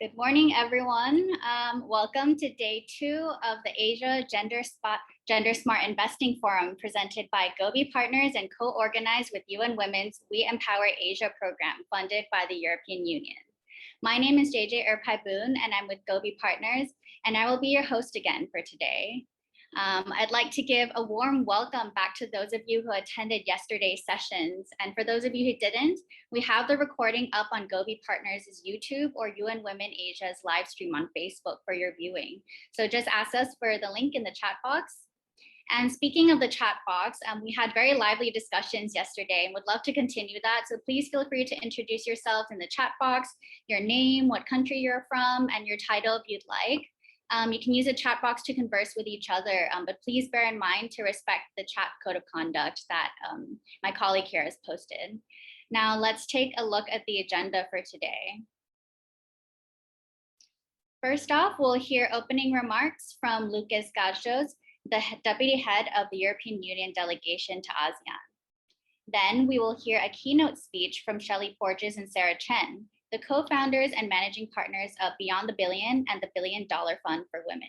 Good morning, everyone. Welcome to day 2 of the Asia Gender Smart Investing Forum presented by Gobi Partners and co-organized with UN Women's We Empower Asia program funded by the European Union. My name is JJ Erpai-Boon and I'm with Gobi Partners, and I will be your host again for today. I'd like to give a warm welcome back to those of you who attended yesterday's sessions. And for those of you who didn't, we have the recording up on Gobi Partners' YouTube or UN Women Asia's live stream on Facebook for your viewing. So just ask us for the link in the chat box. And speaking of the chat box, we had very lively discussions yesterday and would love to continue that. So please feel free to introduce yourself in the chat box, your name, what country you're from, and your title if you'd like. You can use a chat box to converse with each other, but please bear in mind to respect the chat code of conduct that my colleague here has posted. Now let's take a look at the agenda for today. First off, we'll hear opening remarks from Lucas Gajdos, the Deputy Head of the European Union Delegation to ASEAN. Then we will hear a keynote speech from Shelley Porges and Sarah Chen, the co-founders and managing partners of Beyond the Billion and the $1 Billion Fund for Women.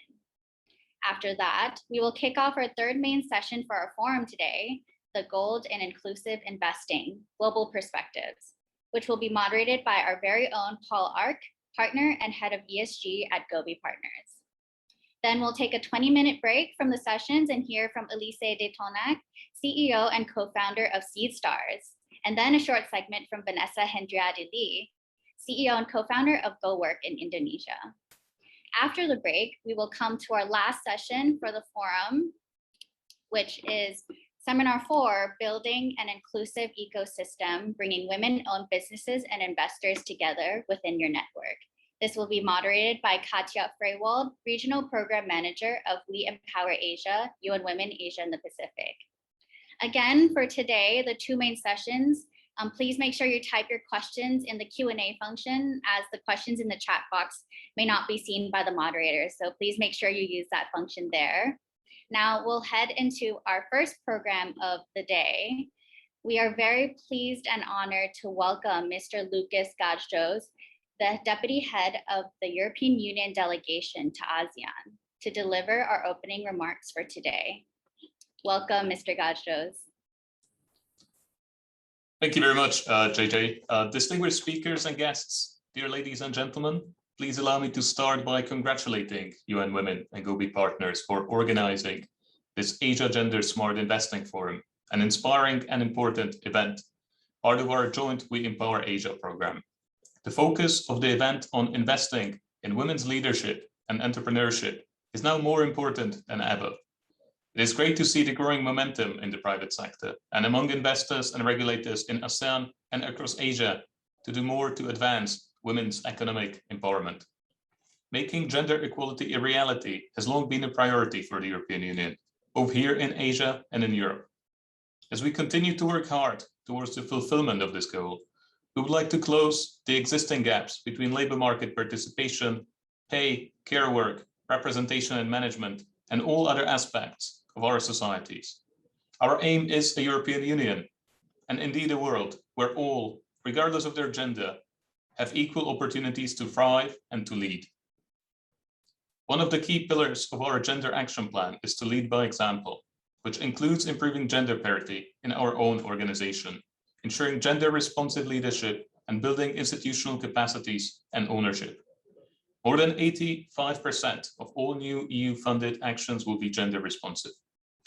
After that, we will kick off our third main session for our forum today, the Gold in Inclusive Investing, Global Perspectives, which will be moderated by our very own Paul Ark, partner and head of ESG at Gobi Partners. Then we'll take a 20-minute break from the sessions and hear from Elise de Tonac, CEO and co-founder of Seed Stars, and then a short segment from Vanessa Hendriade Lee, CEO and co-founder of Go Work in Indonesia. After the break, we will come to our last session for the forum, which is Seminar 4, Building an Inclusive Ecosystem, Bringing Women-Owned Businesses and Investors Together Within Your Network. This will be moderated by Katja Freywald, Regional Program Manager of WeEmpowerAsia, UN Women Asia and the Pacific. Again, for today, the two main sessions, please make sure you type your questions in the Q&A function, as the questions in the chat box may not be seen by the moderators. So please make sure you use that function there. Now we'll head into our first program of the day. We are very pleased and honored to welcome Mr. Lucas Gajdos, the Deputy Head of the European Union Delegation to ASEAN, to deliver our opening remarks for today. Welcome, Mr. Gajdos. Thank you very much, JJ. Distinguished speakers and guests, dear ladies and gentlemen, please allow me to start by congratulating UN Women and Gobi Partners for organizing this Asia Gender Smart Investing Forum, an inspiring and important event, part of our joint We Empower Asia program. The focus of the event on investing in women's leadership and entrepreneurship is now more important than ever. It is great to see the growing momentum in the private sector and among investors and regulators in ASEAN and across Asia to do more to advance women's economic empowerment. Making gender equality a reality has long been a priority for the European Union, both here in Asia and in Europe. As we continue to work hard towards the fulfillment of this goal, we would like to close the existing gaps between labor market participation, pay, care work, representation and management, and all other aspects of our societies. Our aim is a European Union, and indeed a world where all, regardless of their gender, have equal opportunities to thrive and to lead. One of the key pillars of our gender action plan is to lead by example, which includes improving gender parity in our own organization, ensuring gender responsive leadership and building institutional capacities and ownership. More than 85% of all new EU-funded actions will be gender responsive.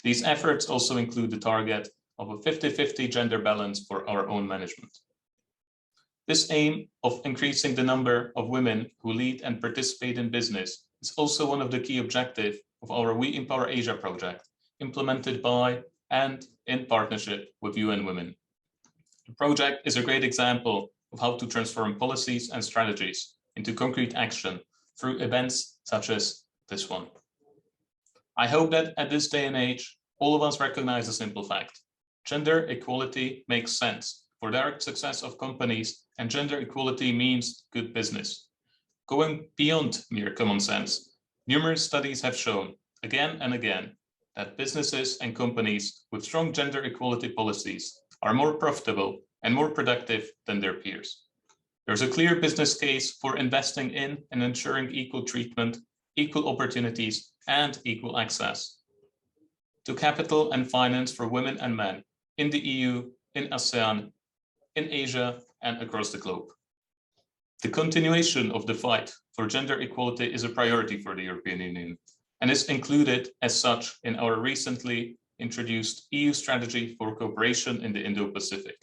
These efforts also include the target of a 50-50 gender balance for our own management. This aim of increasing the number of women who lead and participate in business is also one of the key objectives of our We Empower Asia project, implemented by and in partnership with UN Women. The project is a great example of how to transform policies and strategies into concrete action through events such as this one. I hope that at this day and age, all of us recognize a simple fact. Gender equality makes sense for direct success of companies, and gender equality means good business. Going beyond mere common sense, numerous studies have shown again and again that businesses and companies with strong gender equality policies are more profitable and more productive than their peers. There's a clear business case for investing in and ensuring equal treatment, equal opportunities, and equal access to capital and finance for women and men in the EU, in ASEAN, in Asia, and across the globe. The continuation of the fight for gender equality is a priority for the European Union and is included as such in our recently introduced EU strategy for cooperation in the Indo-Pacific.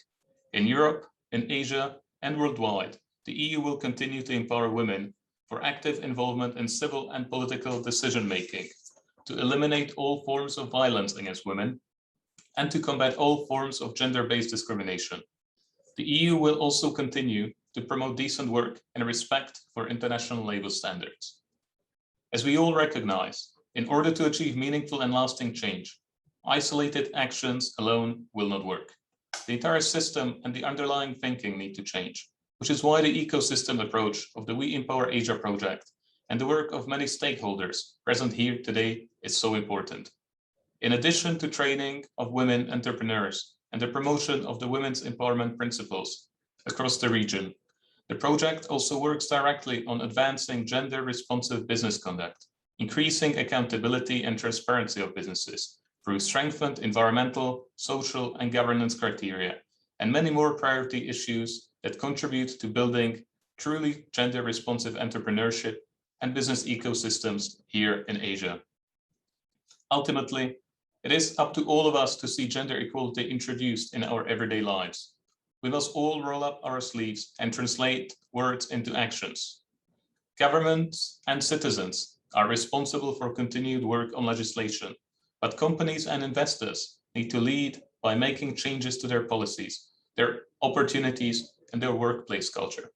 In Europe, in Asia, and worldwide, the EU will continue to empower women for active involvement in civil and political decision-making, to eliminate all forms of violence against women, and to combat all forms of gender-based discrimination. The EU will also continue to promote decent work and respect for international labor standards. As we all recognize, in order to achieve meaningful and lasting change, isolated actions alone will not work. The entire system and the underlying thinking need to change, which is why the ecosystem approach of the WeEmpowerAsia project and the work of many stakeholders present here today is so important. In addition to training of women entrepreneurs and the promotion of the women's empowerment principles across the region, the project also works directly on advancing gender-responsive business conduct, increasing accountability and transparency of businesses through strengthened environmental, social, and governance criteria, and many more priority issues that contribute to building truly gender-responsive entrepreneurship and business ecosystems here in Asia. Ultimately, it is up to all of us to see gender equality introduced in our everyday lives. We must all roll up our sleeves and translate words into actions. Governments and citizens are responsible for continued work on legislation, but companies and investors need to lead by making changes to their policies, their opportunities, and their workplace culture.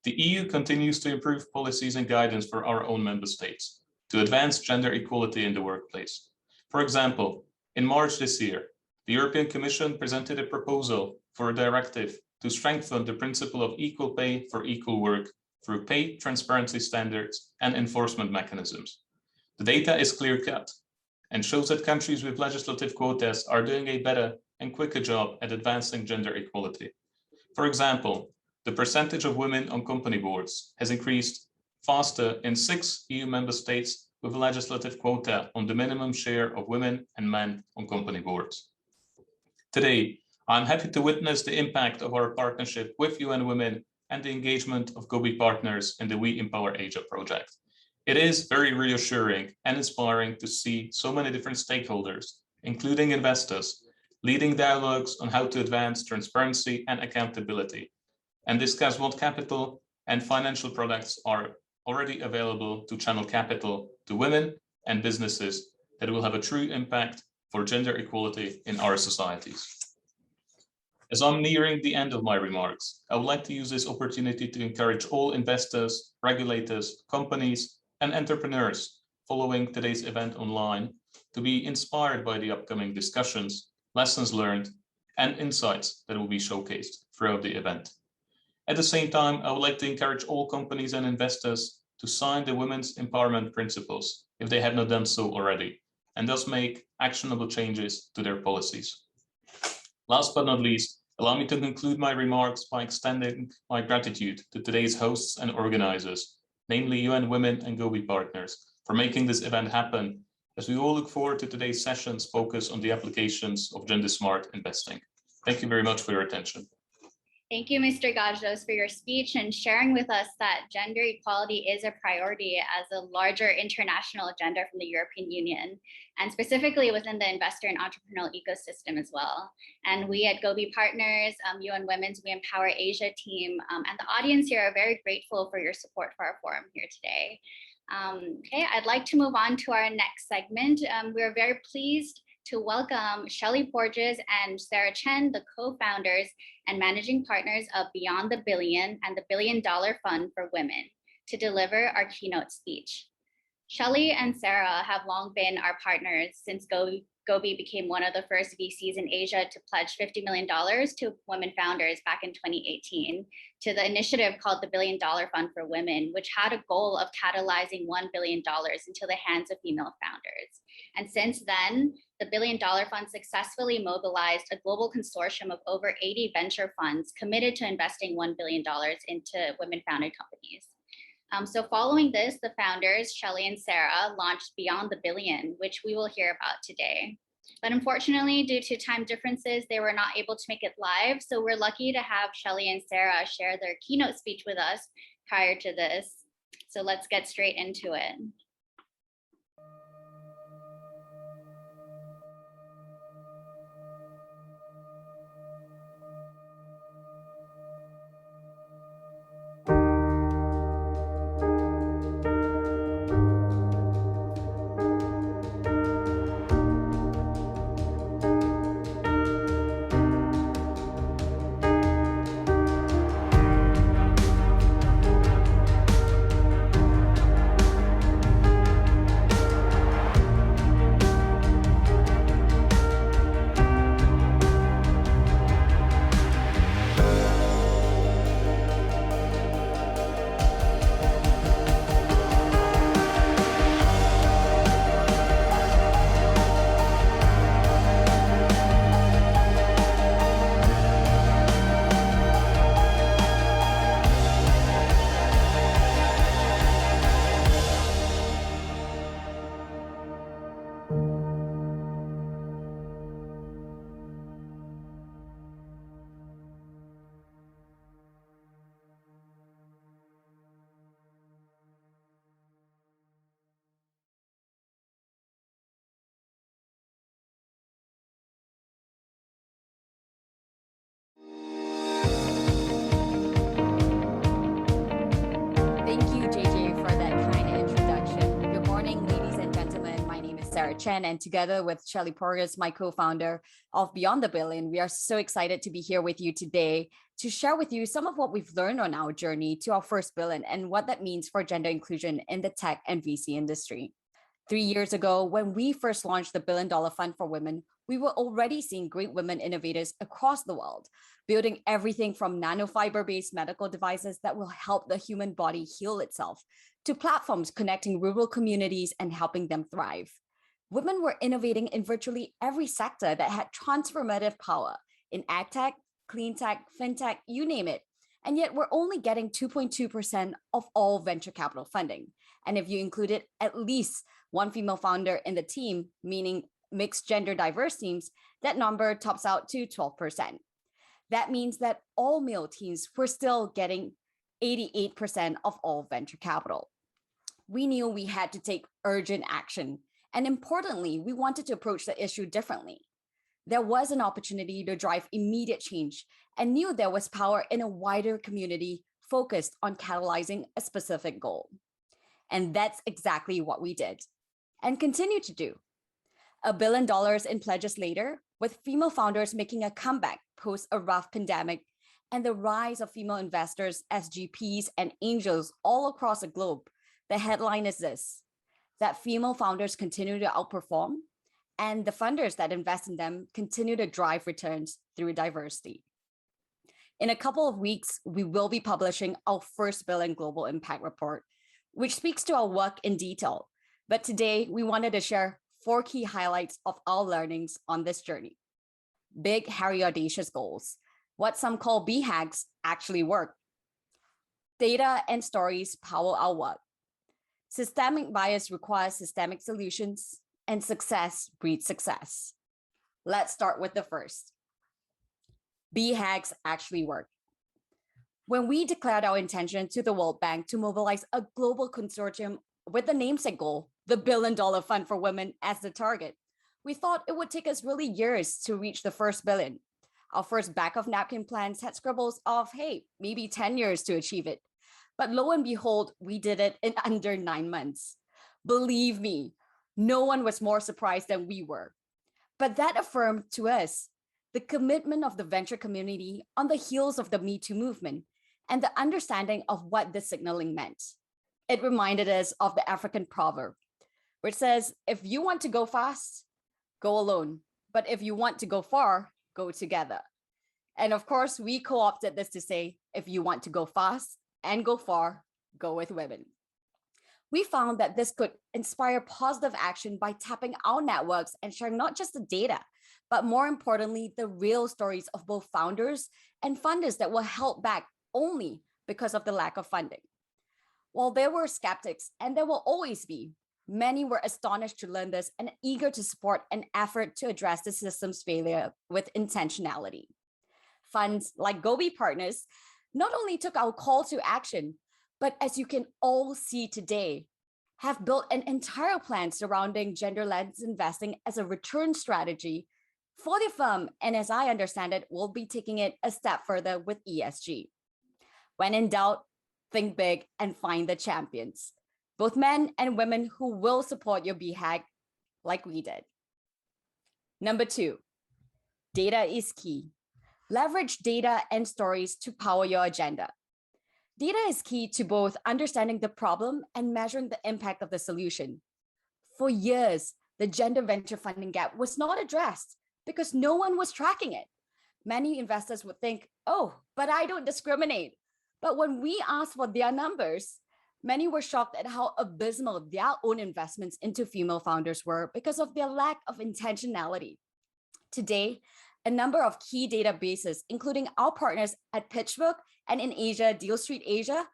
The EU continues to improve policies and guidance for our own member states to advance gender equality in the workplace. For example, in March this year, the European Commission presented a proposal for a directive to strengthen the principle of equal pay for equal work through pay transparency standards and enforcement mechanisms. The data is clear-cut and shows that countries with legislative quotas are doing a better and quicker job at advancing gender equality. For example, the percentage of women on company boards has increased faster in 6 EU member states with a legislative quota on the minimum share of women and men on company boards. Today, I'm happy to witness the impact of our partnership with UN Women and the engagement of Gobi Partners in the WeEmpowerAsia project. It is very reassuring and inspiring to see so many different stakeholders, including investors, leading dialogues on how to advance transparency and accountability, and discuss what capital and financial products are already available to channel capital to women and businesses that will have a true impact for gender equality in our societies. As I'm nearing the end of my remarks, I would like to use this opportunity to encourage all investors, regulators, companies, and entrepreneurs following today's event online to be inspired by the upcoming discussions, lessons learned, and insights that will be showcased throughout the event. At the same time, I would like to encourage all companies and investors to sign the Women's Empowerment Principles if they have not done so already, and thus make actionable changes to their policies. Last but not least, allow me to conclude my remarks by extending my gratitude to today's hosts and organizers, namely UN Women and Gobi Partners, for making this event happen, as we all look forward to today's session's focus on the applications of gender-smart investing. Thank you very much for your attention. Thank you, Mr. Gajdos, for your speech and sharing with us that gender equality is a priority as a larger international agenda from the European Union, and specifically within the investor and entrepreneurial ecosystem as well. And we at Gobi Partners, UN Women's WeEmpowerAsia team, and the audience here are very grateful for your support for our forum here today. Okay, I'd like to move on to our next segment. We're very pleased to welcome Shelley Porges and Sarah Chen, the co-founders and managing partners of Beyond the Billion and the $1 Billion Fund for Women, to deliver our keynote speech. Shelley and Sarah have long been our partners since Gobi became one of the first VCs in Asia to pledge $50 million to women founders back in 2018 to the initiative called the $1 Billion Fund for Women, which had a goal of catalyzing $1 billion into the hands of female founders. And since then, the $1 Billion Fund successfully mobilized a global consortium of over 80 venture funds committed to investing $1 billion into women-founded companies. So following this, the founders, Shelly and Sarah, launched Beyond the Billion, which we will hear about today. But unfortunately, due to time differences, they were not able to make it live. So we're lucky to have Shelly and Sarah share their keynote speech with us prior to this. So let's get straight into it. Chen, and together with Shelly Porras, my co-founder of Beyond the Billion, we are so excited to be here with you today to share with you some of what we've learned on our journey to our first billion and what that means for gender inclusion in the tech and VC industry. 3 years ago, when we first launched the $1 Billion Fund for Women, we were already seeing great women innovators across the world, building everything from nanofiber-based medical devices that will help the human body heal itself, to platforms connecting rural communities and helping them thrive. Women were innovating in virtually every sector that had transformative power in ag tech, clean tech, fintech, you name it. And yet we're only getting 2.2% of all venture capital funding. And if you included at least one female founder in the team, meaning mixed gender diverse teams, that number tops out to 12%. That means that all male teams were still getting 88% of all venture capital. We knew we had to take urgent action. And importantly, we wanted to approach the issue differently. There was an opportunity to drive immediate change and knew there was power in a wider community focused on catalyzing a specific goal. And that's exactly what we did and continue to do. $1 billion in pledges later, with female founders making a comeback post a rough pandemic and the rise of female investors as GPs and angels all across the globe, the headline is this: that female founders continue to outperform, and the funders that invest in them continue to drive returns through diversity. In a couple of weeks, we will be publishing our first Billion Global Impact Report, which speaks to our work in detail. But today, we wanted to share 4 key highlights of our learnings on this journey. Big, hairy, audacious goals. What some call BHAGs actually work. Data and stories power our work. Systemic bias requires systemic solutions, and success breeds success. Let's start with the first. BHAGs actually work. When we declared our intention to the World Bank to mobilize a global consortium with the namesake goal, the $1 Billion Fund for Women, as the target, we thought it would take us really years to reach the first billion. Our first back of napkin plans had scribbles of, hey, maybe 10 years to achieve it. But lo and behold, we did it in under 9 months. Believe me, no one was more surprised than we were. But that affirmed to us the commitment of the venture community on the heels of the Me Too movement and the understanding of what this signaling meant. It reminded us of the African proverb, which says, if you want to go fast, go alone. But if you want to go far, go together. And of course, we co-opted this to say, if you want to go fast and go far, go with women. We found that this could inspire positive action by tapping our networks and sharing not just the data, but more importantly, the real stories of both founders and funders that were held back only because of the lack of funding. While there were skeptics, and there will always be, many were astonished to learn this and eager to support an effort to address the system's failure with intentionality. Funds like Gobi Partners not only took our call to action, but as you can all see today, have built an entire plan surrounding gender-led investing as a return strategy for the firm. And as I understand it, we'll be taking it a step further with ESG. When in doubt, think big and find the champions, both men and women who will support your BHAG like we did. Number 2, data is key. Leverage data and stories to power your agenda. Data is key to both understanding the problem and measuring the impact of the solution. For years, the gender venture funding gap was not addressed because no one was tracking it. Many investors would think, oh, but I don't discriminate. But when we asked for their numbers, many were shocked at how abysmal their own investments into female founders were because of their lack of intentionality. Today, a number of key databases, including our partners at PitchBook and in Asia, Deal Street Asia,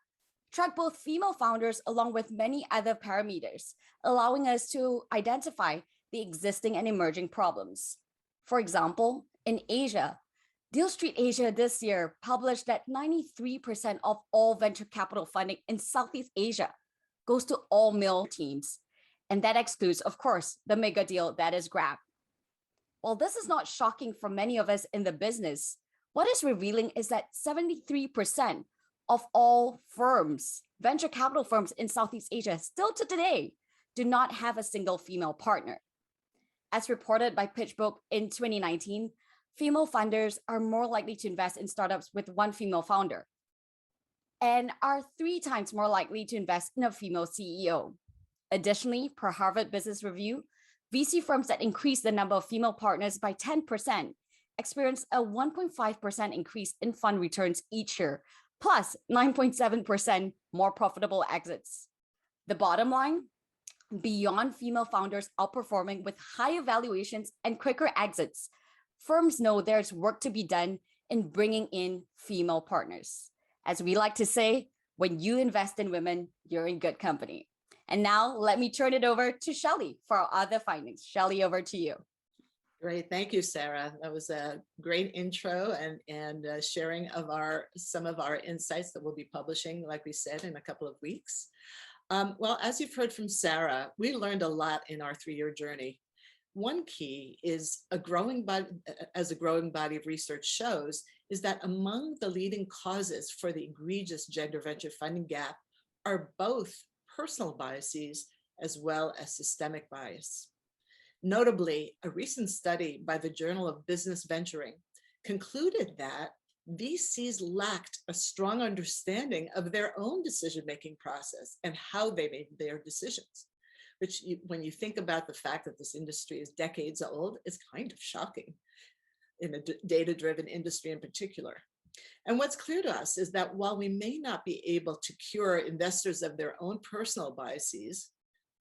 track both female founders along with many other parameters, allowing us to identify the existing and emerging problems. For example, in Asia, Deal Street Asia this year published that 93% of all venture capital funding in Southeast Asia goes to all male teams. And that excludes, of course, the mega deal that is Grab. While this is not shocking for many of us in the business, what is revealing is that 73% of all firms, venture capital firms in Southeast Asia, still to today, do not have a single female partner. As reported by PitchBook in 2019, female funders are more likely to invest in startups with one female founder and are 3 times more likely to invest in a female CEO. Additionally, per Harvard Business Review, VC firms that increase the number of female partners by 10% experience a 1.5% increase in fund returns each year, plus 9.7% more profitable exits. The bottom line, beyond female founders outperforming with higher valuations and quicker exits, firms know there's work to be done in bringing in female partners. As we like to say, when you invest in women, you're in good company. And now let me turn it over to Shelley for our other findings. Shelley, over to you. Great, thank you, Sarah. That was a great intro and sharing of some of our insights that we'll be publishing, like we said, in a couple of weeks. Well, as you've heard from Sarah, we learned a lot in our 3-year journey. One key is as a growing body of research shows, is that among the leading causes for the egregious gender venture funding gap are both personal biases as well as systemic bias. Notably, a recent study by the Journal of Business Venturing concluded that VCs lacked a strong understanding of their own decision-making process and how they made their decisions, which when you think about the fact that this industry is decades old, is kind of shocking in a data-driven industry in particular. And what's clear to us is that while we may not be able to cure investors of their own personal biases,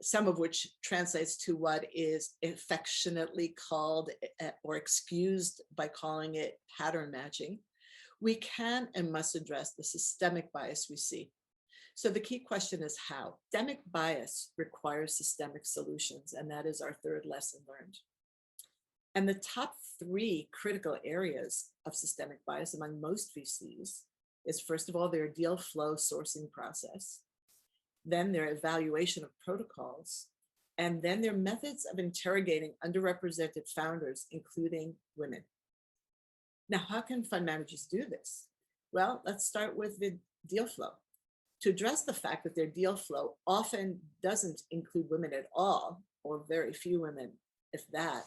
some of which translates to what is affectionately called or excused by calling it pattern matching, we can and must address the systemic bias we see. So the key question is how? Systemic bias requires systemic solutions, and that is our 3rd lesson learned. And the top 3 critical areas of systemic bias among most VCs is, first of all, their deal flow sourcing process, then their evaluation of protocols, and then their methods of interrogating underrepresented founders, including women. Now, how can fund managers do this? Well, let's start with the deal flow. To address the fact that their deal flow often doesn't include women at all, or very few women, if that,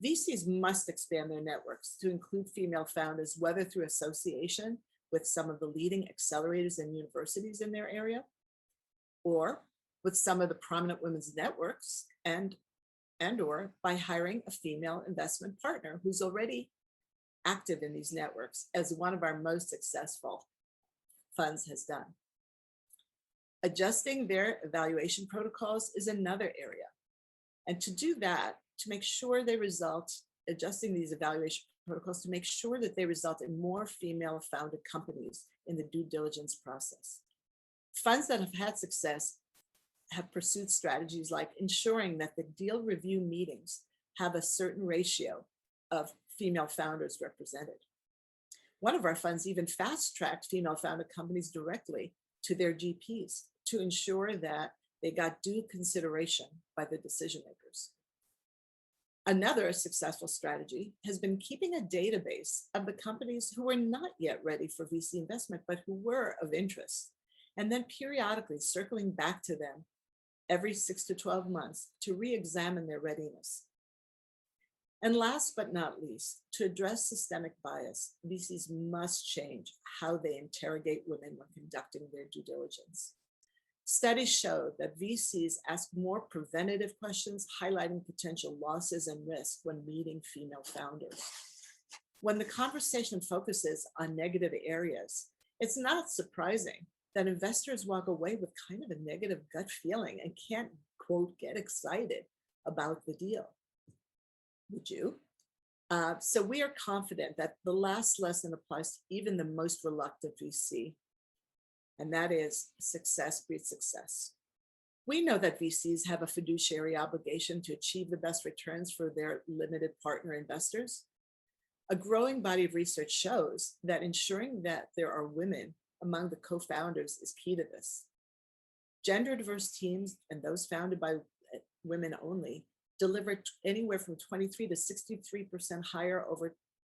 VCs must expand their networks to include female founders, whether through association with some of the leading accelerators and universities in their area, or with some of the prominent women's networks and and/or by hiring a female investment partner who's already active in these networks, as one of our most successful funds has done. Adjusting their evaluation protocols is another area. And to do that, to make sure they result, adjusting these evaluation protocols to make sure that they result in more female-founded companies in the due diligence process. Funds that have had success have pursued strategies like ensuring that the deal review meetings have a certain ratio of female founders represented. One of our funds even fast-tracked female-founded companies directly to their GPs to ensure that they got due consideration by the decision makers. Another successful strategy has been keeping a database of the companies who were not yet ready for VC investment, but who were of interest, and then periodically circling back to them every 6 to 12 months to re-examine their readiness. And last but not least, to address systemic bias, VCs must change how they interrogate women when conducting their due diligence. Studies show that VCs ask more preventative questions, highlighting potential losses and risk when meeting female founders. When the conversation focuses on negative areas, it's not surprising that investors walk away with kind of a negative gut feeling and can't, quote, get excited about the deal. Would you? So we are confident that the last lesson applies to even the most reluctant VC, and that is success breeds success. We know that VCs have a fiduciary obligation to achieve the best returns for their limited partner investors. A growing body of research shows that ensuring that there are women among the co-founders is key to this. Gender diverse teams and those founded by women only deliver anywhere from 23 to 63% higher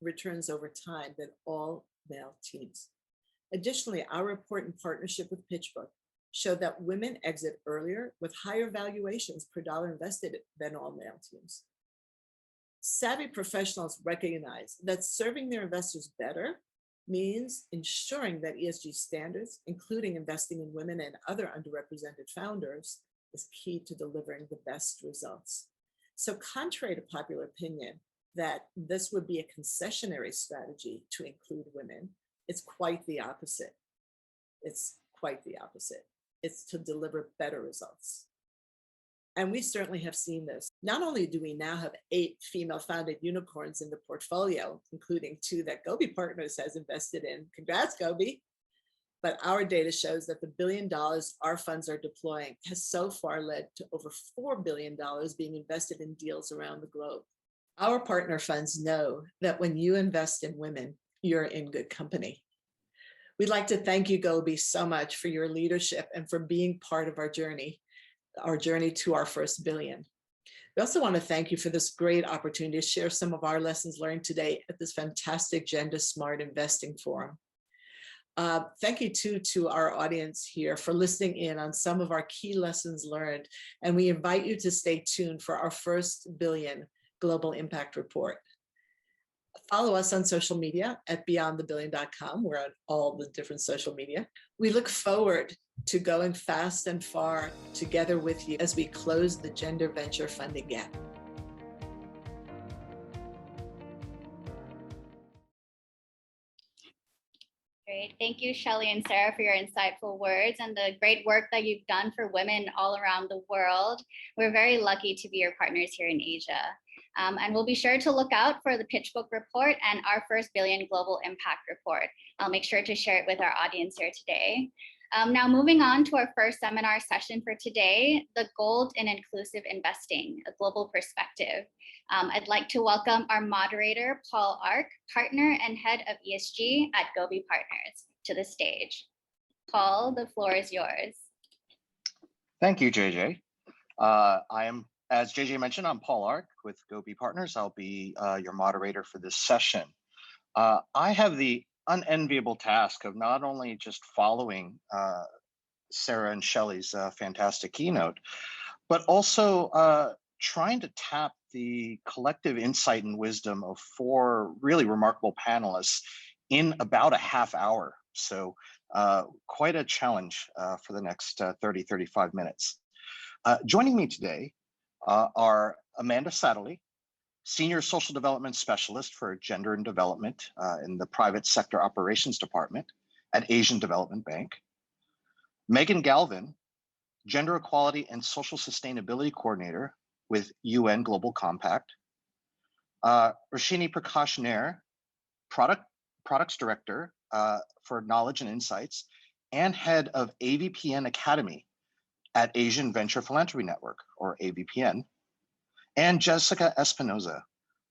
returns over time than all male teams. Additionally, our report in partnership with PitchBook showed that women exit earlier with higher valuations per dollar invested than all male teams. Savvy professionals recognize that serving their investors better means ensuring that ESG standards, including investing in women and other underrepresented founders, is key to delivering the best results. So contrary to popular opinion that this would be a concessionary strategy to include women, it's quite the opposite. It's quite the opposite. It's to deliver better results. And we certainly have seen this. Not only do we now have 8 female-founded unicorns in the portfolio, including 2 that Gobi Partners has invested in. Congrats, Gobi. But our data shows that the $1 billion our funds are deploying has so far led to over $4 billion being invested in deals around the globe. Our partner funds know that when you invest in women, you're in good company. We'd like to thank you, Gobi, so much for your leadership and for being part of our journey to our first billion. We also want to thank you for this great opportunity to share some of our lessons learned today at this fantastic Gender Smart Investing Forum. Thank you too to our audience here for listening in on some of our key lessons learned. And we invite you to stay tuned for our first billion Global Impact Report. Follow us on social media at beyondthebillion.com. We're on all the different social media. We look forward to going fast and far together with you as we close the gender venture funding gap. Great. Thank you, Shelley and Sarah, for your insightful words and the great work that you've done for women all around the world. We're very lucky to be your partners here in Asia. And we'll be sure to look out for the PitchBook report and our first billion Global Impact Report. I'll make sure to share it with our audience here today. Now moving on to our first seminar session for today, the Gold in Inclusive Investing, a Global Perspective. I'd like to welcome our moderator, Paul Ark, partner and head of ESG at Gobi Partners, to the stage. Paul, the floor is yours. Thank you, JJ. As JJ mentioned, I'm Paul Ark with Gobi Partners. I'll be your moderator for this session. I have the unenviable task of not only just following Sarah and Shelley's fantastic keynote, but also trying to tap the collective insight and wisdom of 4 really remarkable panelists in about a half hour. So quite a challenge for the next 30, 35 minutes. Joining me today are Amanda Satterley, Senior Social Development Specialist for Gender and Development in the Private Sector Operations Department at Asian Development Bank. Megan Galvin, Gender Equality and Social Sustainability Coordinator with UN Global Compact. Rashini Prakash Nair, Products Director for Knowledge and Insights and Head of AVPN Academy at Asian Venture Philanthropy Network, or AVPN. And Jessica Espinoza,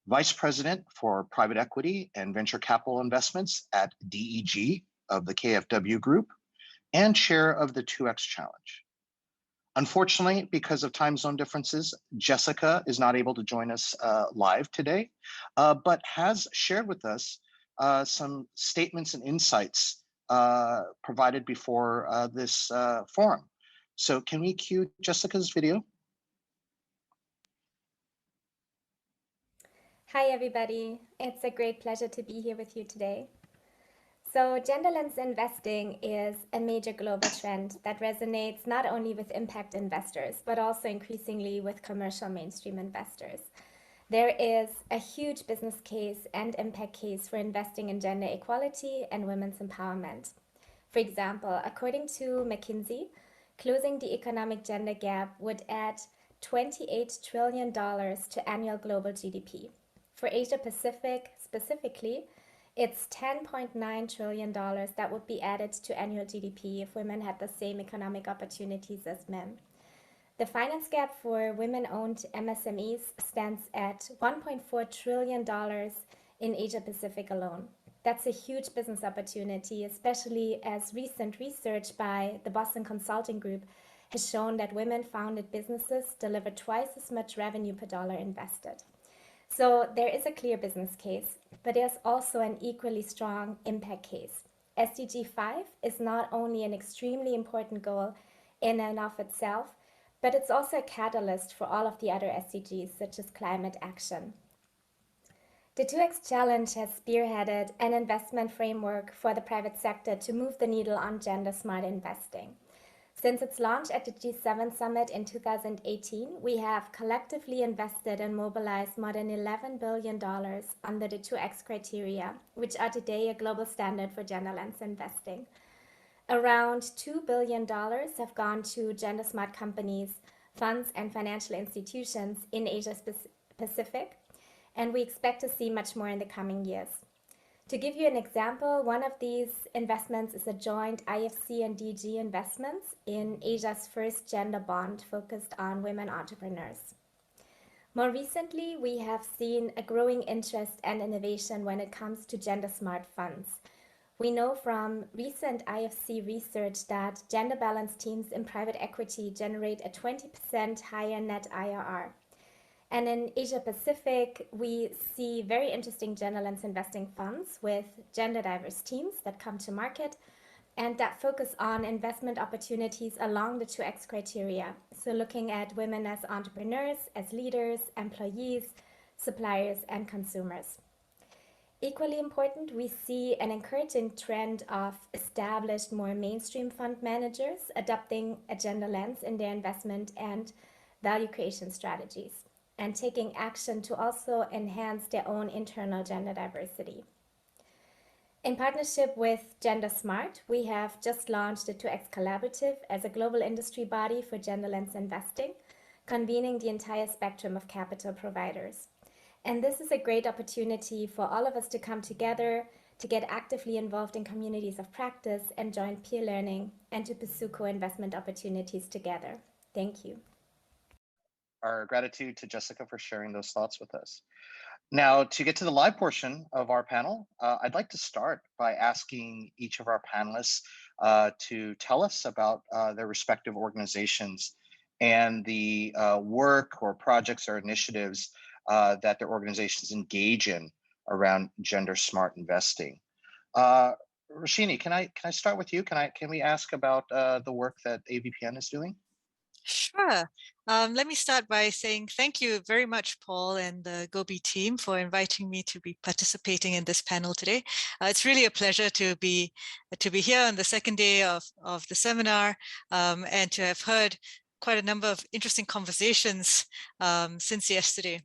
Vice President for Private Equity and Venture Capital Investments at DEG of the KfW Group and Chair of the 2X Challenge. Unfortunately, because of time zone differences, Jessica is not able to join us live today, but has shared with us some statements and insights provided before this forum. So can we cue Jessica's video? Hi, everybody. It's a great pleasure to be here with you today. So genderless investing is a major global trend that resonates not only with impact investors, but also increasingly with commercial mainstream investors. There is a huge business case and impact case for investing in gender equality and women's empowerment. For example, according to McKinsey, closing the economic gender gap would add $28 trillion to annual global GDP. For Asia Pacific specifically, it's $10.9 trillion that would be added to annual GDP if women had the same economic opportunities as men. The finance gap for women-owned MSMEs stands at $1.4 trillion in Asia Pacific alone. That's a huge business opportunity, especially as recent research by the Boston Consulting Group has shown that women-founded businesses deliver twice as much revenue per dollar invested. So there is a clear business case, but there's also an equally strong impact case. SDG 5 is not only an extremely important goal in and of itself, but it's also a catalyst for all of the other SDGs, such as climate action. The 2X Challenge has spearheaded an investment framework for the private sector to move the needle on gender-smart investing. Since its launch at the G7 Summit in 2018, we have collectively invested and mobilized more than $11 billion under the 2X criteria, which are today a global standard for genderless investing. Around $2 billion have gone to gender-smart companies, funds, and financial institutions in Asia Pacific, and we expect to see much more in the coming years. To give you an example, one of these investments is a joint IFC and DG investments in Asia's first gender bond focused on women entrepreneurs. More recently, we have seen a growing interest and innovation when it comes to gender-smart funds. We know from recent IFC research that gender-balanced teams in private equity generate a 20% higher net IRR. And in Asia Pacific, we see very interesting genderless investing funds with gender diverse teams that come to market and that focus on investment opportunities along the 2X criteria. So looking at women as entrepreneurs, as leaders, employees, suppliers, and consumers. Equally important, we see an encouraging trend of established, more mainstream fund managers adopting a gender lens in their investment and value creation strategies, and taking action to also enhance their own internal gender diversity. In partnership with Gender Smart, we have just launched the 2X Collaborative as a global industry body for genderless investing, convening the entire spectrum of capital providers. And this is a great opportunity for all of us to come together, to get actively involved in communities of practice and join peer learning, and to pursue co-investment opportunities together. Thank you. Our gratitude to Jessica for sharing those thoughts with us. Now, to get to the live portion of our panel, I'd like to start by asking each of our panelists to tell us about their respective organizations and the work or projects or initiatives that their organizations engage in around gender smart investing. Rashini, can I start with you? Can we ask about the work that AVPN is doing? Sure. Let me start by saying thank you very much, Paul and the Gobi team, for inviting me to be participating in this panel today. It's really a pleasure to be here on the second day of the seminar and to have heard quite a number of interesting conversations since yesterday.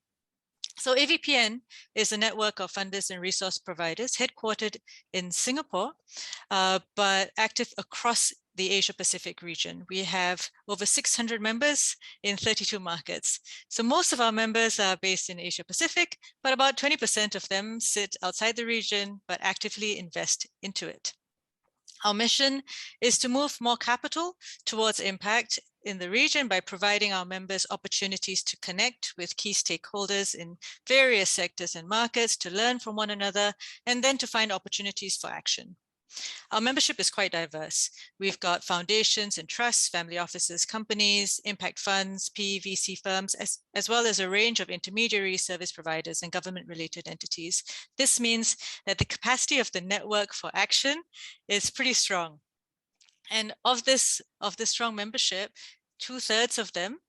So AVPN is a network of funders and resource providers headquartered in Singapore, but active across the Asia Pacific region. We have over 600 members in 32 markets. So most of our members are based in Asia Pacific, but about 20% of them sit outside the region, but actively invest into it. Our mission is to move more capital towards impact in the region by providing our members opportunities to connect with key stakeholders in various sectors and markets, to learn from one another, and then to find opportunities for action. Our membership is quite diverse. We've got foundations and trusts, family offices, companies, impact funds, PE, VC firms, as well as a range of intermediaries, service providers, and government-related entities. This means that the capacity of the network for action is pretty strong. And of this strong membership, 2/3 of them,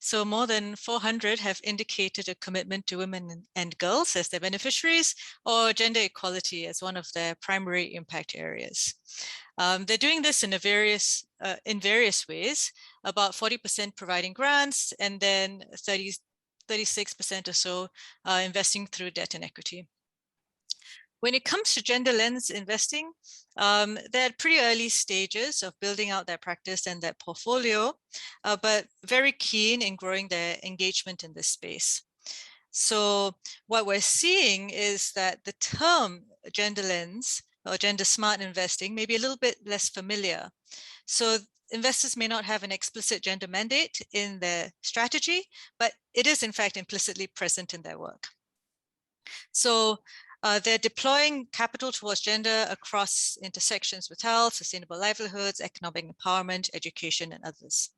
so more than 400, have indicated a commitment to women and girls as their beneficiaries, or gender equality as one of their primary impact areas. They're doing this in various ways, about 40% providing grants, and then 36% or so investing through debt and equity. When it comes to gender lens investing, they're at pretty early stages of building out their practice and their portfolio, but very keen in growing their engagement in this space. So what we're seeing is that the term gender lens or gender smart investing may be a little bit less familiar. So investors may not have an explicit gender mandate in their strategy, but it is in fact implicitly present in their work. So they're deploying capital towards gender across intersections with health, sustainable livelihoods, economic empowerment, education, and others.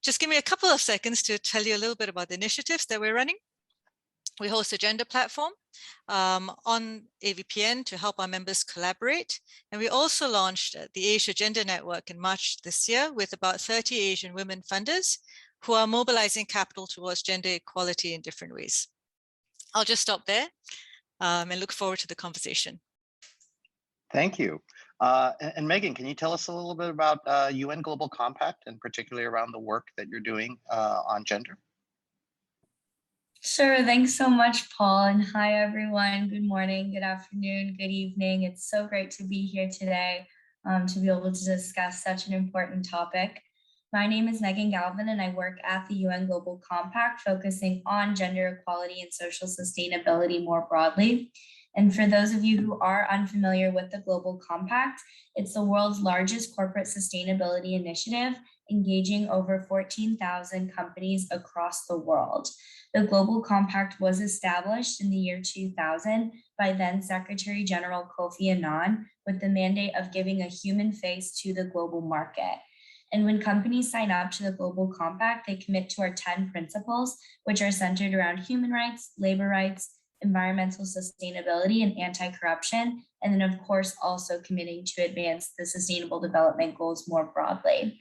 Just give me a couple of seconds to tell you a little bit about the initiatives that we're running. We host a gender platform on AVPN to help our members collaborate. And we also launched the Asia Gender Network in March this year with about 30 Asian women funders who are mobilizing capital towards gender equality in different ways. I'll just stop there and look forward to the conversation. Thank you. And Megan, can you tell us a little bit about UN Global Compact and particularly around the work that you're doing on gender? Sure, thanks so much, Paul, and hi everyone. Good morning, good afternoon, good evening. It's so great to be here today to be able to discuss such an important topic. My name is Megan Galvin and I work at the UN Global Compact, focusing on gender equality and social sustainability more broadly. And for those of you who are unfamiliar with the Global Compact, it's the world's largest corporate sustainability initiative, engaging over 14,000 companies across the world. The Global Compact was established in the year 2000 by then Secretary General Kofi Annan with the mandate of giving a human face to the global market. And when companies sign up to the Global Compact, they commit to our 10 principles, which are centered around human rights, labor rights, environmental sustainability, and anti-corruption. And then of course, also committing to advance the Sustainable Development Goals more broadly.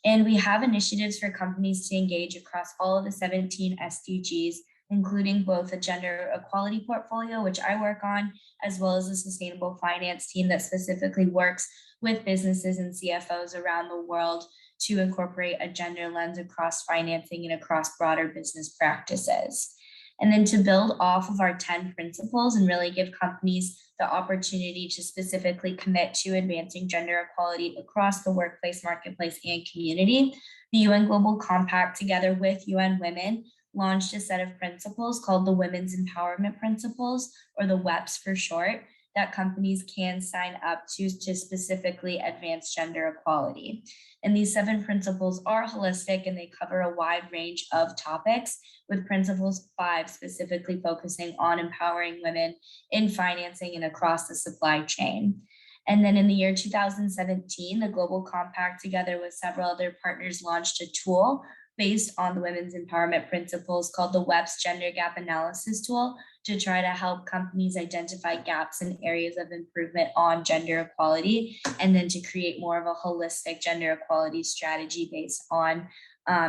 And we have initiatives for companies to engage across all of the 17 SDGs, including both a gender equality portfolio, which I work on, as well as a sustainable finance team that specifically works with businesses and CFOs around the world to incorporate a gender lens across financing and across broader business practices. And then to build off of our 10 principles and really give companies the opportunity to specifically commit to advancing gender equality across the workplace, marketplace, and community, the UN Global Compact, together with UN Women, launched a set of principles called the Women's Empowerment Principles, or the WEPs for short, that companies can sign up to specifically advance gender equality. And these 7 principles are holistic and they cover a wide range of topics, with principles 5 specifically focusing on empowering women in financing and across the supply chain. And then in the year 2017, the Global Compact, together with several other partners, launched a tool based on the women's empowerment principles called the WEPs Gender Gap Analysis Tool, to try to help companies identify gaps and areas of improvement on gender equality, and then to create more of a holistic gender equality strategy based on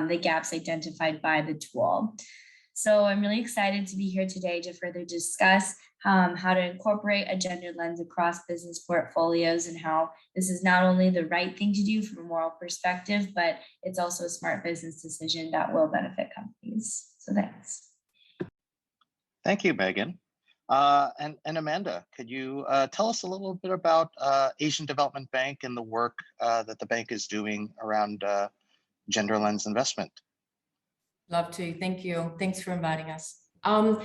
the gaps identified by the tool. So I'm really excited to be here today to further discuss how to incorporate a gender lens across business portfolios, and how this is not only the right thing to do from a moral perspective, but it's also a smart business decision that will benefit companies. So thanks. Thank you, Megan. And Amanda, could you tell us a little bit about Asian Development Bank and the work that the bank is doing around gender lens investment? Love to. Thank you. Thanks for inviting us. I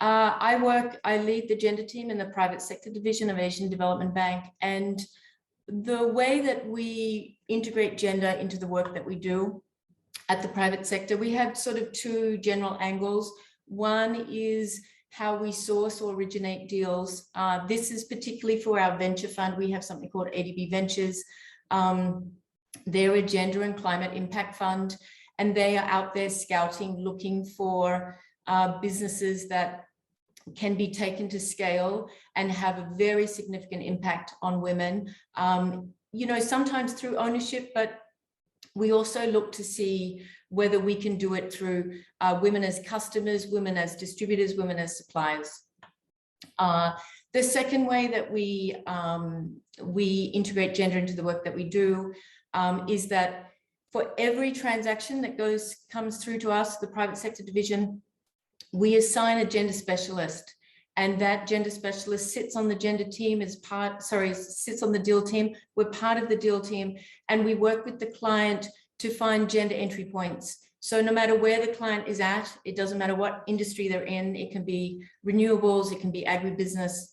lead the gender team in the private sector division of Asian Development Bank. And the way that we integrate gender into the work that we do at the private sector, we have sort of two general angles. One is how we source or originate deals. This is particularly for our venture fund. We have something called ADB Ventures. They're a gender and climate impact fund, and they are out there scouting, looking for businesses that can be taken to scale and have a very significant impact on women, sometimes through ownership, but we also look to see whether we can do it through women as customers, women as distributors, women as suppliers. The second way that we integrate gender into the work that we do is that for every transaction that comes through to us, the private sector division, we assign a gender specialist, and that gender specialist sits on the gender team sits on the deal team. We're part of the deal team, and we work with the client to find gender entry points. So no matter where the client is at, it doesn't matter what industry they're in, it can be renewables, it can be agribusiness,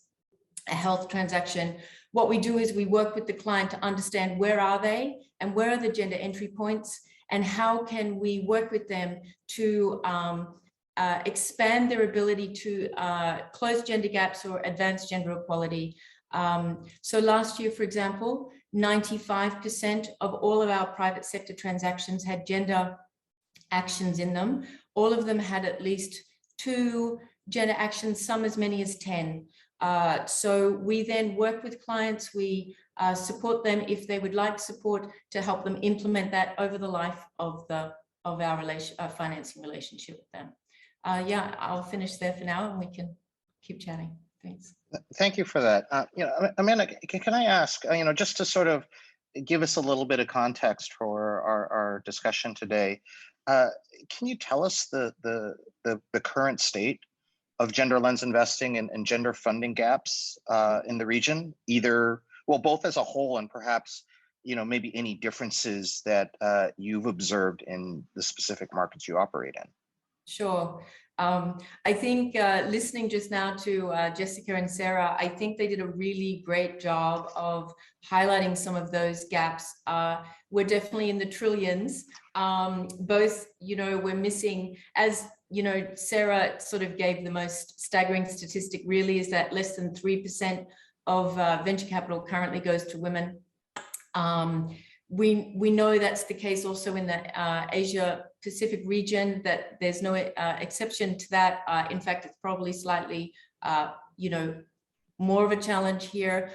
a health transaction. What we do is we work with the client to understand where are they and where are the gender entry points, and how can we work with them to expand their ability to close gender gaps or advance gender equality. So last year, for example, 95% of all of our private sector transactions had gender actions in them. All of them had at least 2 gender actions, some as many as 10. So we then work with clients, we support them if they would like support to help them implement that over the life of our financing relationship with them. Yeah, I'll finish there for now and we can keep chatting. Thanks. Thank you for that. Amanda, can I ask, just to sort of give us a little bit of context for our discussion today, can you tell us the current state of gender lens investing and gender funding gaps in the region, both as a whole and perhaps, maybe any differences that you've observed in the specific markets you operate in? Sure. I think listening just now to Jessica and Sarah, I think they did a really great job of highlighting some of those gaps. We're definitely in the trillions. Both, we're missing, as Sarah sort of gave the most staggering statistic, really, is that less than 3% of venture capital currently goes to women. We know that's the case also in the Asia Pacific region, that there's no exception to that. In fact, it's probably slightly, more of a challenge here.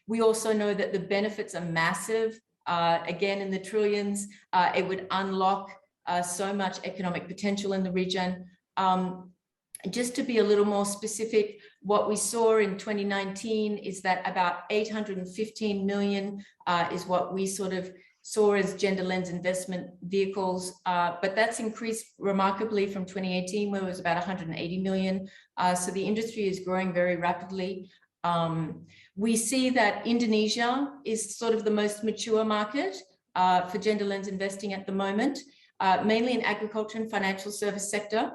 We also know that the benefits are massive. Again, in the trillions, it would unlock so much economic potential in the region. Just to be a little more specific, what we saw in 2019 is that about 815 million is what we sort of saw as gender lens investment vehicles, but that's increased remarkably from 2018, where it was about 180 million. So the industry is growing very rapidly. We see that Indonesia is sort of the most mature market for gender lens investing at the moment, mainly in agriculture and financial service sector.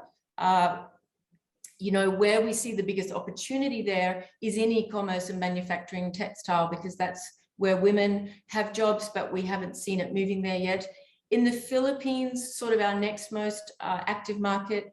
Where we see the biggest opportunity there is in e-commerce and manufacturing textile, because that's where women have jobs, but we haven't seen it moving there yet. In the Philippines, sort of our next most active market,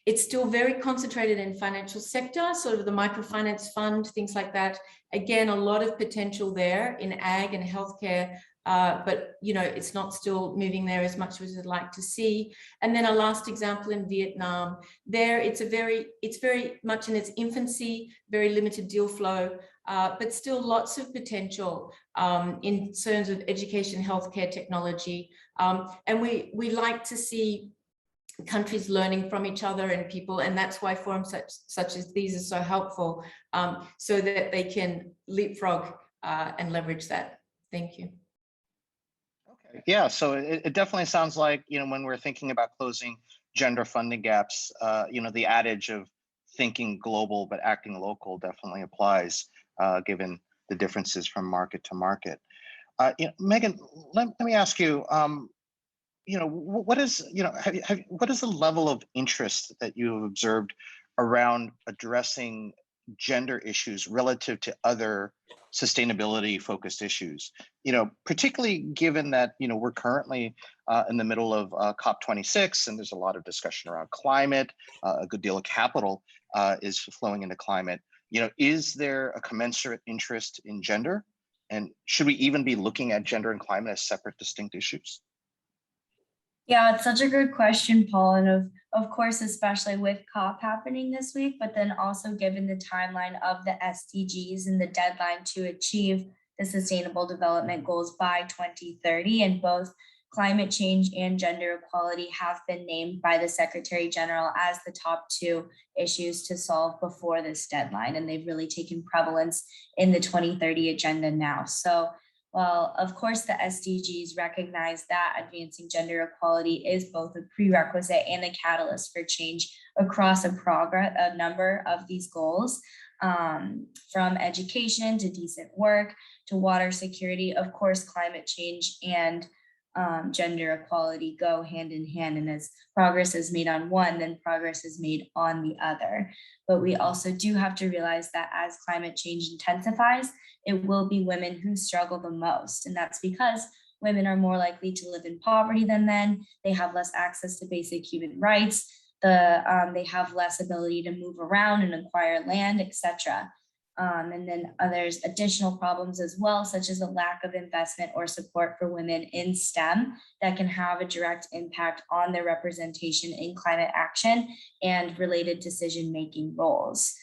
it's still very concentrated in financial sector, sort of the microfinance fund, things like that. Again, a lot of potential there in ag and healthcare, but it's not still moving there as much as I'd like to see. And then a last example in Vietnam, there it's very much in its infancy, very limited deal flow, but still lots of potential in terms of education, healthcare, technology. And we like to see countries learning from each other and people, and that's why forums such as these are so helpful, so that they can leapfrog and leverage that. Thank you. Okay. Yeah, so it definitely sounds like, when we're thinking about closing gender funding gaps, the adage of thinking global but acting local definitely applies, given the differences from market to market. Megan, let me ask you, what is the level of interest that you have observed around addressing gender issues relative to other sustainability focused issues, particularly given that, we're currently in the middle of COP26, and there's a lot of discussion around climate, a good deal of capital is flowing into climate. Is there a commensurate interest in gender? And should we even be looking at gender and climate as separate, distinct issues? Yeah, it's such a good question, Paul. And of course, especially with COP happening this week, but then also given the timeline of the SDGs and the deadline to achieve the Sustainable Development Goals by 2030, and both climate change and gender equality have been named by the Secretary General as the top two issues to solve before this deadline. And they've really taken prevalence in the 2030 agenda now. So, well, of course, the SDGs recognize that advancing gender equality is both a prerequisite and a catalyst for change across a number of these goals, from education to decent work to water security. Of course, climate change and gender equality go hand in hand. And as progress is made on one, then progress is made on the other. But we also do have to realize that as climate change intensifies, it will be women who struggle the most. And that's because women are more likely to live in poverty than men. They have less access to basic human rights. They have less ability to move around and acquire land, etc. And then there's additional problems as well, such as a lack of investment or support for women in STEM that can have a direct impact on their representation in climate action and related decision-making roles.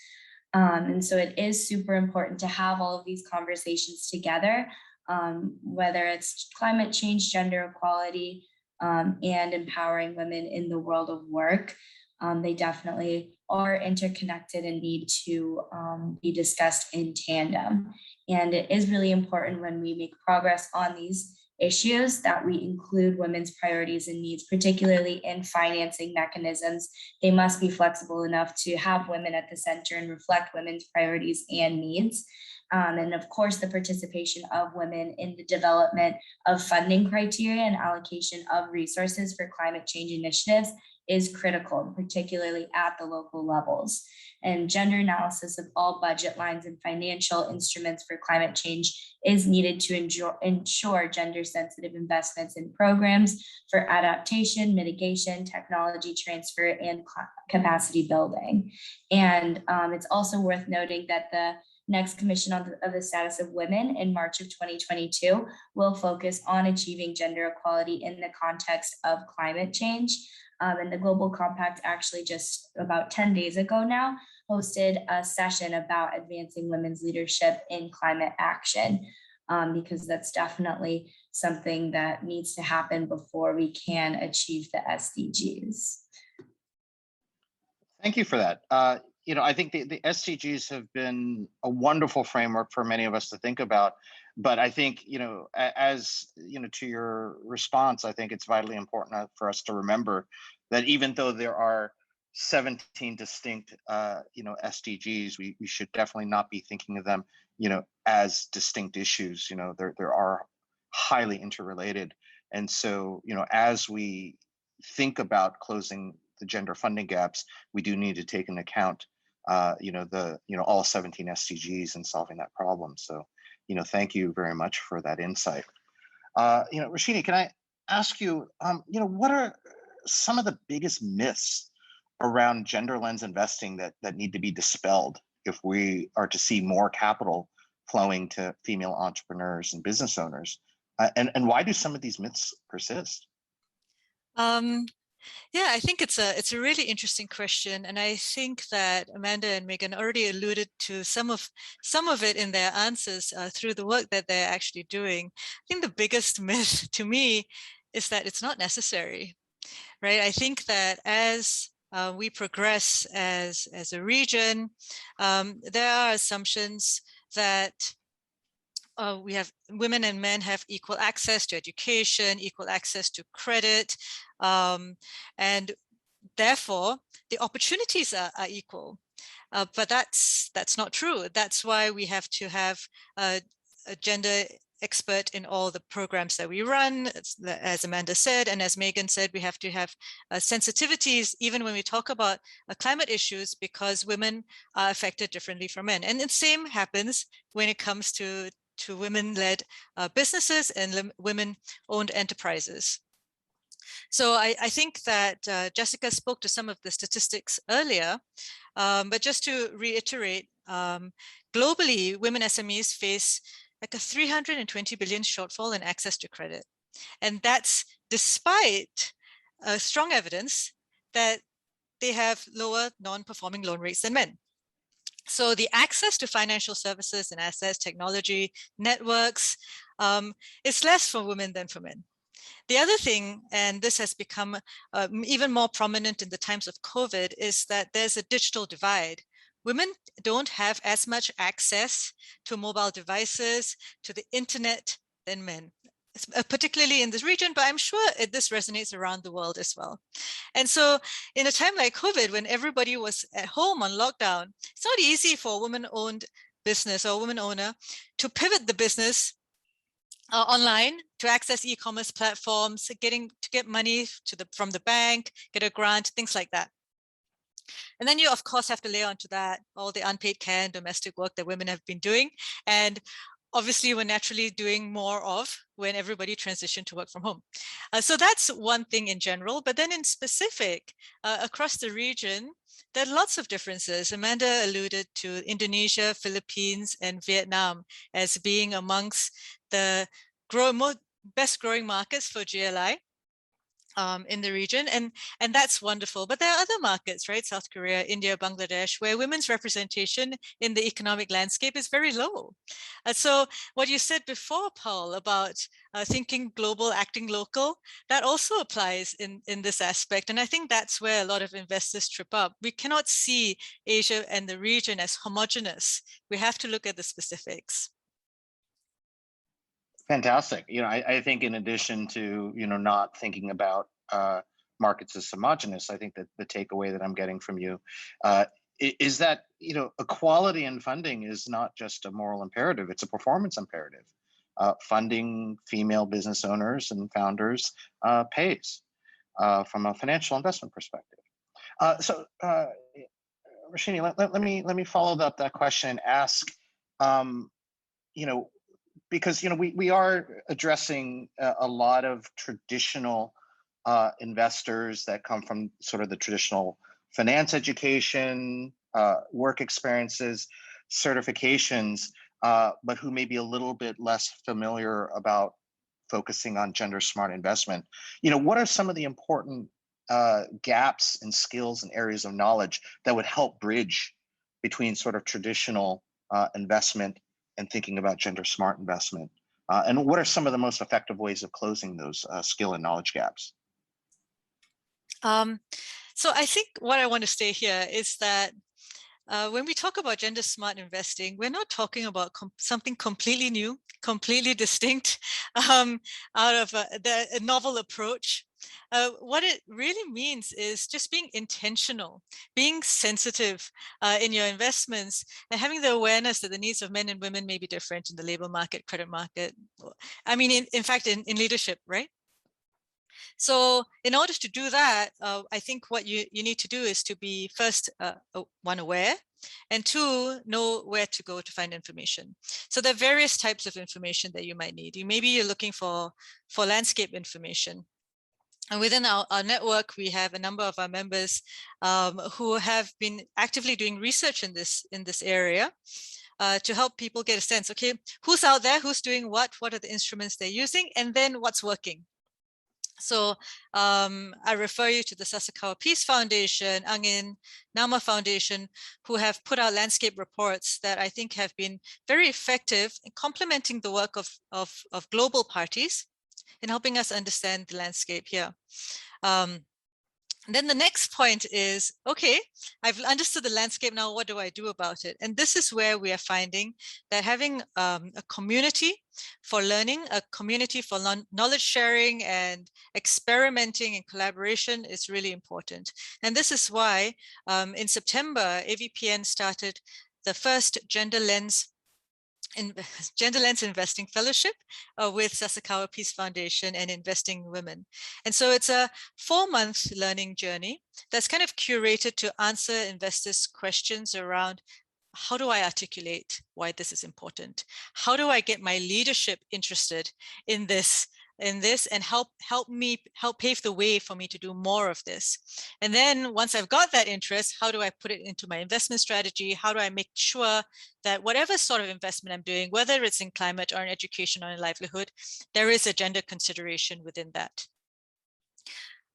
And so it is super important to have all of these conversations together, whether it's climate change, gender equality, and empowering women in the world of work. They definitely are interconnected and need to be discussed in tandem. And it is really important when we make progress on these issues that we include women's priorities and needs, particularly in financing mechanisms. They must be flexible enough to have women at the center and reflect women's priorities and needs. And of course, the participation of women in the development of funding criteria and allocation of resources for climate change initiatives is critical, particularly at the local levels. And gender analysis of all budget lines and financial instruments for climate change is needed to ensure gender-sensitive investments in programs for adaptation, mitigation, technology transfer, and capacity building. And it's also worth noting that the next Commission of the Status of Women in March of 2022 will focus on achieving gender equality in the context of climate change. And the Global Compact actually just about 10 days ago now hosted a session about advancing women's leadership in climate action, because that's definitely something that needs to happen before we can achieve the SDGs. Thank you for that. I think the SDGs have been a wonderful framework for many of us to think about. But I think, to your response, I think it's vitally important for us to remember that even though there are 17 distinct, SDGs, we should definitely not be thinking of them, as distinct issues. There are highly interrelated. And so, as we think about closing the gender funding gaps, we do need to take into account, all 17 SDGs and solving that problem. So, thank you very much for that insight. Rashini, can I ask you, what are some of the biggest myths around gender lens investing that need to be dispelled if we are to see more capital flowing to female entrepreneurs and business owners? And why do some of these myths persist? Yeah, I think it's a really interesting question, and I think that Amanda and Megan already alluded to some of it in their answers through the work that they're actually doing. I think the biggest myth to me is that it's not necessary. right? I think that as we progress as a region, there are assumptions that we have women and men have equal access to education, equal access to credit, and therefore the opportunities are equal. But that's not true. That's why we have to have a gender expert in all the programs that we run, as Amanda said, and as Megan said, we have to have sensitivities even when we talk about climate issues, because women are affected differently from men. And the same happens when it comes to women-led businesses and women-owned enterprises. So I think that Jessica spoke to some of the statistics earlier, but just to reiterate, globally, women SMEs face like a 320 billion shortfall in access to credit. And that's despite strong evidence that they have lower non-performing loan rates than men. So the access to financial services and assets, technology, networks, is less for women than for men. The other thing, and this has become even more prominent in the times of COVID, is that there's a digital divide. Women don't have as much access to mobile devices, to the internet than men, particularly in this region, but I'm sure this resonates around the world as well. And so in a time like COVID, when everybody was at home on lockdown, it's not easy for a woman-owned business or a woman owner to pivot the business online to access e-commerce platforms, to get money from the bank, get a grant, things like that. And then you, of course, have to lay onto that all the unpaid care and domestic work that women have been doing. And obviously, we're naturally doing more of when everybody transitioned to work from home. So that's one thing in general. But then in specific, across the region, there are lots of differences. Amanda alluded to Indonesia, Philippines, and Vietnam as being amongst the best growing markets for GLI. In the region, and that's wonderful. But there are other markets, right? South Korea, India, Bangladesh, where women's representation in the economic landscape is very low. So what you said before, Paul, about thinking global, acting local, that also applies in this aspect. And I think that's where a lot of investors trip up. We cannot see Asia and the region as homogeneous. We have to look at the specifics. Fantastic. I think in addition to, not thinking about markets as homogenous, I think that the takeaway that I'm getting from you is that, equality in funding is not just a moral imperative, it's a performance imperative. Funding female business owners and founders pays from a financial investment perspective. So, Rashini, let me follow up that question and ask, because we are addressing a lot of traditional investors that come from sort of the traditional finance education, work experiences, certifications, but who may be a little bit less familiar about focusing on gender smart investment. What are some of the important gaps in skills and areas of knowledge that would help bridge between sort of traditional investment and thinking about gender smart investment? And what are some of the most effective ways of closing those skill and knowledge gaps? So I think what I want to say here is that when we talk about gender smart investing, we're not talking about something completely new, completely distinct out of a novel approach. What it really means is just being intentional, being sensitive in your investments, and having the awareness that the needs of men and women may be different in the labor market, credit market. I mean, in fact, in leadership, right? So in order to do that, I think what you need to do is to be first, one, aware, and two, know where to go to find information. So there are various types of information that you might need. Maybe you're looking for landscape information. And within our network, we have a number of our members who have been actively doing research in this area to help people get a sense, okay, who's out there, who's doing what are the instruments they're using, and then what's working. So I refer you to the Sasakawa Peace Foundation, Angin, Nama Foundation, who have put out landscape reports that I think have been very effective in complementing the work of global parties in helping us understand the landscape here. And then the next point is, okay, I've understood the landscape now, what do I do about it? And this is where we are finding that having a community for learning, a community for knowledge sharing and experimenting and collaboration is really important. And this is why in September, AVPN started the first Gender Lens Investing Fellowship with Sasakawa Peace Foundation and Investing Women. And so it's a 4-month learning journey that's kind of curated to answer investors' questions around how do I articulate why this is important? How do I get my leadership interested in this and help pave the way for me to do more of this? And then once I've got that interest, how do I put it into my investment strategy? How do I make sure that whatever sort of investment I'm doing, whether it's in climate or in education or in livelihood, there is a gender consideration within that.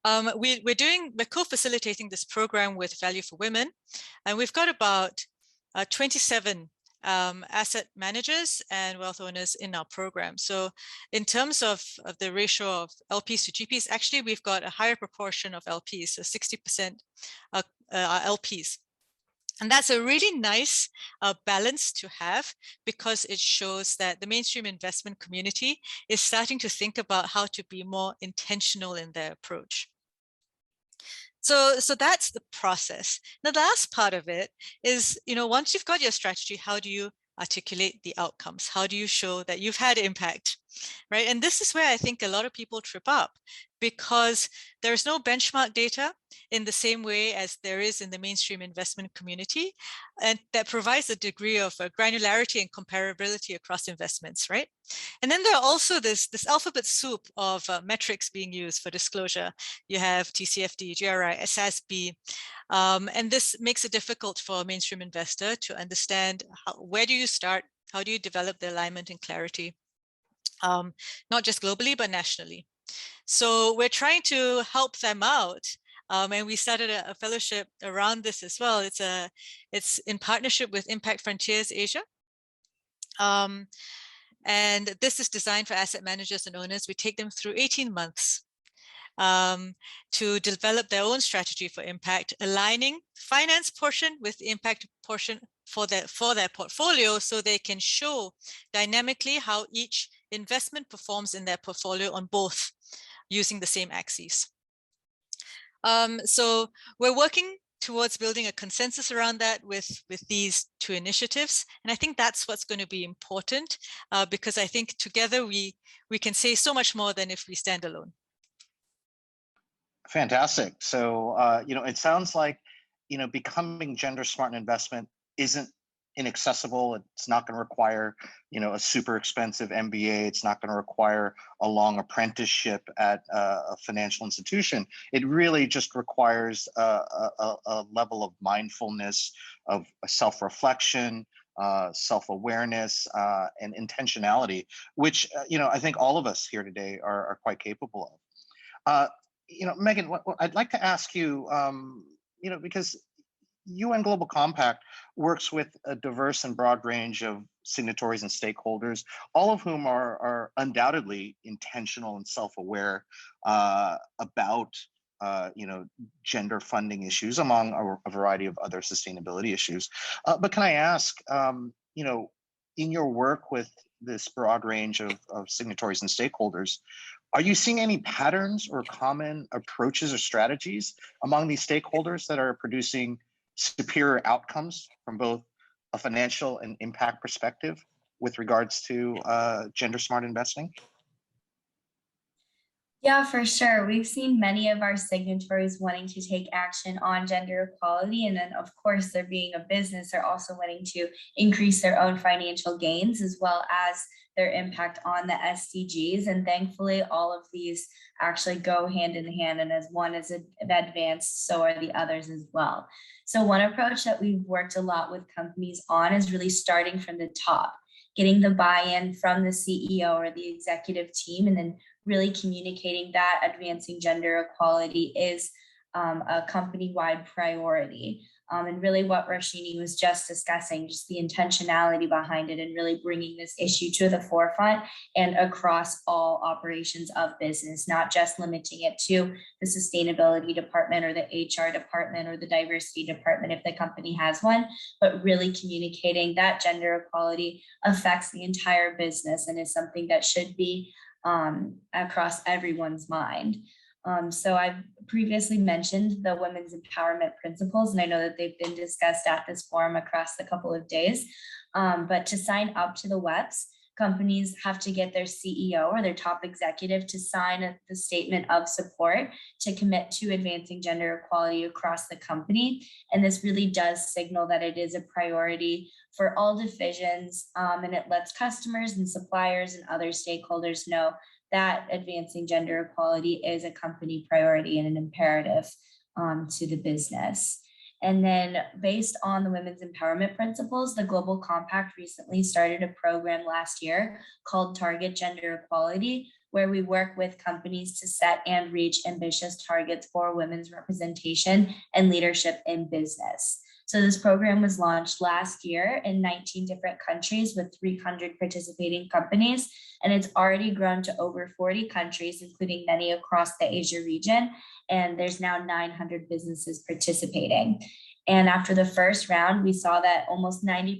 We're co-facilitating this program with Value for Women, and we've got about 27 asset managers and wealth owners in our program. So in terms of the ratio of LPs to GPs, actually, we've got a higher proportion of LPs, so 60% are LPs. And that's a really nice balance to have, because it shows that the mainstream investment community is starting to think about how to be more intentional in their approach. So that's the process. The last part of it is, once you've got your strategy, how do you articulate the outcomes? How do you show that you've had impact, right? And this is where I think a lot of people trip up, because there's no benchmark data in the same way as there is in the mainstream investment community, and that provides a degree of granularity and comparability across investments, right? And then there are also this alphabet soup of metrics being used for disclosure. You have TCFD, GRI, SASB, and this makes it difficult for a mainstream investor to understand where do you start, how do you develop the alignment and clarity, not just globally, but nationally. So we're trying to help them out. And we started a fellowship around this as well. It's in partnership with Impact Frontiers Asia. And this is designed for asset managers and owners. We take them through 18 months to develop their own strategy for impact, aligning finance portion with the impact portion for their portfolio, so they can show dynamically how each investment performs in their portfolio on both, using the same axes. So we're working towards building a consensus around that with these two initiatives. And I think that's what's going to be important, because I think together we can say so much more than if we stand alone. Fantastic. So, it sounds like, becoming gender smart in investment isn't inaccessible. It's not going to require, a super expensive MBA. It's not going to require a long apprenticeship at a financial institution. It really just requires a level of mindfulness, of self-reflection, self-awareness, and intentionality, which, I think all of us here today are quite capable of. Megan, what I'd like to ask you, because UN Global Compact works with a diverse and broad range of signatories and stakeholders, all of whom are undoubtedly intentional and self-aware about gender funding issues, among a variety of other sustainability issues. But can I ask, in your work with this broad range of signatories and stakeholders, are you seeing any patterns or common approaches or strategies among these stakeholders that are producing superior outcomes from both a financial and impact perspective with regards to gender smart investing? Yeah, for sure. We've seen many of our signatories wanting to take action on gender equality. And then, of course, they're being a business, they're also wanting to increase their own financial gains as well as their impact on the SDGs. And thankfully, all of these actually go hand in hand. And as one is advanced, so are the others as well. So one approach that we've worked a lot with companies on is really starting from the top, getting the buy-in from the CEO or the executive team, and then really communicating that advancing gender equality is a company-wide priority. And really what Rashini was just discussing, just the intentionality behind it and really bringing this issue to the forefront and across all operations of business, not just limiting it to the sustainability department or the HR department or the diversity department if the company has one, but really communicating that gender equality affects the entire business and is something that should be across everyone's mind. So I've previously mentioned the women's empowerment principles, and I know that they've been discussed at this forum across the couple of days. But to sign up to the WEPs, companies have to get their CEO or their top executive to sign the statement of support to commit to advancing gender equality across the company. And this really does signal that it is a priority for all divisions, and it lets customers and suppliers and other stakeholders know that advancing gender equality is a company priority and an imperative to the business. And then based on the women's empowerment principles, the Global Compact recently started a program last year called Target Gender Equality, where we work with companies to set and reach ambitious targets for women's representation and leadership in business. So this program was launched last year in 19 different countries with 300 participating companies, and it's already grown to over 40 countries, including many across the Asia region, and there's now 900 businesses participating. And after the first round, we saw that almost 90%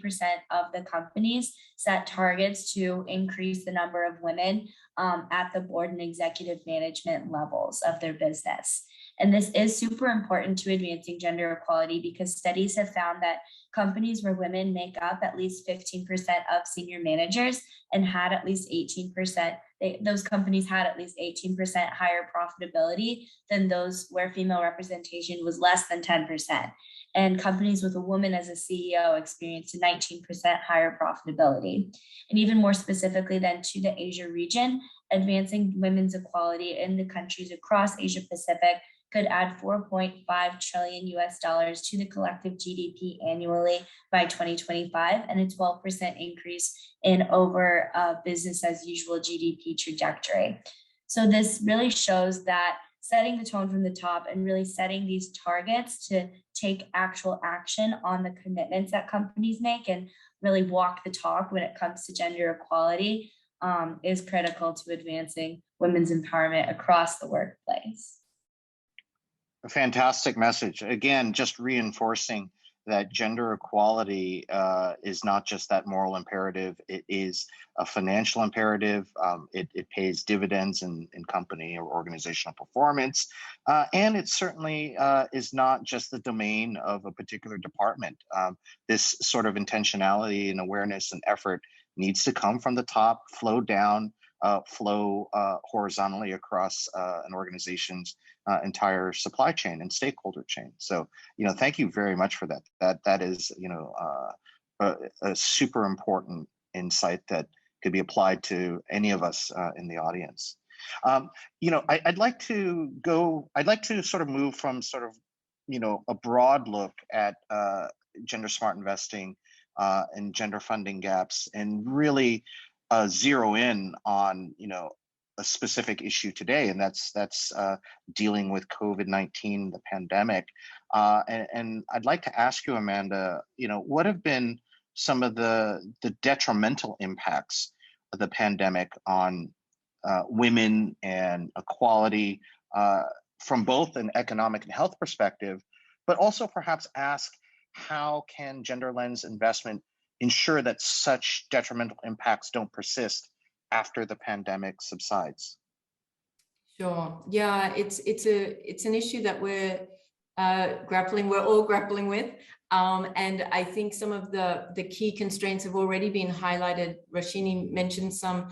of the companies set targets to increase the number of women at the board and executive management levels of their business. And this is super important to advancing gender equality because studies have found that companies where women make up at least 15% of senior managers and had at least 18%, those companies had at least 18% higher profitability than those where female representation was less than 10%. And companies with a woman as a CEO experienced a 19% higher profitability. And even more specifically then to the Asia region, advancing women's equality in the countries across Asia Pacific could add $4.5 trillion to the collective GDP annually by 2025, and a 12% increase in over business as usual GDP trajectory. So this really shows that setting the tone from the top and really setting these targets to take actual action on the commitments that companies make and really walk the talk when it comes to gender equality is critical to advancing women's empowerment across the workplace. A fantastic message. Again, just reinforcing that gender equality is not just that moral imperative, it is a financial imperative. It pays dividends in company or organizational performance. And it certainly is not just the domain of a particular department. This sort of intentionality and awareness and effort needs to come from the top, flow down, flow horizontally across an organization's entire supply chain and stakeholder chain. So, thank you very much for that. That is, a super important insight that could be applied to any of us in the audience. I'd like to sort of move from sort of, a broad look at gender smart investing and gender funding gaps and really zero in on, a specific issue today, and that's dealing with COVID-19, the pandemic. And I'd like to ask you, Amanda, what have been some of the detrimental impacts of the pandemic on women and equality from both an economic and health perspective, but also perhaps ask how can gender lens investment ensure that such detrimental impacts don't persist after the pandemic subsides? Sure. Yeah, it's an issue that we're all grappling with. And I think some of the key constraints have already been highlighted. Rashini mentioned some,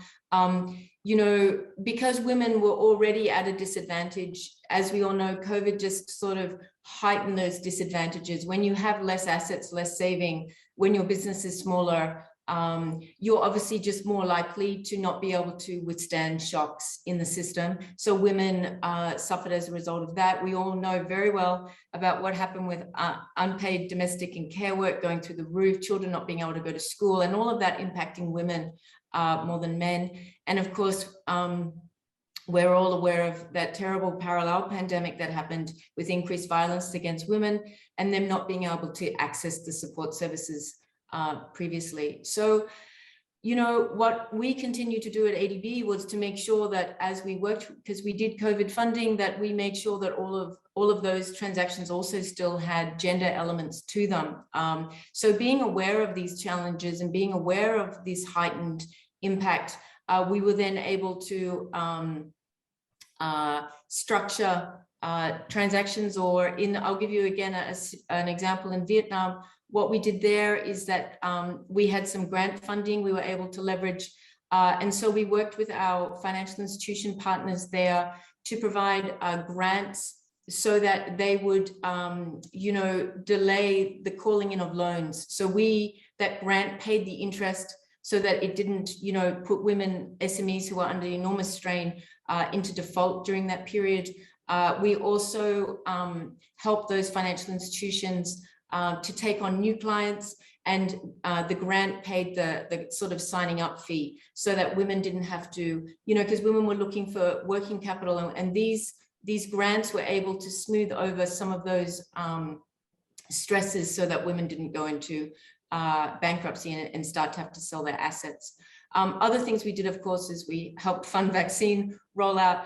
because women were already at a disadvantage. As we all know, COVID just sort of heightened those disadvantages. When you have less assets, less saving, when your business is smaller, you're obviously just more likely to not be able to withstand shocks in the system. So women suffered as a result of that. We all know very well about what happened with unpaid domestic and care work going through the roof, children not being able to go to school, and all of that impacting women more than men. And of course, we're all aware of that terrible parallel pandemic that happened with increased violence against women and them not being able to access the support services previously. So, you know, what we continue to do at ADB was to make sure that as we worked, because we did COVID funding, that we made sure that all of those transactions also still had gender elements to them. So being aware of these challenges and being aware of this heightened impact, we were then able to structure transactions, or I'll give you again an example in Vietnam. What we did there is that we had some grant funding we were able to leverage. And so we worked with our financial institution partners there to provide grants so that they would, you know, delay the calling in of loans. So that grant paid the interest so that it didn't, you know, put women, SMEs who are under enormous strain into default during that period. We also helped those financial institutions to take on new clients, and the grant paid the sort of signing up fee so that women didn't have to, you know, because women were looking for working capital, and these grants were able to smooth over some of those stresses so that women didn't go into bankruptcy and start to have to sell their assets. Other things we did, of course, is we helped fund vaccine rollout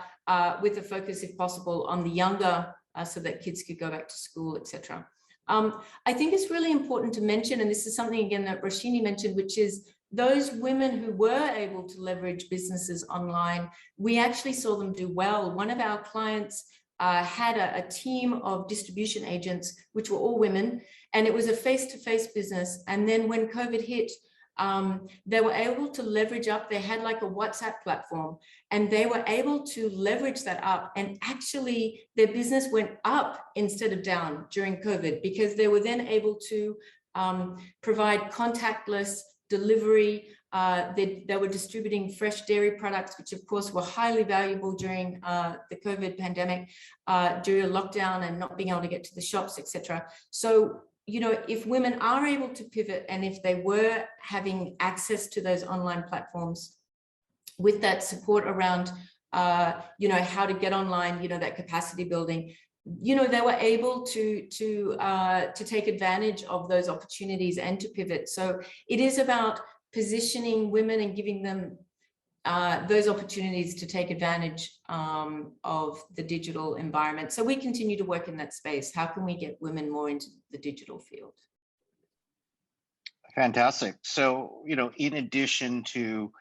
with a focus, if possible, on the younger so that kids could go back to school, etc. I think it's really important to mention, and this is something again that Roshini mentioned, which is those women who were able to leverage businesses online, we actually saw them do well. One of our clients had a team of distribution agents, which were all women, and it was a face-to-face business. And then when COVID hit, they were able to leverage up. They had like a WhatsApp platform, and they were able to leverage that up, and actually their business went up instead of down during COVID, because they were then able to provide contactless delivery. They were distributing fresh dairy products, which of course were highly valuable during the COVID pandemic, during lockdown and not being able to get to the shops, etc. So, you know, if women are able to pivot, and if they were having access to those online platforms with that support around, you know, how to get online, you know, that capacity building, you know, they were able to take advantage of those opportunities and to pivot. So it is about positioning women and giving them those opportunities to take advantage of the digital environment. So we continue to work in that space. How can we get women more into the digital field? Fantastic. So, you know, in addition to,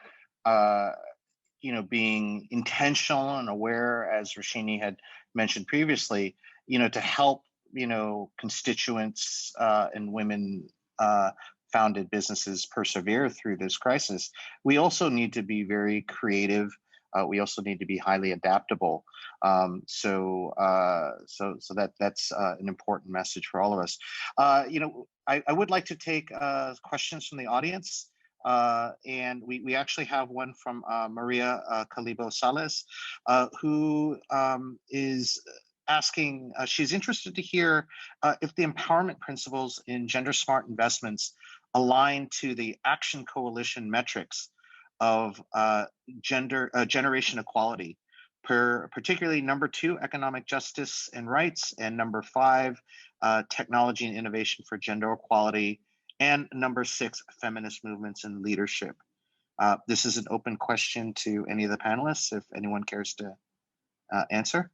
you know, being intentional and aware, as Roshini had mentioned previously, you know, to help, you know, constituents and women founded businesses persevere through this crisis, we also need to be very creative. We also need to be highly adaptable. So that's an important message for all of us. You know, I would like to take questions from the audience. And we actually have one from Maria Calibo Sales, who is asking, she's interested to hear if the empowerment principles in gender smart investments align to the Action Coalition metrics of generation equality, particularly number 2, economic justice and rights, and number 5, technology and innovation for gender equality, and number 6, feminist movements and leadership. This is an open question to any of the panelists, if anyone cares to answer.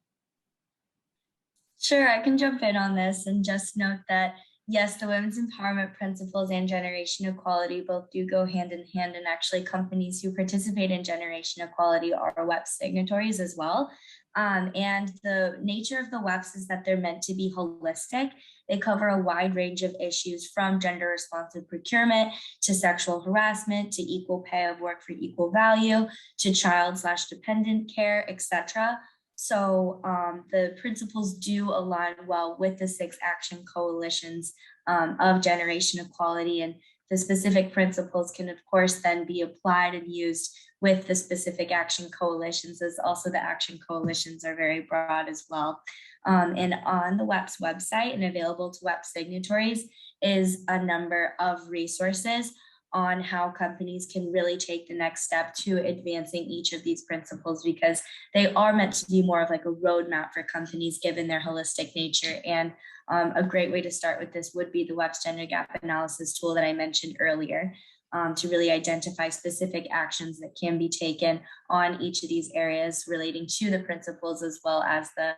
Sure, I can jump in on this and just note that, yes, the women's empowerment principles and generation equality both do go hand in hand, and actually companies who participate in generation equality are WEP signatories as well. And the nature of the WEPs is that they're meant to be holistic. They cover a wide range of issues, from gender responsive procurement to sexual harassment to equal pay of work for equal value to child/dependent care, etc. So the principles do align well with the 6 action coalitions of generation equality, and the specific principles can of course then be applied and used with the specific action coalitions, as also the action coalitions are very broad as well. And on the WEP's website and available to WEP signatories is a number of resources on how companies can really take the next step to advancing each of these principles, because they are meant to be more of like a roadmap for companies given their holistic nature. And a great way to start with this would be the WEP's gender gap analysis tool that I mentioned earlier, to really identify specific actions that can be taken on each of these areas relating to the principles, as well as the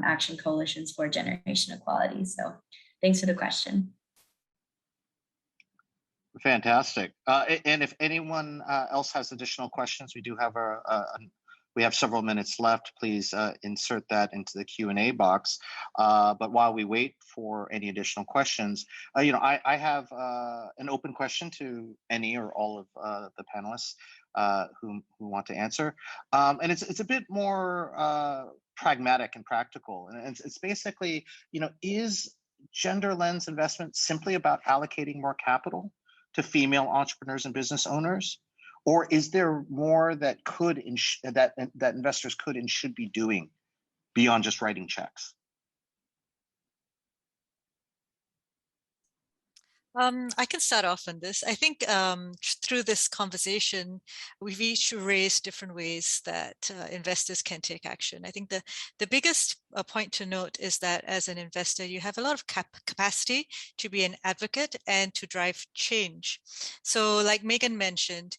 action coalitions for generation equality. So thanks for the question. Fantastic. And if anyone else has additional questions, we do have we have several minutes left. Please insert that into the Q&A box. But while we wait for any additional questions, I have an open question to any or all of the panelists who want to answer. And it's a bit more pragmatic and practical. And it's basically, is gender lens investment simply about allocating more capital to female entrepreneurs and business owners? Or is there more that that investors could and should be doing beyond just writing checks? I can start off on this. I think through this conversation, we've each raised different ways that investors can take action. I think the biggest point to note is that as an investor, you have a lot of capacity to be an advocate and to drive change. So like Megan mentioned,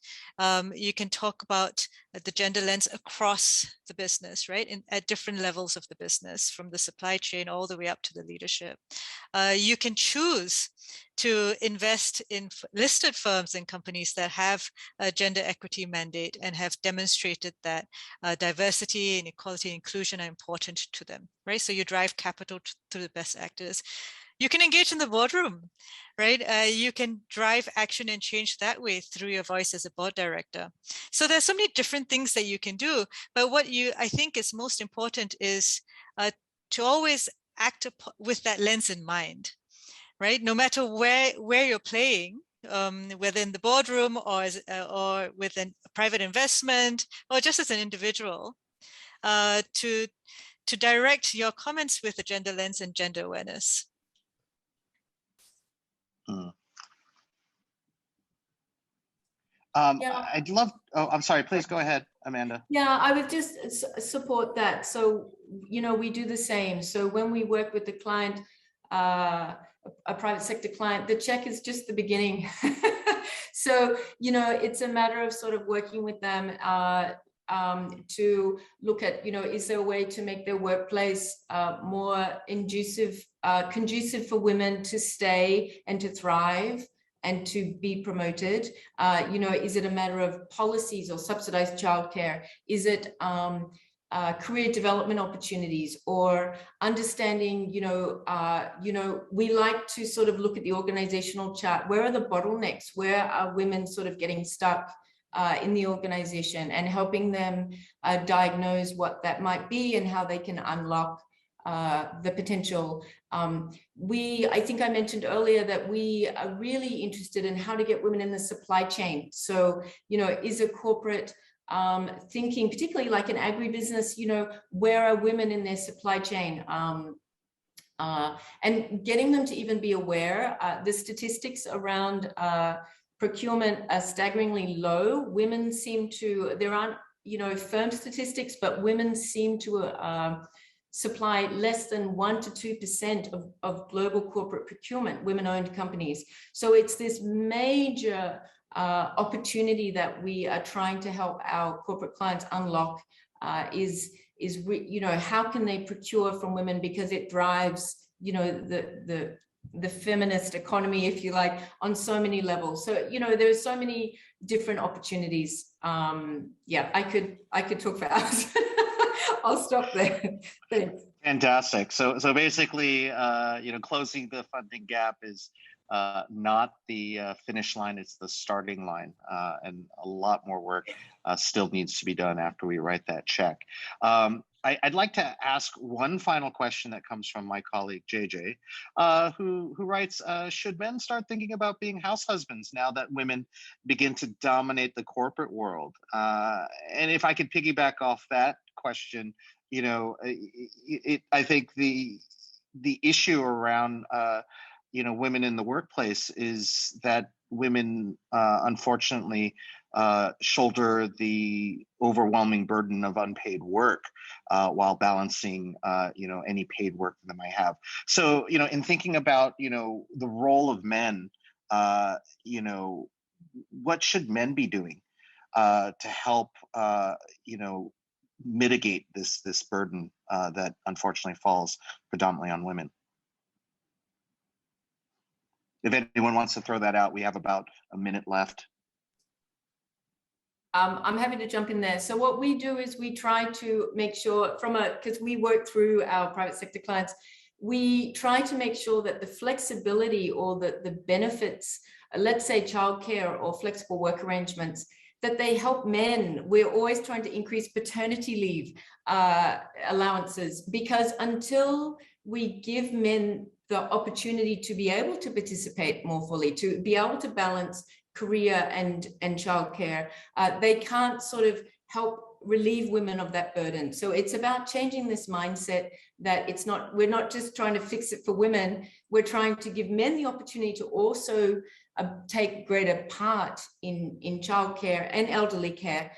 you can talk about the gender lens across the business, right? At different levels of the business, from the supply chain all the way up to the leadership. You can choose to invest in listed firms and companies that have a gender equity mandate and have demonstrated that diversity and equality and inclusion are important to them, right? So you drive capital to the best actors. You can engage in the boardroom, right? You can drive action and change that way through your voice as a board director. So there's so many different things that you can do, but what I think is most important is to always act with that lens in mind, right? No matter where you're playing, whether in the boardroom or within a private investment or just as an individual, to direct your comments with a gender lens and gender awareness. I'd love, I'm sorry, please go ahead, Amanda. Yeah, I would just support that. So, we do the same. So when we work with the client, a private sector client, the check is just the beginning. So, it's a matter of sort of working with them to look at, is there a way to make their workplace more conducive for women to stay and to thrive and to be promoted? Is it a matter of policies or subsidized childcare? Is it career development opportunities, or understanding, we like to sort of look at the organizational chart. Where are the bottlenecks? Where are women sort of getting stuck in the organization, and helping them diagnose what that might be and how they can unlock the potential. I think I mentioned earlier that we are really interested in how to get women in the supply chain. So, is a corporate thinking, particularly like an agribusiness, where are women in their supply chain? And getting them to even be aware. The statistics around procurement are staggeringly low. Women seem to, there aren't, firm statistics, but women seem to supply less than 1% to 2% of global corporate procurement, women-owned companies. So it's this major opportunity that we are trying to help our corporate clients unlock, is how can they procure from women, because it drives, the feminist economy, if you like, on so many levels. So, there's so many different opportunities. Yeah, I could talk for hours. I'll stop there. Thanks. Fantastic. So basically, closing the funding gap is not the finish line, it's the starting line, and a lot more work still needs to be done after we write that check. I'd like to ask one final question that comes from my colleague JJ, who writes, should men start thinking about being house husbands now that women begin to dominate the corporate world? And if I could piggyback off that question, I think the issue around women in the workplace is that women unfortunately shoulder the overwhelming burden of unpaid work while balancing any paid work that they might have. So in thinking about the role of men, what should men be doing to help mitigate this burden that unfortunately falls predominantly on women? If anyone wants to throw that out, we have about a minute left. I'm happy to jump in there. So what we do is we try to make sure because we work through our private sector clients, we try to make sure that the flexibility or the benefits, let's say childcare or flexible work arrangements, that they help men. We're always trying to increase paternity leave allowances, because until we give men the opportunity to be able to participate more fully, to be able to balance career and childcare, they can't sort of help relieve women of that burden. So it's about changing this mindset that we're not just trying to fix it for women, we're trying to give men the opportunity to also take greater part in childcare and elderly care.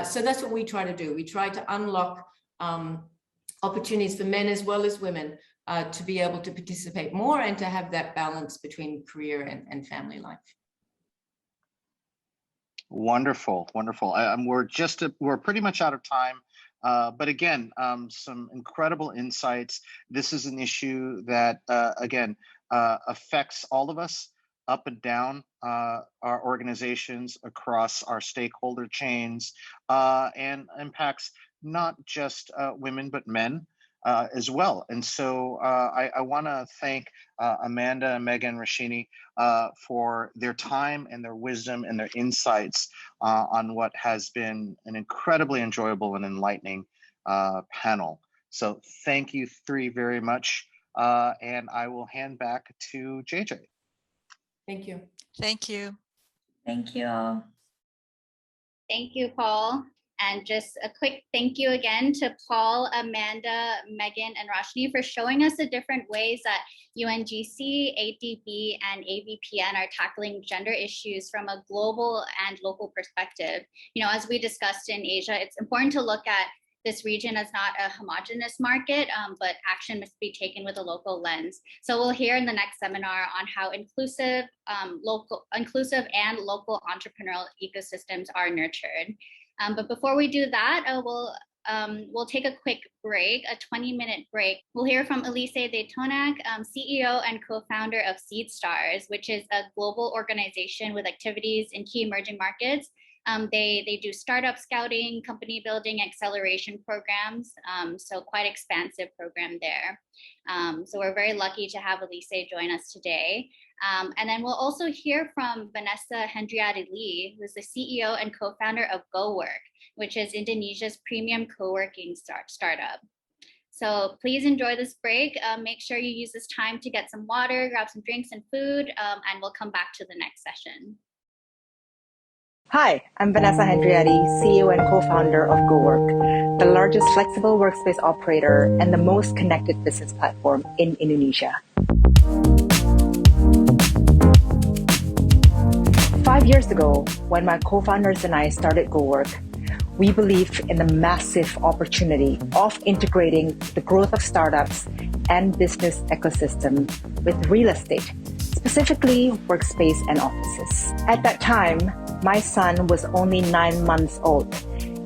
So that's what we try to do. We try to unlock opportunities for men as well as women to be able to participate more and to have that balance between career and family life. Wonderful, wonderful. We're pretty much out of time, but again, some incredible insights. This is an issue that again affects all of us up and down our organizations, across our stakeholder chains, and impacts not just women but men as well. And so I want to thank Amanda, Megan, Rashini for their time and their wisdom and their insights on what has been an incredibly enjoyable and enlightening panel. So thank you three very much. And I will hand back to JJ. Thank you. Thank you. Thank you all. Thank you, Paul. And just a quick thank you again to Paul, Amanda, Megan, and Roshni for showing us the different ways that UNGC, ADB, and AVPN are tackling gender issues from a global and local perspective. As we discussed in Asia, it's important to look at this region as not a homogenous market, but action must be taken with a local lens. So we'll hear in the next seminar on how inclusive and local entrepreneurial ecosystems are nurtured. But before we do that, we'll take a quick break, a 20-minute break. We'll hear from Elise de Tonac, CEO and co-founder of Seed Stars, which is a global organization with activities in key emerging markets. They do startup scouting, company building, acceleration programs, so quite expansive program there. So we're very lucky to have Elise join us today. And then we'll also hear from Vanessa Hendriati Lee, who's the CEO and co-founder of GoWork, which is Indonesia's premium co-working startup. So please enjoy this break. Make sure you use this time to get some water, grab some drinks and food, and we'll come back to the next session. Hi, I'm Vanessa Hendriati, CEO and co-founder of GoWork, the largest flexible workspace operator and the most connected business platform in Indonesia. 5 years ago, when my co-founders and I started GoWork, we believed in the massive opportunity of integrating the growth of startups and business ecosystem with real estate, specifically workspace and offices. At that time, my son was only 9 months old,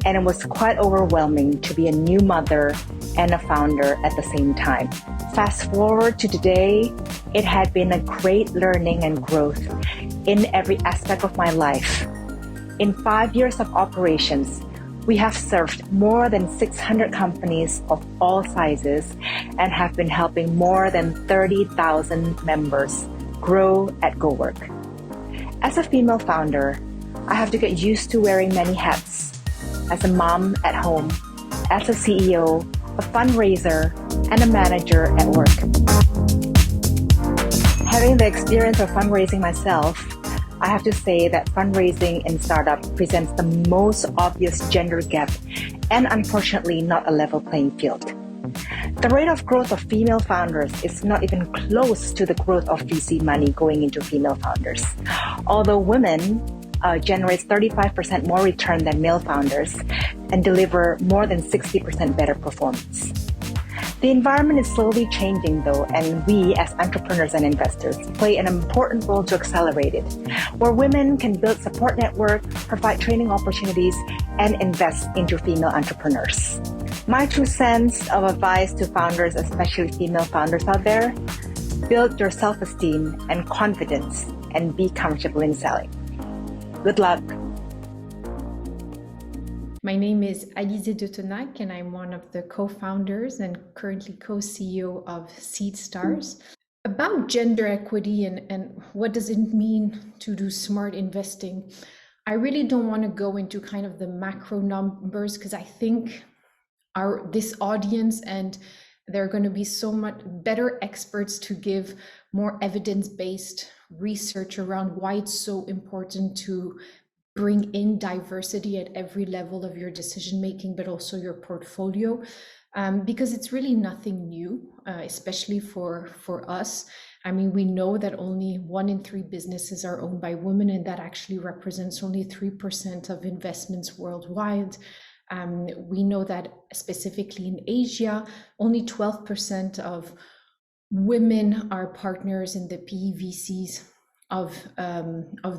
and it was quite overwhelming to be a new mother and a founder at the same time. Fast forward to today, it had been a great learning and growth in every aspect of my life. In 5 years of operations, we have served more than 600 companies of all sizes and have been helping more than 30,000 members grow at GoWork. As a female founder, I have to get used to wearing many hats. As a mom at home, as a CEO, a fundraiser, and a manager at work. Having the experience of fundraising myself, I have to say that fundraising in startup presents the most obvious gender gap and unfortunately not a level playing field. The rate of growth of female founders is not even close to the growth of VC money going into female founders. Although women generates 35% more return than male founders and deliver more than 60% better performance. The environment is slowly changing though, and we as entrepreneurs and investors play an important role to accelerate it, where women can build support network, provide training opportunities, and invest into female entrepreneurs. My 2 cents of advice to founders, especially female founders out there: build your self-esteem and confidence and be comfortable in selling. Good luck. My name is Alize de Tonac, and I'm one of the co-founders and currently co-CEO of Seed Stars. About gender equity and what does it mean to do smart investing, I really don't want to go into kind of the macro numbers, because I think this audience, and there are going to be so much better experts to give more evidence-based research around why it's so important to bring in diversity at every level of your decision making, but also your portfolio, because it's really nothing new, especially for us. I mean, we know that only 1 in 3 businesses are owned by women, and that actually represents only 3% of investments worldwide. We know that specifically in Asia, only 12% of women are partners in the PE VCs of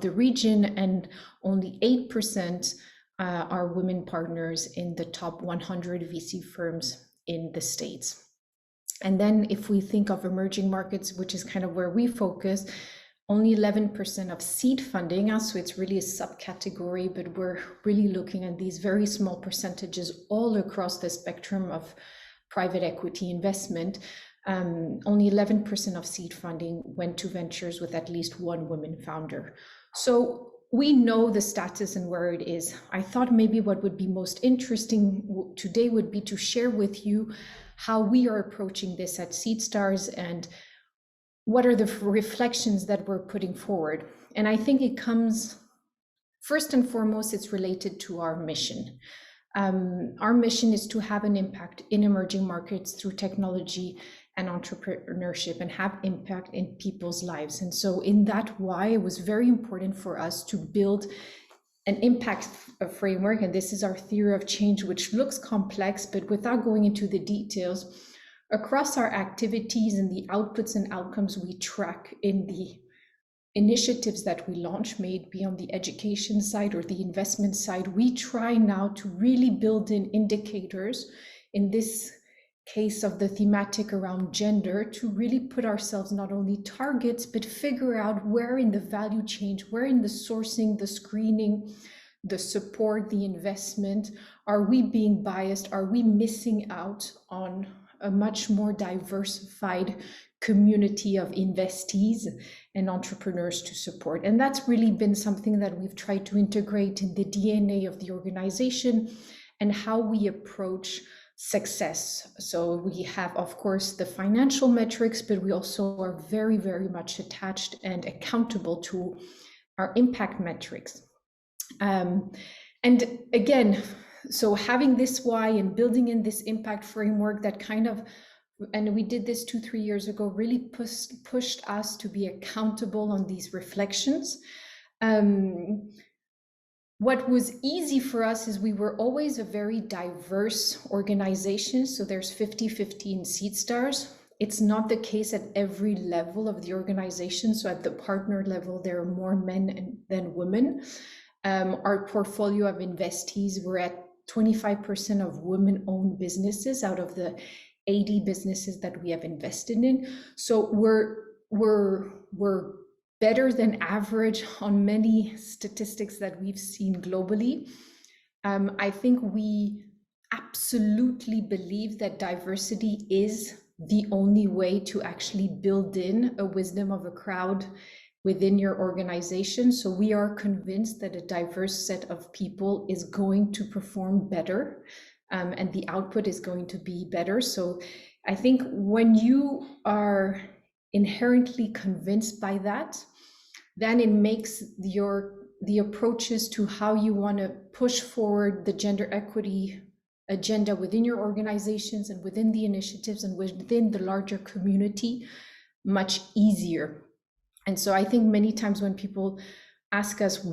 the region, and only 8% are women partners in the top 100 VC firms in the States. And then if we think of emerging markets, which is kind of where we focus, only 11% of seed funding, so it's really a subcategory, but we're really looking at these very small percentages all across the spectrum of private equity investment. Only 11% of seed funding went to ventures with at least 1 woman founder. So we know the status and where it is. I thought maybe what would be most interesting today would be to share with you how we are approaching this at Seed Stars and what are the reflections that we're putting forward. And I think it comes, first and foremost, it's related to our mission. Our mission is to have an impact in emerging markets through technology and entrepreneurship, and have impact in people's lives. And so in that why, it was very important for us to build an impact framework. And this is our theory of change, which looks complex, but without going into the details, across our activities and the outputs and outcomes we track in the initiatives that we launch, may it be on the education side or the investment side, we try now to really build in indicators, in this case of the thematic around gender, to really put ourselves not only targets, but figure out where in the value chain, where in the sourcing, the screening, the support, the investment, are we being biased? Are we missing out on a much more diversified community of investees and entrepreneurs to support? And that's really been something that we've tried to integrate in the DNA of the organization and how we approach success. So we have, of course, the financial metrics, but we also are very, very much attached and accountable to our impact metrics. And again, so having this why and building in this impact framework that kind of, and we did this 2-3 years ago, really pushed us to be accountable on these reflections. What was easy for us is we were always a very diverse organization. So there's 50-50 in Seed Stars. It's not the case at every level of the organization. So at the partner level, there are more men than women. Our portfolio of investees, we're at 25% of women-owned businesses out of the 80 businesses that we have invested in. So we're better than average on many statistics that we've seen globally. I think we absolutely believe that diversity is the only way to actually build in a wisdom of a crowd within your organization. So we are convinced that a diverse set of people is going to perform better, and the output is going to be better. So I think when you are inherently convinced by that, then it makes the approaches to how you want to push forward the gender equity agenda within your organizations and within the initiatives and within the larger community much easier. And so I think many times when people ask us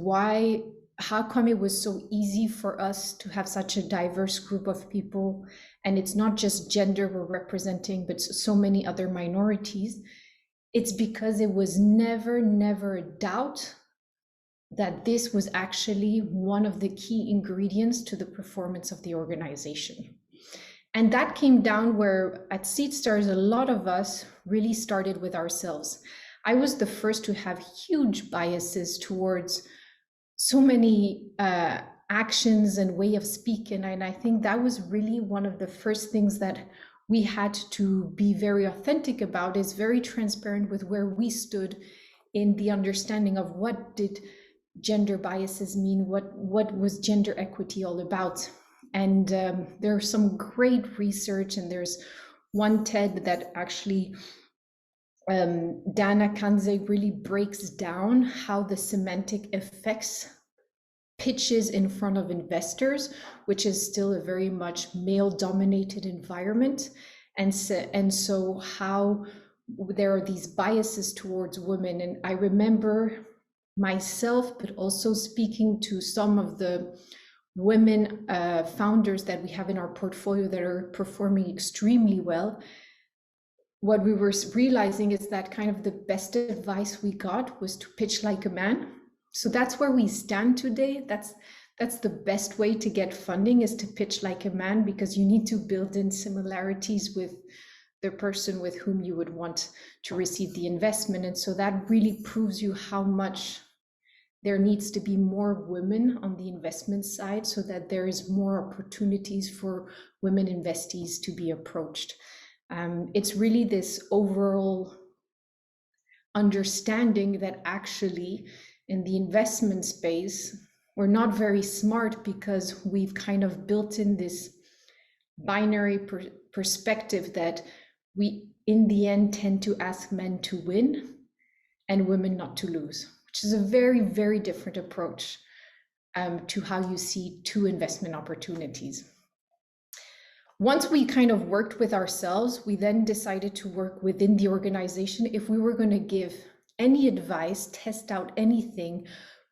how come it was so easy for us to have such a diverse group of people, and it's not just gender we're representing, but so many other minorities, it's because it was never a doubt that this was actually one of the key ingredients to the performance of the organization. And that came down where at SeedStars, a lot of us really started with ourselves. I was the first to have huge biases towards so many actions and way of speaking. And I think that was really one of the first things that we had to be very authentic about, is very transparent with where we stood in the understanding of what did gender biases mean, what was gender equity all about. And there's some great research, and there's one TED that actually Dana Kanze really breaks down how the semantic affects pitches in front of investors, which is still a very much male-dominated environment. And so how there are these biases towards women. And I remember myself, but also speaking to some of the women founders that we have in our portfolio that are performing extremely well, what we were realizing is that kind of the best advice we got was to pitch like a man. So that's where we stand today. That's the best way to get funding, is to pitch like a man, because you need to build in similarities with the person with whom you would want to receive the investment. And so that really proves you how much there needs to be more women on the investment side, so that there is more opportunities for women investees to be approached. It's really this overall understanding that actually in the investment space, we're not very smart, because we've kind of built in this binary perspective that we in the end tend to ask men to win and women not to lose, which is a very different approach to how you see two investment opportunities. Once we kind of worked with ourselves, we then decided to work within the organization. If we were going to give any advice, test out anything,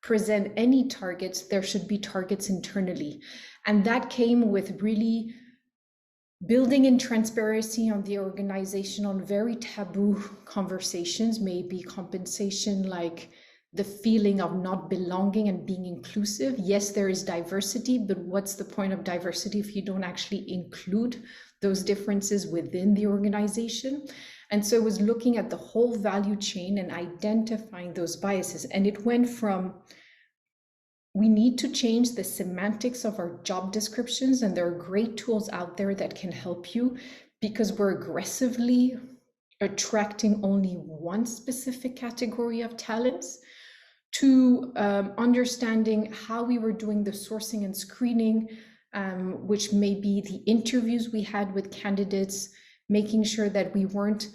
present any targets, there should be targets internally. And that came with really building in transparency on the organization on very taboo conversations, maybe compensation, like the feeling of not belonging and being inclusive. Yes, there is diversity, but what's the point of diversity if you don't actually include those differences within the organization? And so it was looking at the whole value chain and identifying those biases. And it went from, we need to change the semantics of our job descriptions, and there are great tools out there that can help you, because we're aggressively attracting only one specific category of talents, to understanding how we were doing the sourcing and screening, which may be the interviews we had with candidates, making sure that we weren't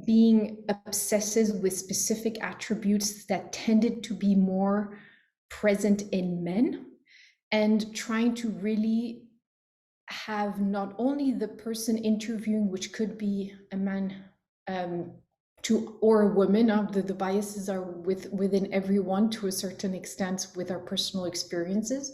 being obsessive with specific attributes that tended to be more present in men, and trying to really have not only the person interviewing, which could be a man or a woman, the biases are within everyone to a certain extent with our personal experiences,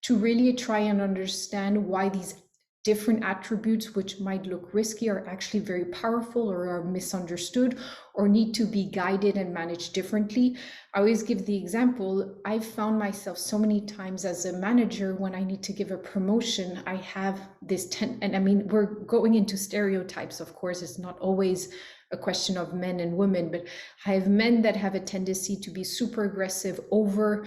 to really try and understand why these different attributes, which might look risky, are actually very powerful, or are misunderstood, or need to be guided and managed differently. I always give the example, I've found myself so many times as a manager, when I need to give a promotion, I have this and I mean, we're going into stereotypes, of course, it's not always a question of men and women, but I have men that have a tendency to be super aggressive, over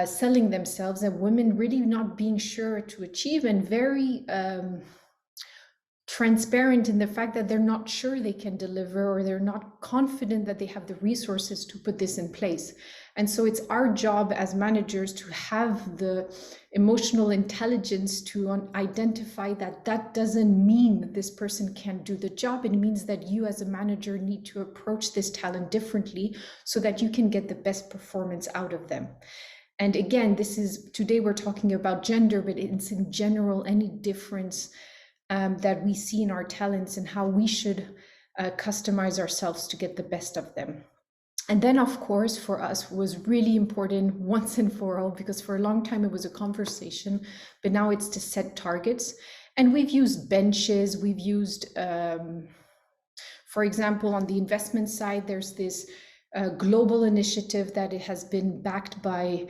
selling themselves, and women really not being sure to achieve, and very transparent in the fact that they're not sure they can deliver, or they're not confident that they have the resources to put this in place. And so it's our job as managers to have the emotional intelligence to identify that that doesn't mean this person can't do the job. It means that you as a manager need to approach this talent differently, so that you can get the best performance out of them. And again, today we're talking about gender, but it's in general any difference that we see in our talents and how we should customize ourselves to get the best of them. And then, of course, for us was really important once and for all, because for a long time it was a conversation, but now it's to set targets. And we've used benches, we've used, for example, on the investment side, there's this global initiative that it has been backed by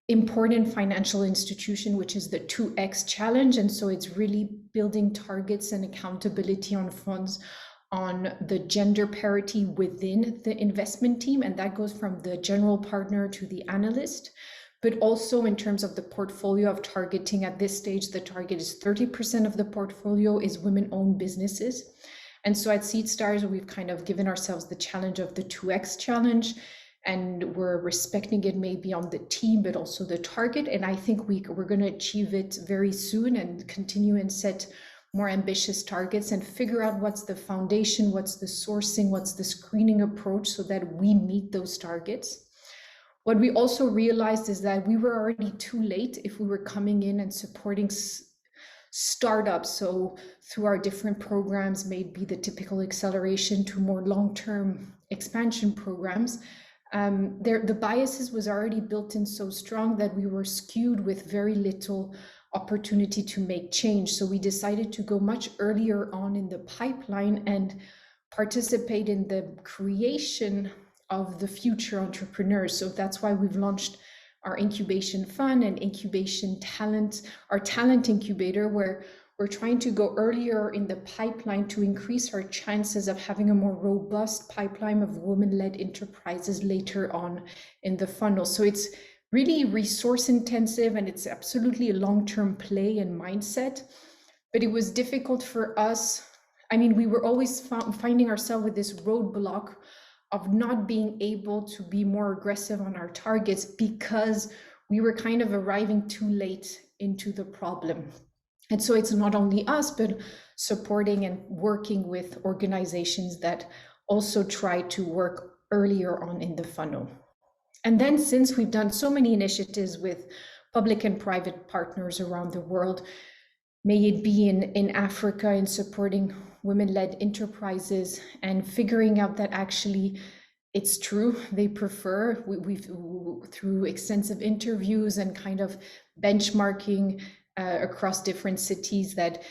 important financial institution, which is the 2X challenge. And so it's really building targets and accountability on funds on the gender parity within the investment team. And that goes from the general partner to the analyst, but also in terms of the portfolio of targeting. At this stage, the target is 30% of the portfolio is women-owned businesses. And so at SeedStars, we've kind of given ourselves the challenge of the 2X challenge, and we're respecting it maybe on the team, but also the target. And I think we're going to achieve it very soon and continue and set more ambitious targets and figure out what's the foundation, what's the sourcing, what's the screening approach so that we meet those targets. What we also realized is that we were already too late if we were coming in and supporting startups. So through our different programs, maybe the typical acceleration to more long-term expansion programs, the biases was already built in so strong that we were skewed with very little opportunity to make change. So we decided to go much earlier on in the pipeline and participate in the creation of the future entrepreneurs. So that's why we've launched our incubation fund and incubation talent, our talent incubator, where we're trying to go earlier in the pipeline to increase our chances of having a more robust pipeline of women-led enterprises later on in the funnel. So it's really resource intensive, and it's absolutely a long-term play and mindset. But it was difficult for us. I mean, we were always finding ourselves with this roadblock of not being able to be more aggressive on our targets because we were kind of arriving too late into the problem. And so it's not only us, but supporting and working with organizations that also try to work earlier on in the funnel. And then since we've done so many initiatives with public and private partners around the world, may it be in Africa in supporting women-led enterprises and figuring out that actually it's true, they prefer, we've through extensive interviews and kind of benchmarking across different cities that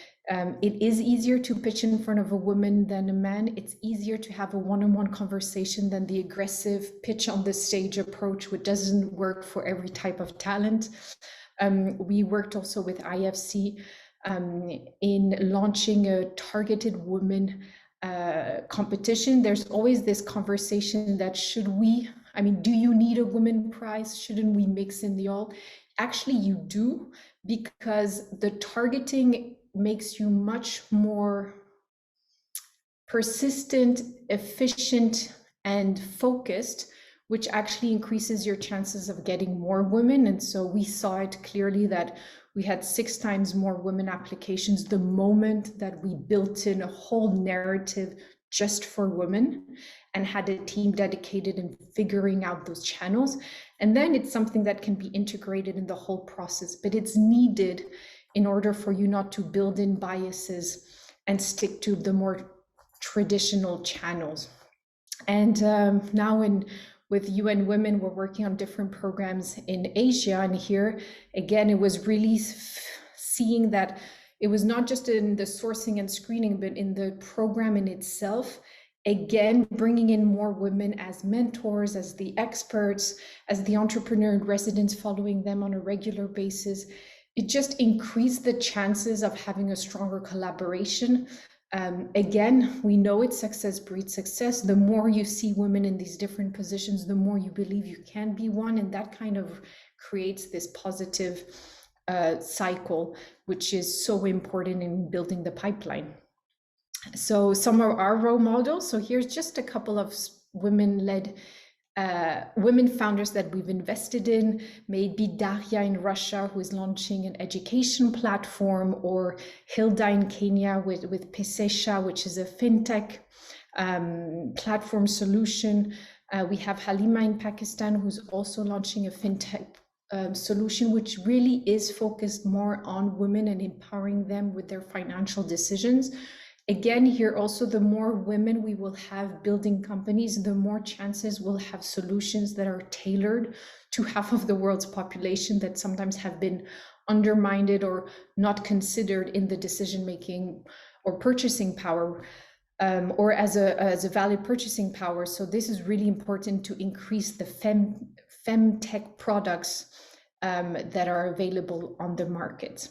it is easier to pitch in front of a woman than a man. It's easier to have a one-on-one conversation than the aggressive pitch on the stage approach, which doesn't work for every type of talent. We worked also with IFC in launching a targeted women competition. There's always this conversation that do you need a women prize? Shouldn't we mix in the all? Actually, you do, because the targeting makes you much more persistent, efficient, and focused, which actually increases your chances of getting more women. And so we saw it clearly that we had 6 times more women applications the moment that we built in a whole narrative just for women and had a team dedicated in figuring out those channels. And then it's something that can be integrated in the whole process, but it's needed in order for you not to build in biases and stick to the more traditional channels. And now with UN Women, we're working on different programs in Asia. And here, again, it was really seeing that it was not just in the sourcing and screening, but in the program in itself. Again, bringing in more women as mentors, as the experts, as the entrepreneur in residence, following them on a regular basis. It just increased the chances of having a stronger collaboration. Again, we know it's success breeds success. The more you see women in these different positions, the more you believe you can be one. And that kind of creates this positive cycle, which is so important in building the pipeline. So some of our role models. So here's just a couple of women-led women founders that we've invested in. Maybe Daria in Russia, who is launching an education platform, or Hilda in Kenya with Pesesha, which is a fintech platform solution. We have Halima in Pakistan, who's also launching a fintech solution, which really is focused more on women and empowering them with their financial decisions. Again, here also, the more women we will have building companies, the more chances we'll have solutions that are tailored to half of the world's population that sometimes have been undermined or not considered in the decision-making or purchasing power, or as a valid purchasing power. So this is really important to increase the femtech products that are available on the market.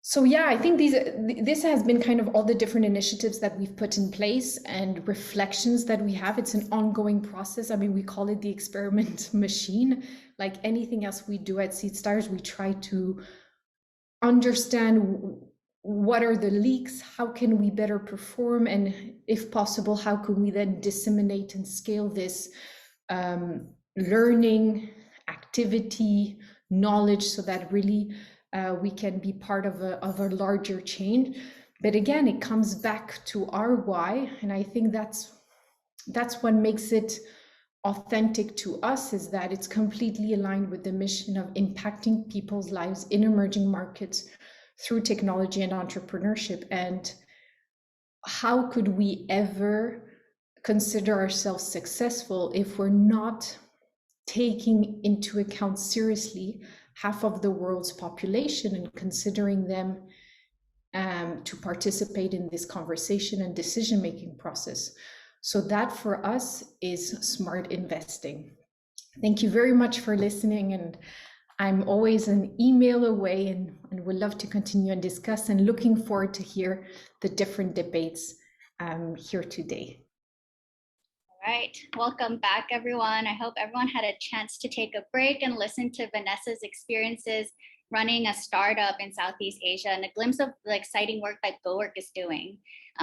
So yeah, I think this has been kind of all the different initiatives that we've put in place and reflections that we have. It's an ongoing process. I mean, we call it the experiment machine. Like anything else we do at SeedStars, we try to understand what are the leaks, how can we better perform, and if possible, how can we then disseminate and scale this learning, activity, knowledge, so that really we can be part of a larger change. But again, it comes back to our why, and I think that's what makes it authentic to us, is that it's completely aligned with the mission of impacting people's lives in emerging markets through technology and entrepreneurship. And how could we ever consider ourselves successful if we're not taking into account seriously half of the world's population and considering them to participate in this conversation and decision-making process? So that for us is smart investing. Thank you very much for listening, and I'm always an email away and would love to continue and discuss, and looking forward to hear the different debates here today. All right, welcome back, everyone. I hope everyone had a chance to take a break and listen to Vanessa's experiences running a startup in Southeast Asia, and a glimpse of the exciting work that GoWork is doing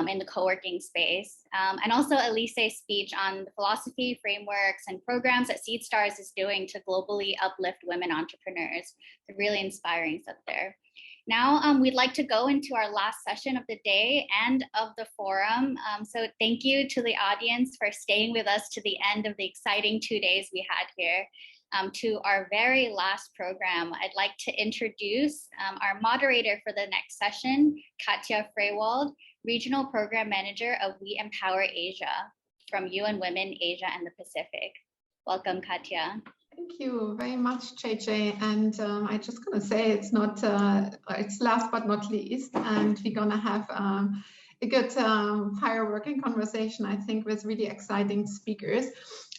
in the co-working space. And also Elise's speech on the philosophy, frameworks, and programs that SeedStars is doing to globally uplift women entrepreneurs. It's really inspiring stuff there. Now, we'd like to go into our last session of the day and of the forum. So thank you to the audience for staying with us to the end of the exciting 2 days we had here. To our very last program, I'd like to introduce our moderator for the next session, Katja Freywald, Regional Program Manager of WeEmpowerAsia from UN Women, Asia and the Pacific. Welcome, Katja. Thank you very much, JJ. And I just gonna say it's not, it's last but not least, and we're gonna have a good fireworking conversation, I think, with really exciting speakers.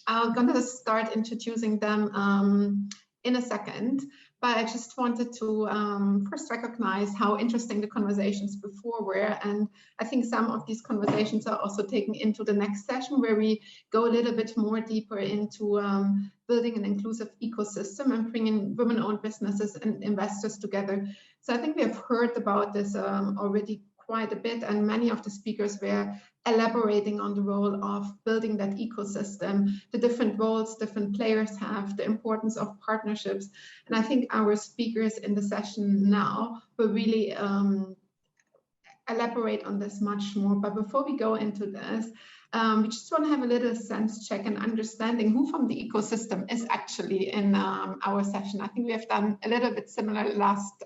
I'm gonna start introducing them in a second, but I just wanted to first recognize how interesting the conversations before were. And I think some of these conversations are also taken into the next session, where we go a little bit more deeper into building an inclusive ecosystem and bringing women-owned businesses and investors together. So I think we have heard about this already quite a bit, and many of the speakers were elaborating on the role of building that ecosystem, the different roles different players have, the importance of partnerships. And I think our speakers in the session now will really elaborate on this much more. But before we go into this, we just want to have a little sense check and understanding who from the ecosystem is actually in our session. I think we have done a little bit similar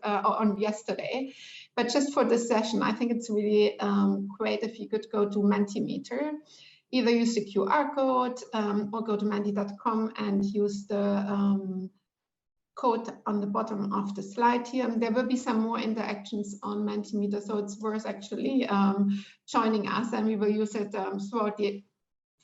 on yesterday. But just for this session, I think it's really great if you could go to Mentimeter, either use the QR code or go to menti.com and use the code on the bottom of the slide here. And there will be some more interactions on Mentimeter, so it's worth actually joining us, and we will use it throughout the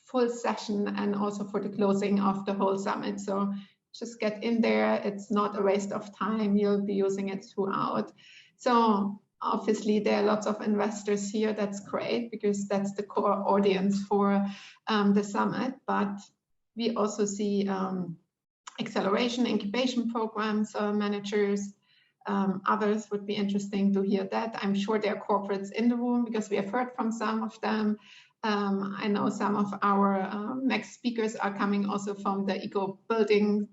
full session and also for the closing of the whole summit. So just get in there. It's not a waste of time. You'll be using it throughout. So obviously there are lots of investors here. That's great because that's the core audience for the summit. But we also see acceleration, incubation programs, managers, others would be interesting to hear that. I'm sure there are corporates in the room because we have heard from some of them. I know some of our next speakers are coming also from the eco building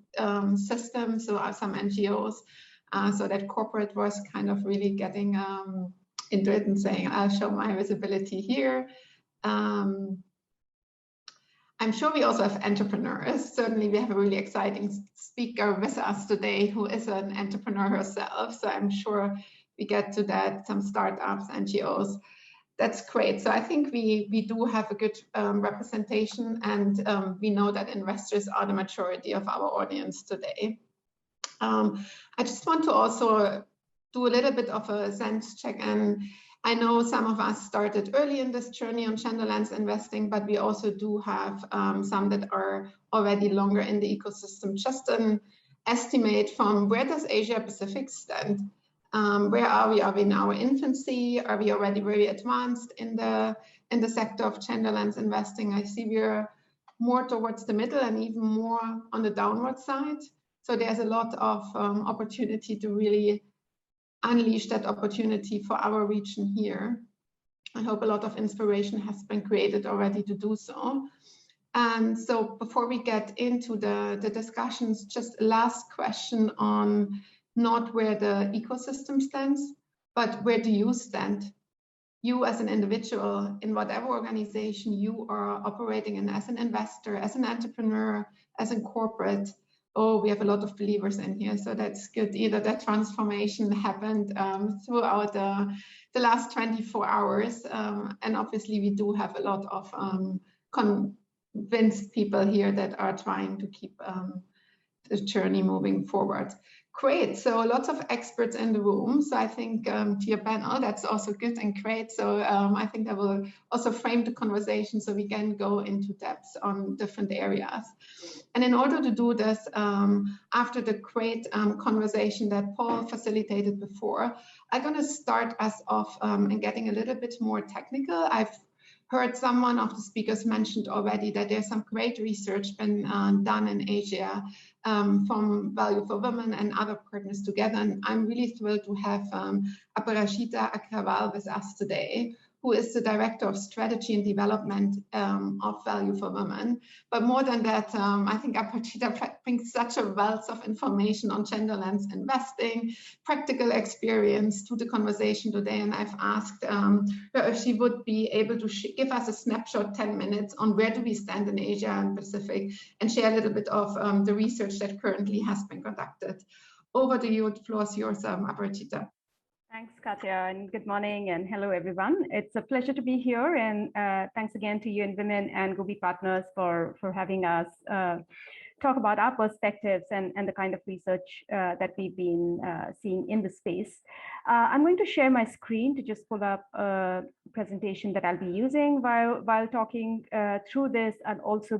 system, so are some NGOs. So that corporate was kind of really getting into it and saying, I'll show my visibility here. I'm sure we also have entrepreneurs. Certainly we have a really exciting speaker with us today who is an entrepreneur herself. So I'm sure we get to that, some startups, NGOs. That's great. So I think we do have a good representation, and we know that investors are the majority of our audience today. I just want to also do a little bit of a sense check, and I know some of us started early in this journey on gender lens investing, but we also do have some that are already longer in the ecosystem. Just an estimate from where does Asia Pacific stand? Where are we? Are we in our infancy? Are we already very advanced in the sector of gender lens investing? I see we're more towards the middle and even more on the downward side. So there's a lot of opportunity to really unleash that opportunity for our region here. I hope a lot of inspiration has been created already to do so. And so before we get into the discussions, just a last question on not where the ecosystem stands, but where do you stand? You as an individual in whatever organization you are operating in, as an investor, as an entrepreneur, as a corporate. Oh, we have a lot of believers in here, so that's good. Either that transformation happened throughout the last 24 hours, and obviously we do have a lot of convinced people here that are trying to keep the journey moving forward. Great, so lots of experts in the room. So I think to your panel, that's also good and great. So I think that will also frame the conversation so we can go into depth on different areas. And in order to do this, after the great conversation that Paul facilitated before, I'm gonna start us off in getting a little bit more technical. I've heard someone of the speakers mentioned already that there's some great research been done in Asia from Value for Women and other partners together. And I'm really thrilled to have Aparajita Agrawal with us today, who is the Director of Strategy and Development of Value for Women. But more than that, I think Aparajita brings such a wealth of information on gender lens investing, practical experience to the conversation today. And I've asked her if she would be able to give us a snapshot, 10 minutes, on where do we stand in Asia and Pacific, and share a little bit of the research that currently has been conducted. Over to you, the floor is yours, Aparajita. Thanks, Katja, and good morning and hello, everyone. It's a pleasure to be here, and thanks again to UN Women and Gobi Partners for having us talk about our perspectives and the kind of research that we've been seeing in the space. I'm going to share my screen to just pull up a presentation that I'll be using while talking through this, and also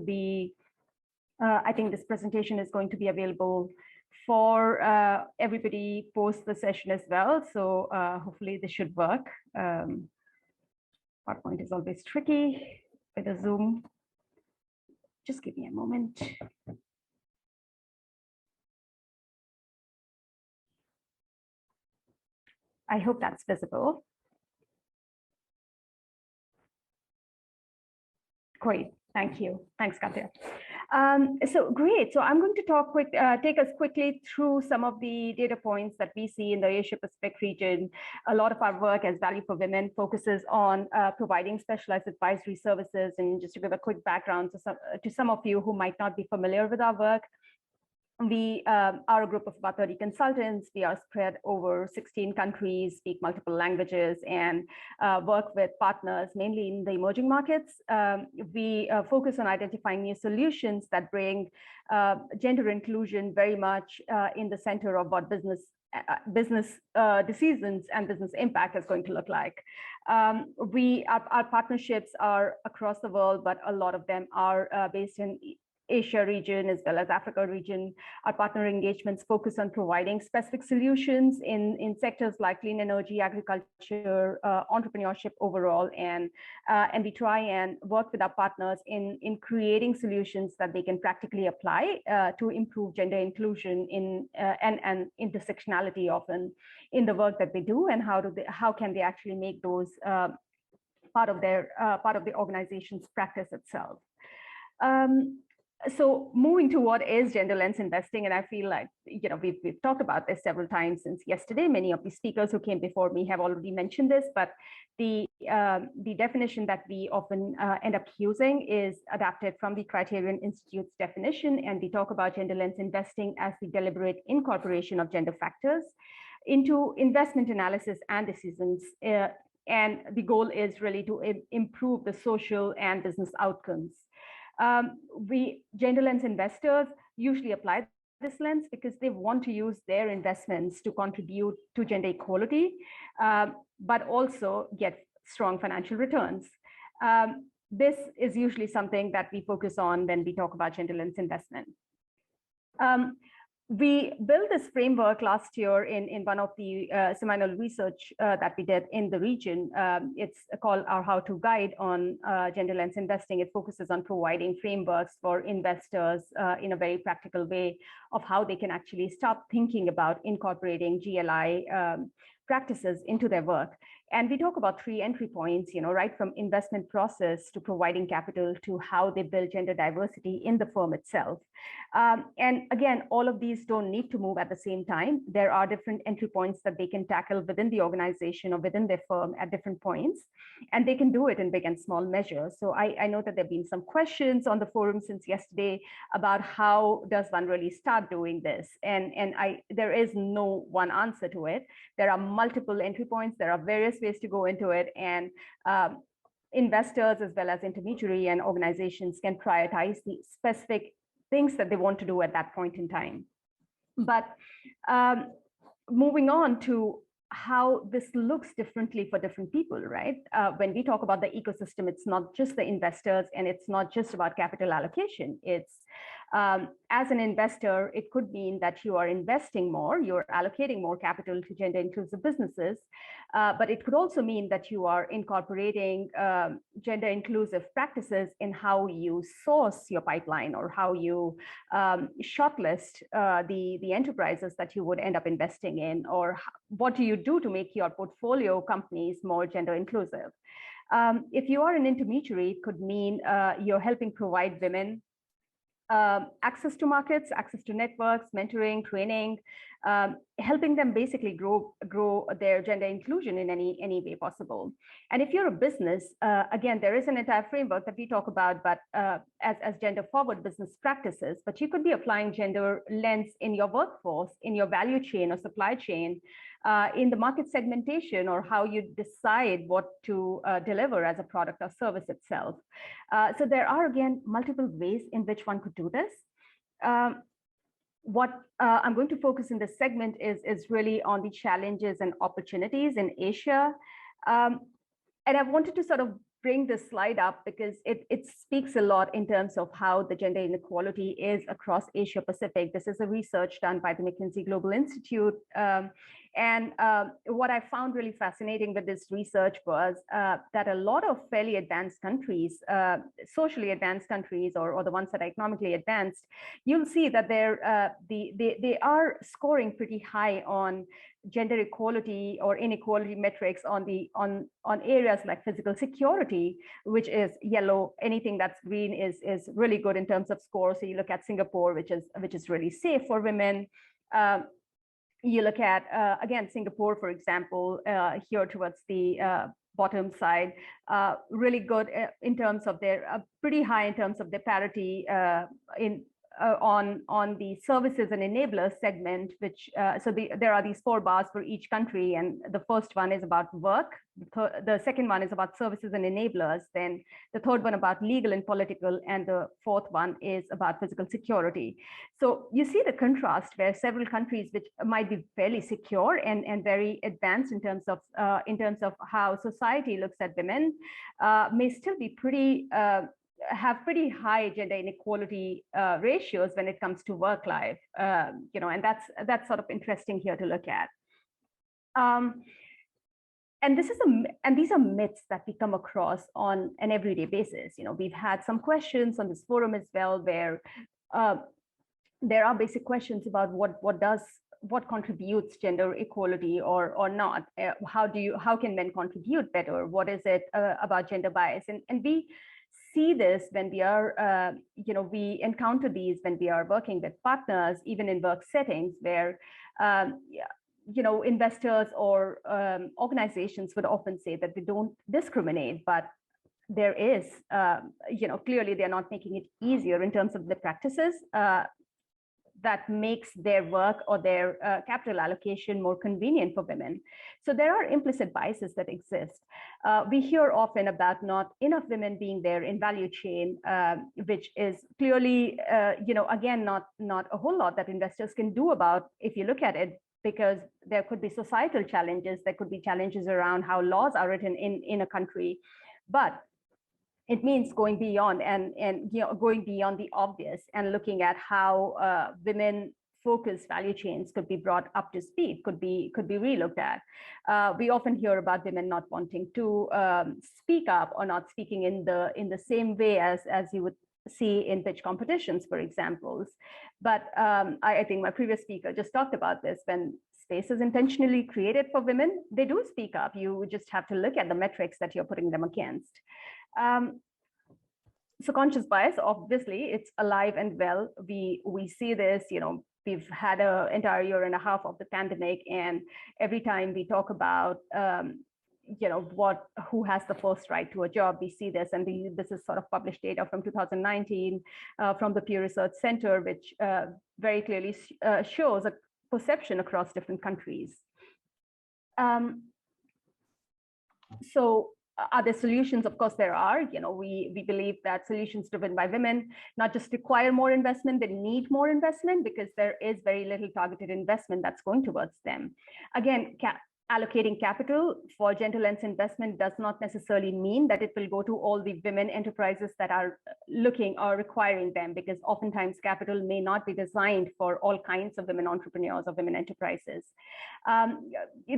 I think this presentation is going to be available for everybody post the session as well. So hopefully this should work. PowerPoint is always tricky with a Zoom. Just give me a moment. I hope that's visible. Great, thank you. Thanks, Katya. So great. So I'm going to take us quickly through some of the data points that we see in the Asia Pacific region. A lot of our work as Value for Women focuses on providing specialized advisory services. And just to give a quick background to some of you who might not be familiar with our work, we are a group of about 30 consultants. We are spread over 16 countries, speak multiple languages, and work with partners, mainly in the emerging markets. We focus on identifying new solutions that bring gender inclusion very much in the center of what business decisions and business impact is going to look like. Our partnerships are across the world, but a lot of them are based in Asia region as well as Africa region. Our partner engagements focus on providing specific solutions in sectors like clean energy, agriculture, entrepreneurship overall, and we try and work with our partners in creating solutions that they can practically apply to improve gender inclusion and intersectionality often in the work that they do, and how can they actually make those part of the organization's practice itself. So moving to what is gender lens investing, and I feel like, you know, we've talked about this several times since yesterday. Many of the speakers who came before me have already mentioned this, but the definition that we often end up using is adapted from the Criterion Institute's definition, and we talk about gender lens investing as the deliberate incorporation of gender factors into investment analysis and decisions. And the goal is really to improve the social and business outcomes. Gender lens investors usually apply this lens because they want to use their investments to contribute to gender equality, but also get strong financial returns. This is usually something that we focus on when we talk about gender lens investment. We built this framework last year in one of the seminal research that we did in the region. It's called our how-to guide on gender lens investing. It focuses on providing frameworks for investors in a very practical way of how they can actually start thinking about incorporating GLI practices into their work. And we talk about 3 entry points, you know, right from investment process to providing capital to how they build gender diversity in the firm itself. And again, all of these don't need to move at the same time. There are different entry points that they can tackle within the organization or within their firm at different points, and they can do it in big and small measures. So I know that there have been some questions on the forum since yesterday about how does one really start doing this? And there is no one answer to it. There are multiple entry points. There are various ways to go into it, and investors as well as intermediary and organizations can prioritize the specific things that they want to do at that point in time. But moving on to how this looks differently for different people, right? When we talk about the ecosystem, it's not just the investors and it's not just about capital allocation. It's as an investor, it could mean that you are investing more, you're allocating more capital to gender inclusive businesses, but it could also mean that you are incorporating gender inclusive practices in how you source your pipeline or how you shortlist the enterprises that you would end up investing in, or what do you do to make your portfolio companies more gender inclusive. If you are an intermediary, it could mean you're helping provide women access to markets, access to networks, mentoring, training, helping them basically grow their gender inclusion in any way possible. And if you're a business, again, there is an entire framework that we talk about, but as gender forward business practices, but you could be applying gender lens in your workforce, in your value chain or supply chain, in the market segmentation, or how you decide what to deliver as a product or service itself. So there are, again, multiple ways in which one could do this. What I'm going to focus in this segment is really on the challenges and opportunities in Asia. And I wanted to sort of bring this slide up because it speaks a lot in terms of how the gender inequality is across Asia Pacific. This is a research done by the McKinsey Global Institute. And what I found really fascinating with this research was that a lot of fairly advanced countries, socially advanced countries, or the ones that are economically advanced, you'll see that they are scoring pretty high on gender equality or inequality metrics on areas like physical security, which is yellow. Anything that's green is really good in terms of score. So you look at Singapore, which is really safe for women. You look at, again, Singapore, for example, here towards the bottom side, really good in terms of their, pretty high in terms of their parity on the services and enablers segment, which, there are these 4 bars for each country, and the first one is about work, the second one is about services and enablers, then the third one about legal and political, and the fourth one is about physical security. So you see the contrast where several countries which might be fairly secure and very advanced in terms of how society looks at women may still be have pretty high gender inequality ratios when it comes to work life, and that's sort of interesting here to look at. And these are myths that we come across on an everyday basis. We've had some questions on this forum as well, where there are basic questions about what contributes gender equality or not. How can men contribute better? What is it about gender bias? And we see this when we are, we encounter these when we are working with partners, even in work settings where, investors or organizations would often say that they don't discriminate, but there is, clearly they're not making it easier in terms of the practices that makes their work or their capital allocation more convenient for women. So there are implicit biases that exist. We hear often about not enough women being there in value chain, which is clearly, again, not a whole lot that investors can do about if you look at it, because there could be societal challenges, there could be challenges around how laws are written in a country, but it means going beyond and going beyond the obvious and looking at how women focused value chains could be brought up to speed, could be relooked at. We often hear about women not wanting to speak up or not speaking in the same way as you would see in pitch competitions, for examples. But I think my previous speaker just talked about this. When space is intentionally created for women, they do speak up. You just have to look at the metrics that you're putting them against. So conscious bias, obviously, it's alive and well. We see this, we've had an entire year and a half of the pandemic, and every time we talk about, who has the first right to a job, we see this, and this is sort of published data from 2019 from the Pew Research Center, which very clearly shows a perception across different countries. So are there solutions? Of course there are. We believe that solutions driven by women not just require more investment, they need more investment, because there is very little targeted investment that's going towards them. Again, allocating capital for gender lens investment does not necessarily mean that it will go to all the women enterprises that are looking or requiring them, because oftentimes capital may not be designed for all kinds of women entrepreneurs or women enterprises.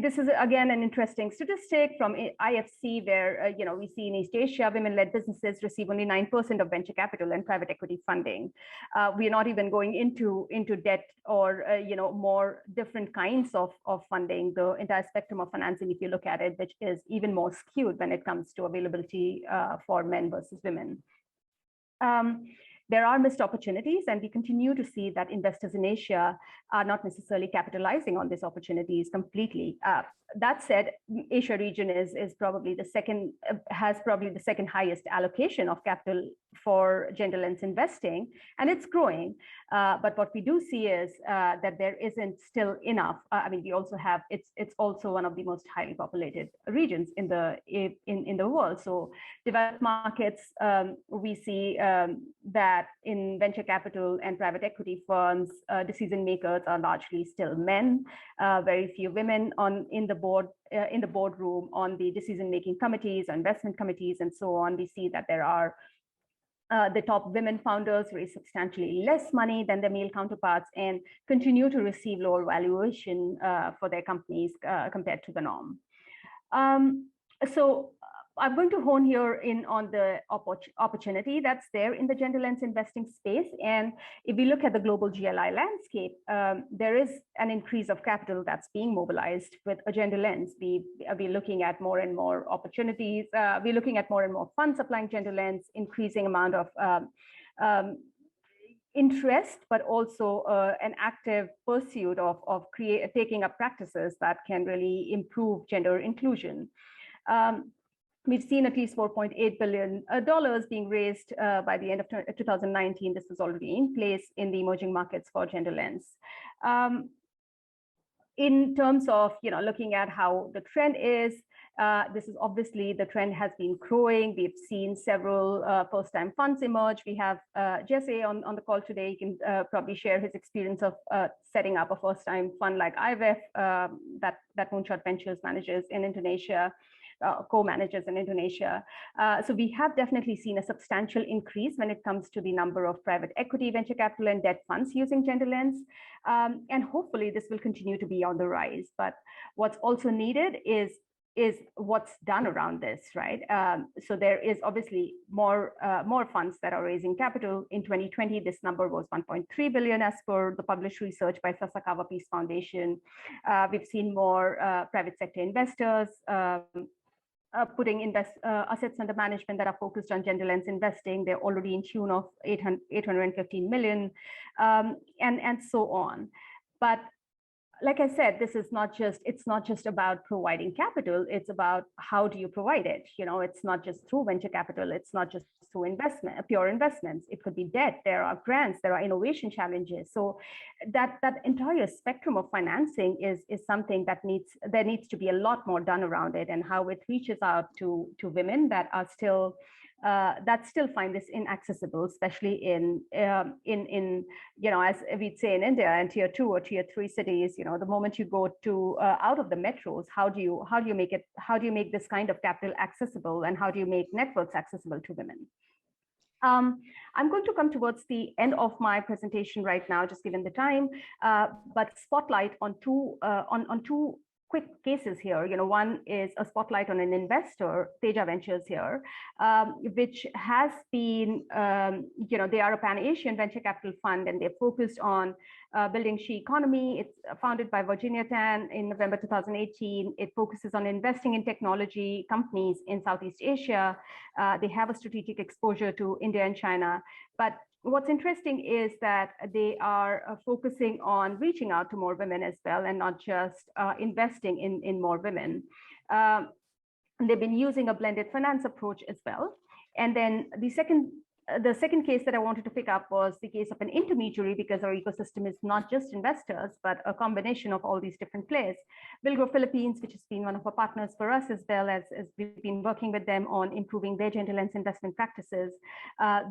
This is, again, an interesting statistic from IFC, where we see in East Asia, women-led businesses receive only 9% of venture capital and private equity funding. We're not even going into debt or more different kinds of funding. The entire spectrum of financing, if you look at it, which is even more skewed when it comes to availability for men versus women. There are missed opportunities, and we continue to see that investors in Asia are not necessarily capitalizing on these opportunities completely. That said, Asia region is probably the second, has probably the second highest allocation of capital for gender lens investing, and it's growing. But what we do see is that there isn't still enough. I mean, we also have, it's also one of the most highly populated regions in the world. So developed markets, we see that in venture capital and private equity firms, decision makers are largely still men. Very few women in the boardroom, on the decision-making committees, investment committees, and so on. We see that there are the top women founders raise substantially less money than their male counterparts and continue to receive lower valuation for their companies compared to the norm. So I'm going to hone here in on the opportunity that's there in the gender lens investing space. And if we look at the global GLI landscape, there is an increase of capital that's being mobilized with a gender lens. We're looking at more and more opportunities. We're looking at more and more funds applying gender lens, increasing amount of interest, but also an active pursuit of taking up practices that can really improve gender inclusion. We've seen at least $4.8 billion being raised by the end of 2019. This was already in place in the emerging markets for gender lens. In terms of looking at how the trend is, this is obviously the trend has been growing. We've seen several first-time funds emerge. We have Jesse on the call today. He can probably share his experience of setting up a first-time fund like IVF that Moonshot Ventures manages in Indonesia. Co-managers in Indonesia. So we have definitely seen a substantial increase when it comes to the number of private equity, venture capital, and debt funds using gender lens. And hopefully this will continue to be on the rise. But what's also needed is what's done around this, right? So there is obviously more funds that are raising capital. In 2020, this number was 1.3 billion as per the published research by Sasakawa Peace Foundation. We've seen more private sector investors putting assets under management that are focused on gender lens investing. They're already in tune of 815 million, and so on. But like I said, it's not just about providing capital, it's about how do you provide it. It's not just through venture capital, it's not just through pure investments. It could be debt, there are grants, there are innovation challenges. So that entire spectrum of financing is something there needs to be a lot more done around it, and how it reaches out to women that are still find this inaccessible, especially in as we'd say in India, in tier 2 or tier 3 cities. The moment you go to out of the metros, how do you make this kind of capital accessible, and how do you make networks accessible to women? I'm going to come towards the end of my presentation right now, just given the time, but spotlight on two quick cases here. One is a spotlight on an investor, Teja Ventures here, which has been, they are a Pan-Asian venture capital fund, and they're focused on building she economy. It's founded by Virginia Tan in November 2018. It focuses on investing in technology companies in Southeast Asia. They have a strategic exposure to India and China, but what's interesting is that they are focusing on reaching out to more women as well, and not just investing in more women. They've been using a blended finance approach as well. And then the second case that I wanted to pick up was the case of an intermediary, because our ecosystem is not just investors, but a combination of all these different players. Wilgrow Philippines, which has been one of our partners for us, as well as we've been working with them on improving their gender lens investment practices.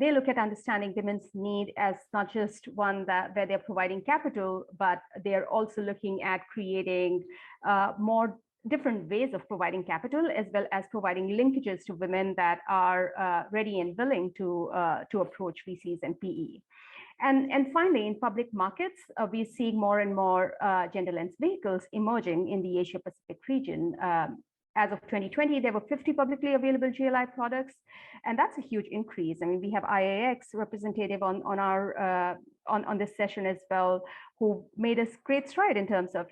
They look at understanding women's need as not just one where they're providing capital, but they're also looking at creating more different ways of providing capital, as well as providing linkages to women that are ready and willing to approach VCs and PE. And finally, in public markets, we're seeing more and more gender lens vehicles emerging in the Asia Pacific region. As of 2020, there were 50 publicly available GLI products, and that's a huge increase. I mean, we have IAX representative on this session as well, who made us great stride in terms of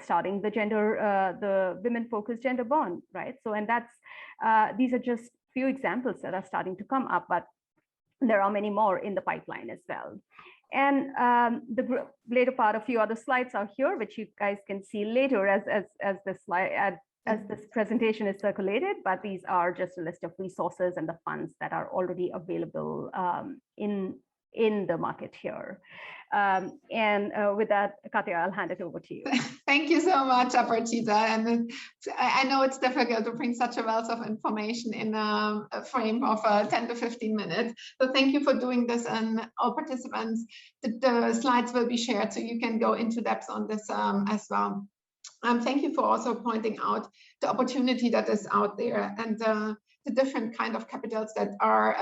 starting the women-focused gender bond, right? So, and these are just few examples that are starting to come up, but there are many more in the pipeline as well. And the later part, a few other slides are here, which you guys can see later as this presentation is circulated, but these are just a list of resources and the funds that are already available in the market here. With that, Katya, I'll hand it over to you. Thank you so much, Aparajita. And I know it's difficult to bring such a wealth of information in a frame of 10 to 15 minutes. So thank you for doing this, and all participants, the slides will be shared so you can go into depth on this as well. Thank you for also pointing out the opportunity that is out there, and the different kind of capitals that are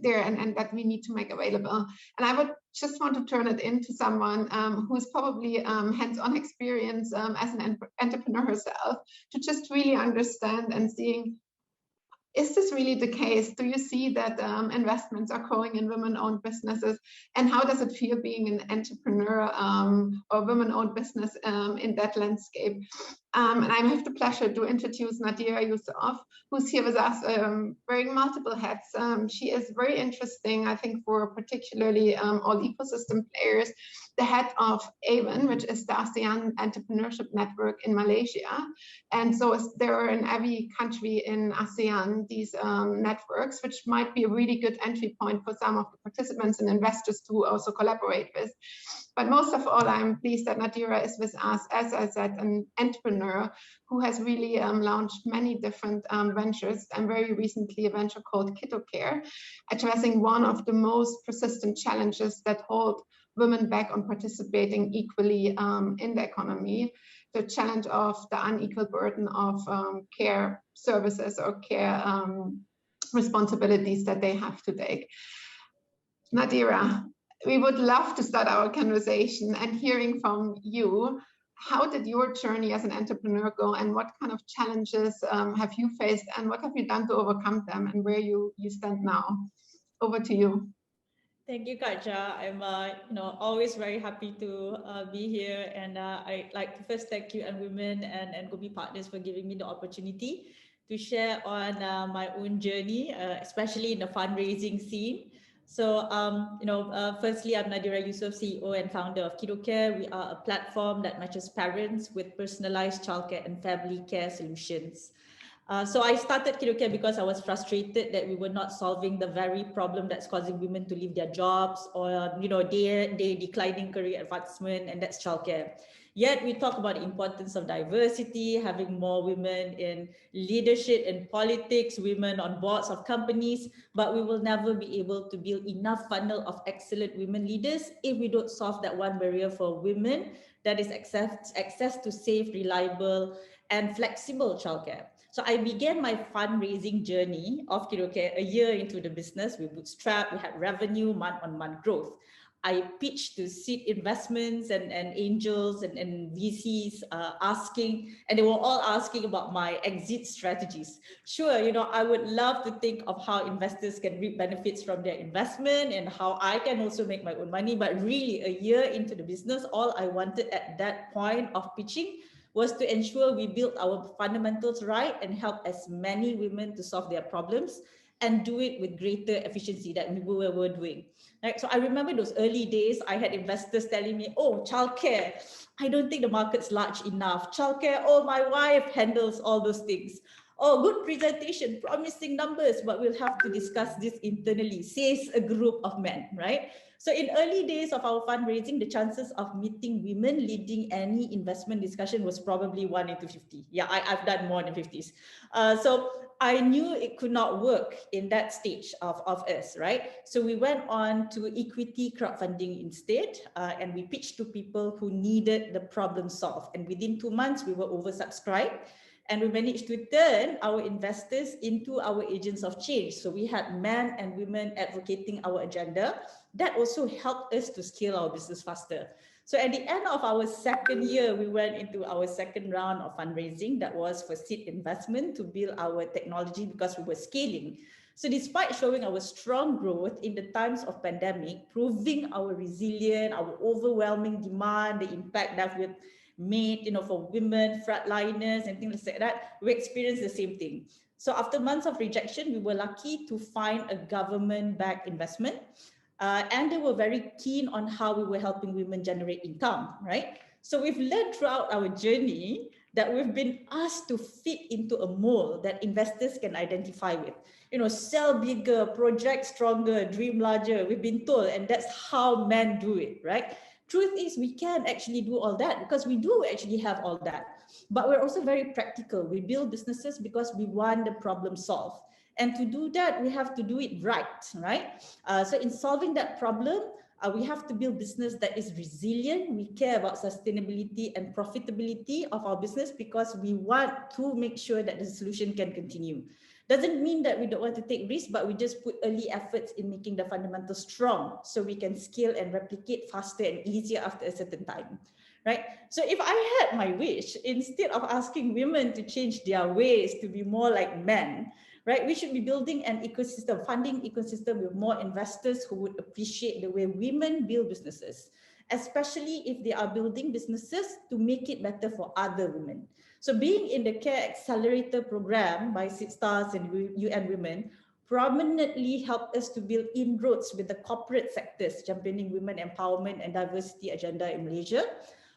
there and that we need to make available. And I would just want to turn it into someone who's probably hands-on experience as an entrepreneur herself, to just really understand and seeing, is this really the case? Do you see that investments are growing in women-owned businesses? And how does it feel being an entrepreneur or women-owned business in that landscape? And I have the pleasure to introduce Nadira Yusuf, who's here with us wearing multiple hats. She is very interesting, I think, for particularly all ecosystem players, the head of ASEAN, which is the ASEAN Entrepreneurship Network in Malaysia. And so there are in every country in ASEAN these networks, which might be a really good entry point for some of the participants and investors to also collaborate with. But most of all, I'm pleased that Nadira is with us, as I said, an entrepreneur who has really launched many different ventures, and very recently a venture called KiddoCare, addressing one of the most persistent challenges that hold women back on participating equally in the economy, the challenge of the unequal burden of care services or care responsibilities that they have to take. Nadira, we would love to start our conversation and hearing from you. How did your journey as an entrepreneur go, and what kind of challenges have you faced, and what have you done to overcome them, and where you stand now? Over to you. Thank you, Katja. I'm always very happy to be here, and I'd like to first thank you and Women and Gobi Partners for giving me the opportunity to share on my own journey, especially in the fundraising scene. So, firstly, I'm Nadira Yusuf, CEO and founder of Kiddo Care. We are a platform that matches parents with personalized childcare and family care solutions. So I started Kiddo Care because I was frustrated that we were not solving the very problem that's causing women to leave their jobs, or their declining career advancement, and that's childcare. Yet we talk about the importance of diversity, having more women in leadership and politics, women on boards of companies, but we will never be able to build enough funnel of excellent women leaders if we don't solve that one barrier for women, that is access to safe, reliable, and flexible childcare. So I began my fundraising journey of Kiddo Care a year into the business. We bootstrapped, we had revenue, month-on-month growth. I pitched to seed investments and angels and VCs asking, and they were all asking about my exit strategies. Sure, I would love to think of how investors can reap benefits from their investment and how I can also make my own money. But really, a year into the business, all I wanted at that point of pitching was to ensure we built our fundamentals right and help as many women to solve their problems and do it with greater efficiency that we were doing. Right? So I remember those early days, I had investors telling me, oh, childcare, I don't think the market's large enough. Childcare, oh, my wife handles all those things. Oh, good presentation, promising numbers, but we'll have to discuss this internally, says a group of men, right? So in early days of our fundraising, the chances of meeting women leading any investment discussion was probably 1 in 50. Yeah, I've done more than 50s. So I knew it could not work in that stage of us, right? So we went on to equity crowdfunding instead, and we pitched to people who needed the problem solved. And within 2 months, we were oversubscribed. And we managed to turn our investors into our agents of change. So we had men and women advocating our agenda. That also helped us to scale our business faster. So at the end of our second year, we went into our second round of fundraising. That was for seed investment to build our technology because we were scaling. So despite showing our strong growth in the times of pandemic, proving our resilience, our overwhelming demand, the impact that we've made, for women, frontliners, and things like that, we experienced the same thing. So after months of rejection, we were lucky to find a government-backed investment. And they were very keen on how we were helping women generate income, right? So we've learned throughout our journey that we've been asked to fit into a mold that investors can identify with. Sell bigger, project stronger, dream larger. We've been told, and that's how men do it, right? Truth is, we can actually do all that because we do actually have all that. But we're also very practical. We build businesses because we want the problem solved. And to do that, we have to do it right? So in solving that problem, we have to build business that is resilient. We care about sustainability and profitability of our business because we want to make sure that the solution can continue. Doesn't mean that we don't want to take risks, but we just put early efforts in making the fundamentals strong so we can scale and replicate faster and easier after a certain time, right? So if I had my wish, instead of asking women to change their ways to be more like men, right, we should be building an ecosystem, funding ecosystem with more investors who would appreciate the way women build businesses, especially if they are building businesses to make it better for other women. So being in the Care Accelerator program by Seed Stars and UN Women prominently helped us to build inroads with the corporate sectors, championing women empowerment and diversity agenda in Malaysia.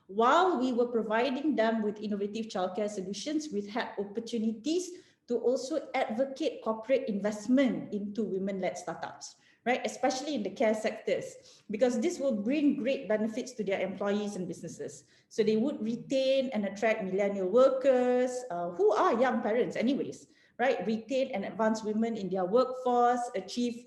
While we were providing them with innovative childcare solutions, we had opportunities to also advocate corporate investment into women-led startups, right? Especially in the care sectors, because this will bring great benefits to their employees and businesses. So they would retain and attract millennial workers who are young parents anyways, right? Retain and advance women in their workforce, achieve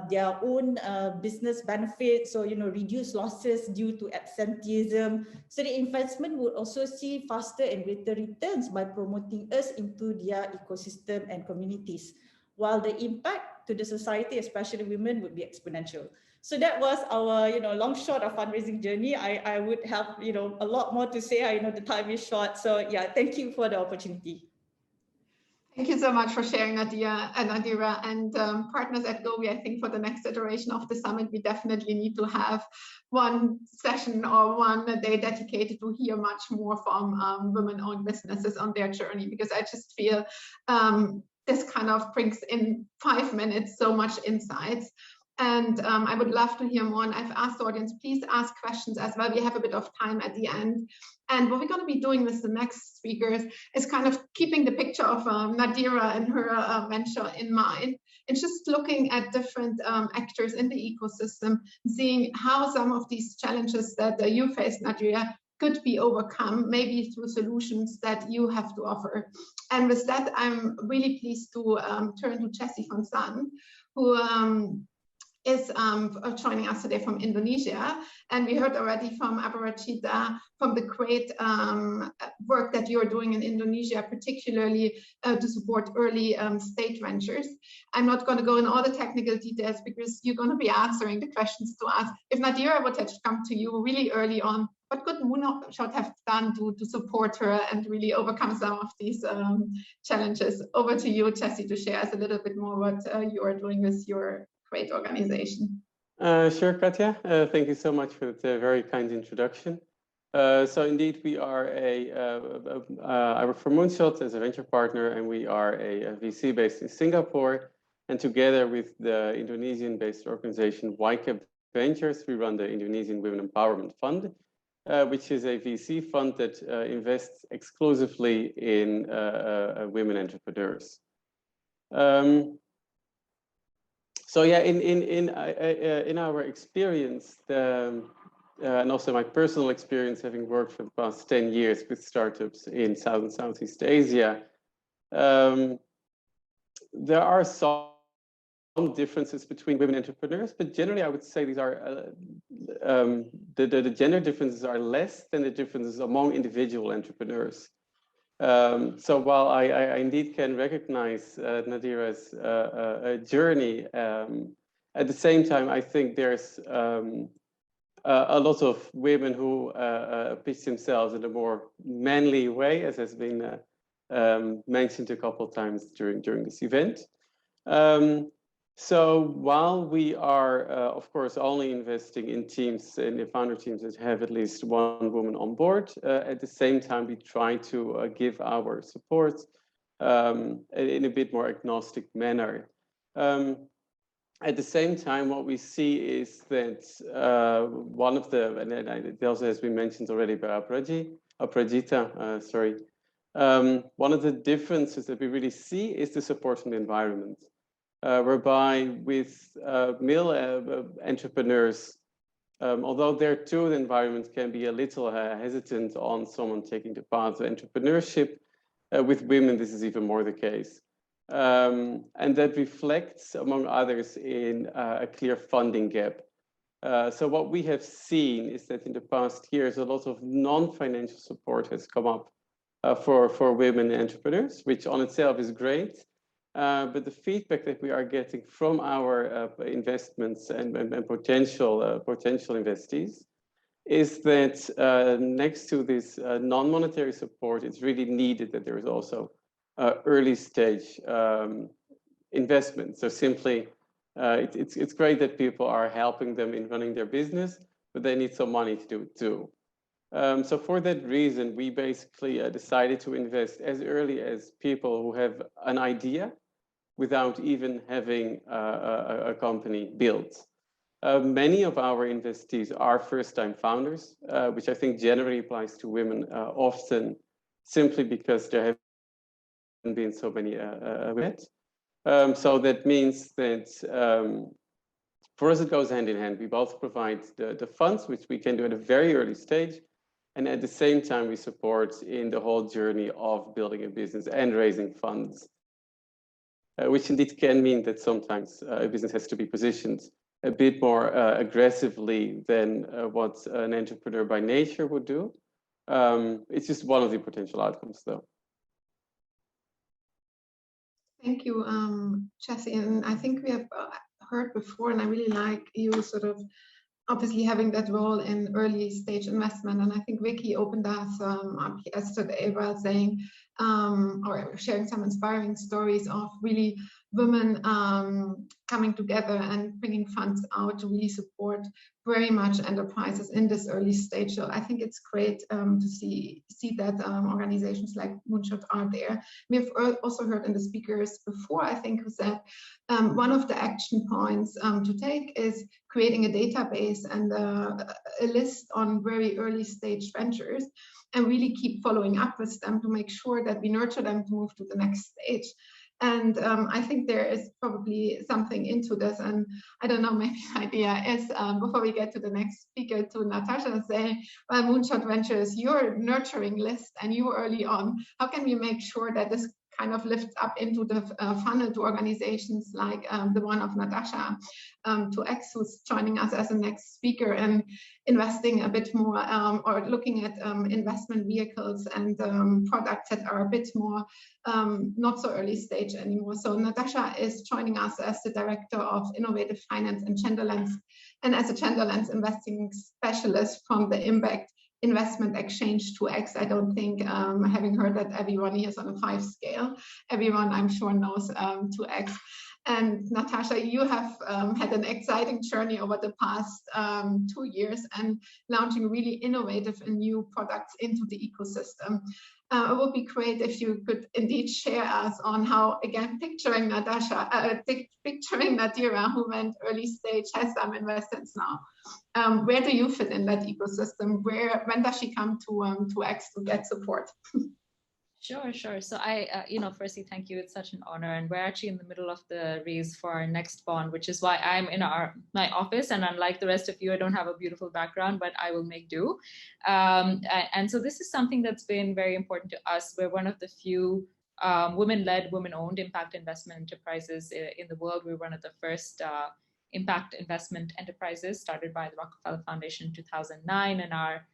their own business benefits, so reduce losses due to absenteeism. So the investment would also see faster and greater returns by promoting us into their ecosystem and communities, while the impact to the society, especially women, would be exponential. So that was our long short of fundraising journey. I would have a lot more to say. I know the time is short, so yeah, thank you for the opportunity. Thank you so much for sharing, Nadira, and partners at Gobi. I think for the next iteration of the summit, we definitely need to have one session or one day dedicated to hear much more from women-owned businesses on their journey, because I just feel this kind of brings in 5 minutes so much insights. And I would love to hear more. And I've asked the audience, please ask questions as well. We have a bit of time at the end. And what we're going to be doing with the next speakers is kind of keeping the picture of Nadira and her venture in mind, and just looking at different actors in the ecosystem, seeing how some of these challenges that you face, Nadira, could be overcome, maybe through solutions that you have to offer. And with that, I'm really pleased to turn to Jessie von San, who is joining us today from Indonesia. And we heard already from Aparajita from the great work that you're doing in Indonesia, particularly to support early state ventures. I'm not going to go in all the technical details because you're going to be answering the questions to us. If Nadira would have come to you really early on, what could Moonshot have done to support her and really overcome some of these challenges? Over to you, Jessie, to share us a little bit more what you are doing with your great organization. Sure, Katja. Thank you so much for the very kind introduction. So indeed, we are I work for Moonshot as a venture partner, and we are a VC based in Singapore. And together with the Indonesian-based organization YCAP Ventures, we run the Indonesian Women Empowerment Fund, which is a VC fund that invests exclusively in women entrepreneurs. So yeah, in our experience, and also my personal experience, having worked for the past 10 years with startups in South and Southeast Asia, there are some differences between women entrepreneurs, but generally I would say these are the gender differences are less than the differences among individual entrepreneurs. So while I indeed can recognize Nadira's journey, at the same time, I think there's a lot of women who pitch themselves in a more manly way, as has been mentioned a couple of times during this event. So while we are, of course, only investing in teams, in the founder teams that have at least one woman on board, at the same time, we try to give our support in a bit more agnostic manner. At the same time, what we see is that one of the, and it also has been mentioned already by Aparajita, sorry. One of the differences that we really see is the support from the environment. Whereby with male entrepreneurs, although there too the environment can be a little hesitant on someone taking the path of entrepreneurship, with women this is even more the case. And that reflects, among others, in a clear funding gap. So what we have seen is that in the past years, a lot of non-financial support has come up for women entrepreneurs, which on itself is great. But the feedback that we are getting from our investments and potential investees is that next to this non-monetary support, it's really needed that there is also early stage investment. So simply, it's great that people are helping them in running their business, but they need some money to do it too. So for that reason, we basically decided to invest as early as people who have an idea without even having a company built. Many of our investees are first-time founders, which I think generally applies to women often simply because there haven't been so many yet. So that means that for us, it goes hand in hand. We both provide the funds, which we can do at a very early stage. And at the same time, we support in the whole journey of building a business and raising funds, which indeed can mean that sometimes a business has to be positioned a bit more aggressively than what an entrepreneur by nature would do. It's just one of the potential outcomes, though. Thank you, Jessie. And I think we have heard before, and I really like you sort of obviously having that role in early stage investment. And I think Vicky opened us up yesterday by saying, or sharing some inspiring stories of really women coming together and bringing funds out to really support very much enterprises in this early stage. So I think it's great to see that organizations like Moonshot are there. We've also heard in the speakers before, I think, who said one of the action points to take is creating a database and a list on very early stage ventures, and really keep following up with them to make sure that we nurture them to move to the next stage. And I think there is probably something into this. And I don't know, maybe the idea is, before we get to the next speaker, to Natasha, say, well, Moonshot Ventures, your nurturing list and you early on, how can we make sure that this kind of lifts up into the funnel to organizations like the one of Natasha, to X, who's joining us as a next speaker, and investing a bit more or looking at investment vehicles and products that are a bit more not so early stage anymore. So Natasha is joining us as the Director of Innovative Finance and Gender Lens, and as a Gender Lens investing specialist from the Impact Investment Exchange 2X. I don't think, having heard that everyone here is on a 5 scale, everyone I'm sure knows 2X. And Natasha, you have had an exciting journey over the past 2 years and launching really innovative and new products into the ecosystem. It would be great if you could indeed share us on how, again, picturing Natasha, picturing Nadira, who went early stage, has some investments now. Where do you fit in that ecosystem? When does she come to X to get support? Sure. So firstly, thank you. It's such an honor. And we're actually in the middle of the raise for our next bond, which is why I'm in my office. And unlike the rest of you, I don't have a beautiful background, but I will make do. And so this is something that's been very important to us. We're one of the few women-led, women-owned impact investment enterprises in the world. We're one of the first impact investment enterprises started by the Rockefeller Foundation in 2009. And our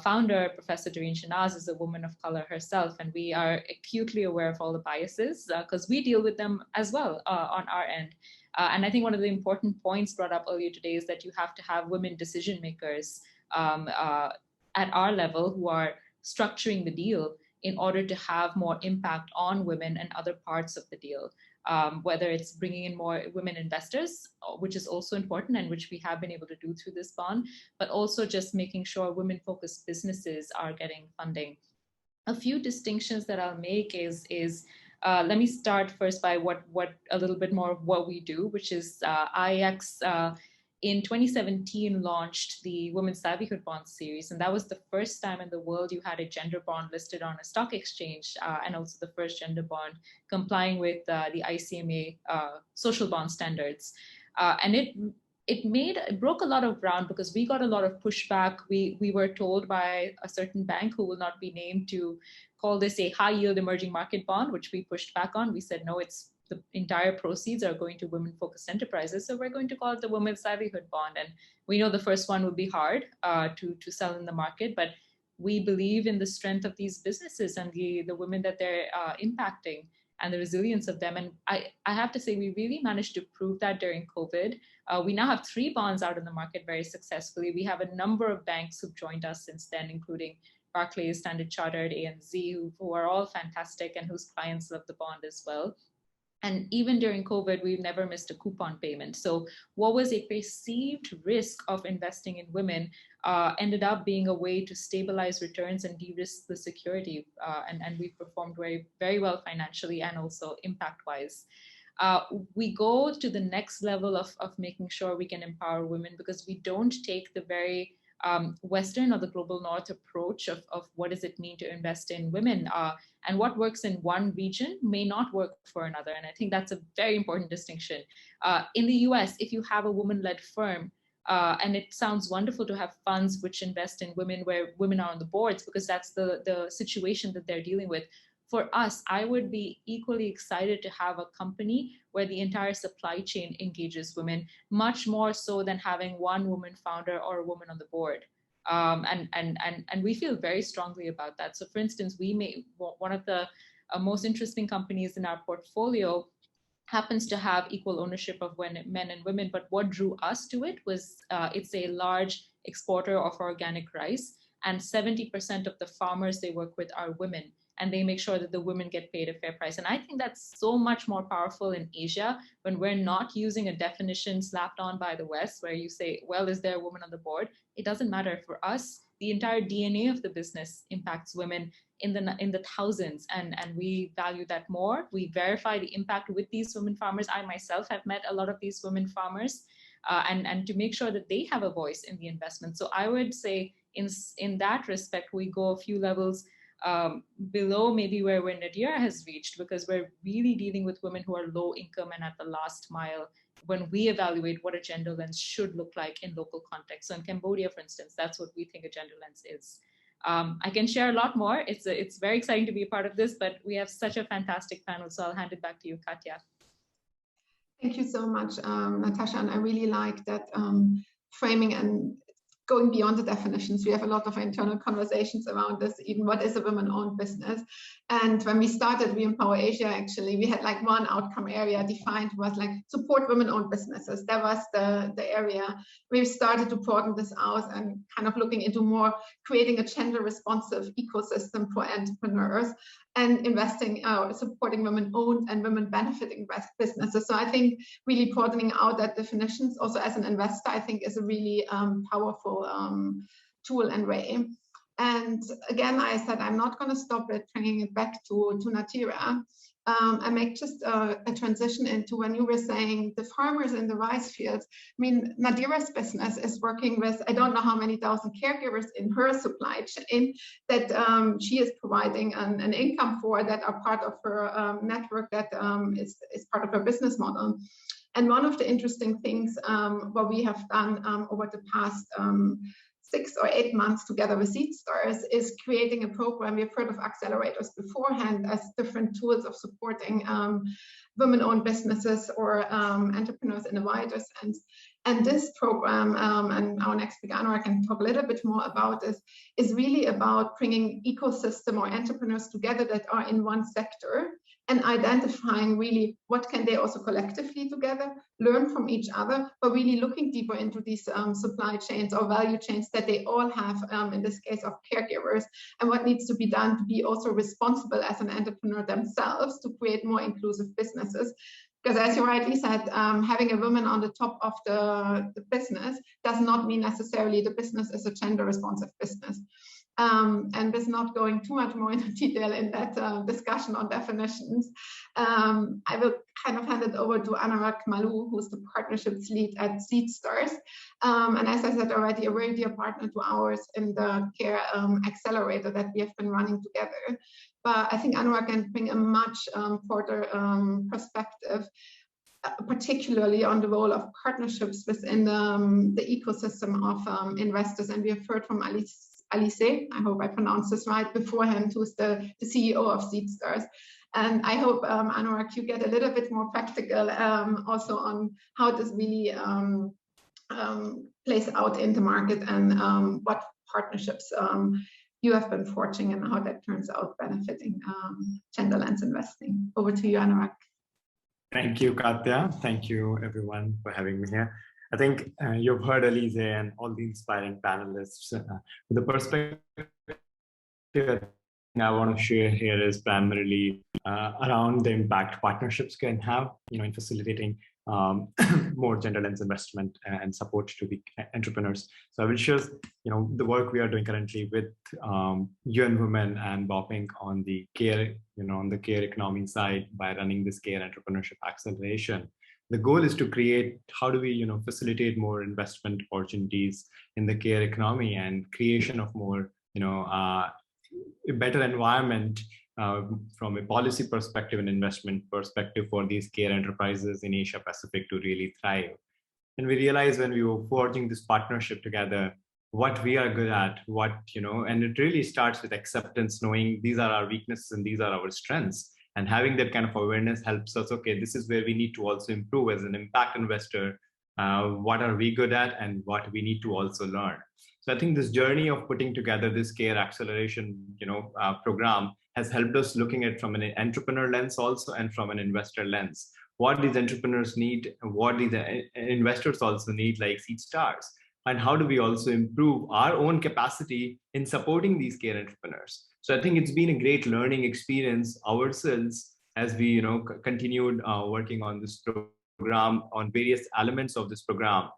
founder, Professor Doreen Shanaz, is a woman of color herself, and we are acutely aware of all the biases because we deal with them as well on our end. And I think one of the important points brought up earlier today is that you have to have women decision makers at our level who are structuring the deal in order to have more impact on women and other parts of the deal. Whether it's bringing in more women investors, which is also important and which we have been able to do through this bond, but also just making sure women-focused businesses are getting funding. A few distinctions that I'll make is let me start first by what a little bit more of what we do, which is IX in 2017 launched the Women's Livelihood Bond series, and that was the first time in the world you had a gender bond listed on a stock exchange, and also the first gender bond complying with the ICMA social bond standards. And it broke a lot of ground because we got a lot of pushback. We were told by a certain bank who will not be named to call this a high yield emerging market bond, which we pushed back on. We said, no, it's the entire proceeds are going to women-focused enterprises. So we're going to call it the Women's Livelihood Bond. And we know the first one would be hard to sell in the market, but we believe in the strength of these businesses and the women that they're impacting and the resilience of them. And I have to say, we really managed to prove that during COVID. We now have 3 bonds out in the market very successfully. We have a number of banks who've joined us since then, including Barclays, Standard Chartered, ANZ, who are all fantastic and whose clients love the bond as well. And even during COVID, we've never missed a coupon payment. So what was a perceived risk of investing in women ended up being a way to stabilize returns and de-risk the security. And we've performed very, very well financially and also impact-wise. We go to the next level of making sure we can empower women because we don't take the very Western or the global North approach of what does it mean to invest in women, and what works in one region may not work for another. And I think that's a very important distinction. In the US, if you have a woman-led firm, and it sounds wonderful to have funds which invest in women where women are on the boards because that's the situation that they're dealing with. For us, I would be equally excited to have a company where the entire supply chain engages women, much more so than having one woman founder or a woman on the board. And we feel very strongly about that. So for instance, one of the most interesting companies in our portfolio happens to have equal ownership of men and women, but what drew us to it was it's a large exporter of organic rice, and 70% of the farmers they work with are women, and they make sure that the women get paid a fair price. And I think that's so much more powerful in Asia when we're not using a definition slapped on by the West where you say, well, is there a woman on the board? It doesn't matter. For us, the entire DNA of the business impacts women in the thousands, and we value that more. We verify the impact with these women farmers. I myself have met a lot of these women farmers, and to make sure that they have a voice in the investment. So I would say in that respect, we go a few levels below maybe where Nadira has reached, because we're really dealing with women who are low income and at the last mile when we evaluate what a gender lens should look like in local context. So in Cambodia, for instance, that's what we think a gender lens is. I can share a lot more. It's very exciting to be a part of this, but we have such a fantastic panel. So I'll hand it back to you, Katya. Thank you so much, Natasha. And I really like that framing and going beyond the definitions. We have a lot of internal conversations around this, even what is a women-owned business. And when we started WeEmpowerAsia, actually, we had like one outcome area defined was like support women-owned businesses. That was the area. We started to broaden this out and kind of looking into more creating a gender-responsive ecosystem for entrepreneurs and investing, supporting women-owned and women-benefiting businesses. So I think really broadening out that definitions also as an investor, I think is a really powerful tool and way. And again, I said, I'm not going to stop it, bringing it back to Nadira. I make just a transition into when you were saying the farmers in the rice fields. I mean, Nadira's business is working with, I don't know how many thousand caregivers in her supply chain that she is providing an income for, that are part of her network, that is part of her business model. And one of the interesting things what we have done over the past 6 or 8 months together with Seed Stars is creating a program. We've heard of accelerators beforehand as different tools of supporting women-owned businesses or entrepreneurs in a wider sense. And this program, and our next speaker, Anurag, can talk a little bit more about this, is really about bringing ecosystem or entrepreneurs together that are in one sector and identifying really what can they also collectively together learn from each other, but really looking deeper into these supply chains or value chains that they all have, in this case of caregivers, and what needs to be done to be also responsible as an entrepreneur themselves to create more inclusive businesses. Because as you rightly said, having a woman on the top of the business does not mean necessarily the business is a gender responsive business. And with not going too much more into detail in that discussion on definitions, I will kind of hand it over to Anurag Malu, who's the partnerships lead at Seed Stars. And as I said already, a very dear partner to ours in the care accelerator that we have been running together. But I think Anurag can bring a much broader perspective, particularly on the role of partnerships within the ecosystem of investors. And we have heard from Alice, I hope I pronounced this right, beforehand, who's the CEO of Seed Stars. And I hope, Anurag, you get a little bit more practical also on how this really plays out in the market and what partnerships you have been forging and how that turns out benefiting gender lens investing. Over to you, Anurag. Thank you, Katya. Thank you, everyone, for having me here. I think you've heard Elise and all the inspiring panelists. The perspective I want to share here is primarily around the impact partnerships can have, in facilitating more gender lens investment and support to the entrepreneurs. So I will share, the work we are doing currently with UN Women and Bopping on the care, on the care economy side by running this care entrepreneurship acceleration. The goal is to create, how do we, facilitate more investment opportunities in the care economy and creation of more, a better environment from a policy perspective and investment perspective for these care enterprises in Asia Pacific to really thrive. And we realized when we were forging this partnership together, what we are good at, and it really starts with acceptance, knowing these are our weaknesses and these are our strengths. And having that kind of awareness helps us, okay, this is where we need to also improve as an impact investor. What are we good at and what we need to also learn. So I think this journey of putting together this care acceleration, program has helped us looking at from an entrepreneur lens also and from an investor lens. what these entrepreneurs need and what these investors also need, like Seed Stars. And how do we also improve our own capacity in supporting these care entrepreneurs? So I think it's been a great learning experience ourselves as we continued working on this program, on various elements of this program,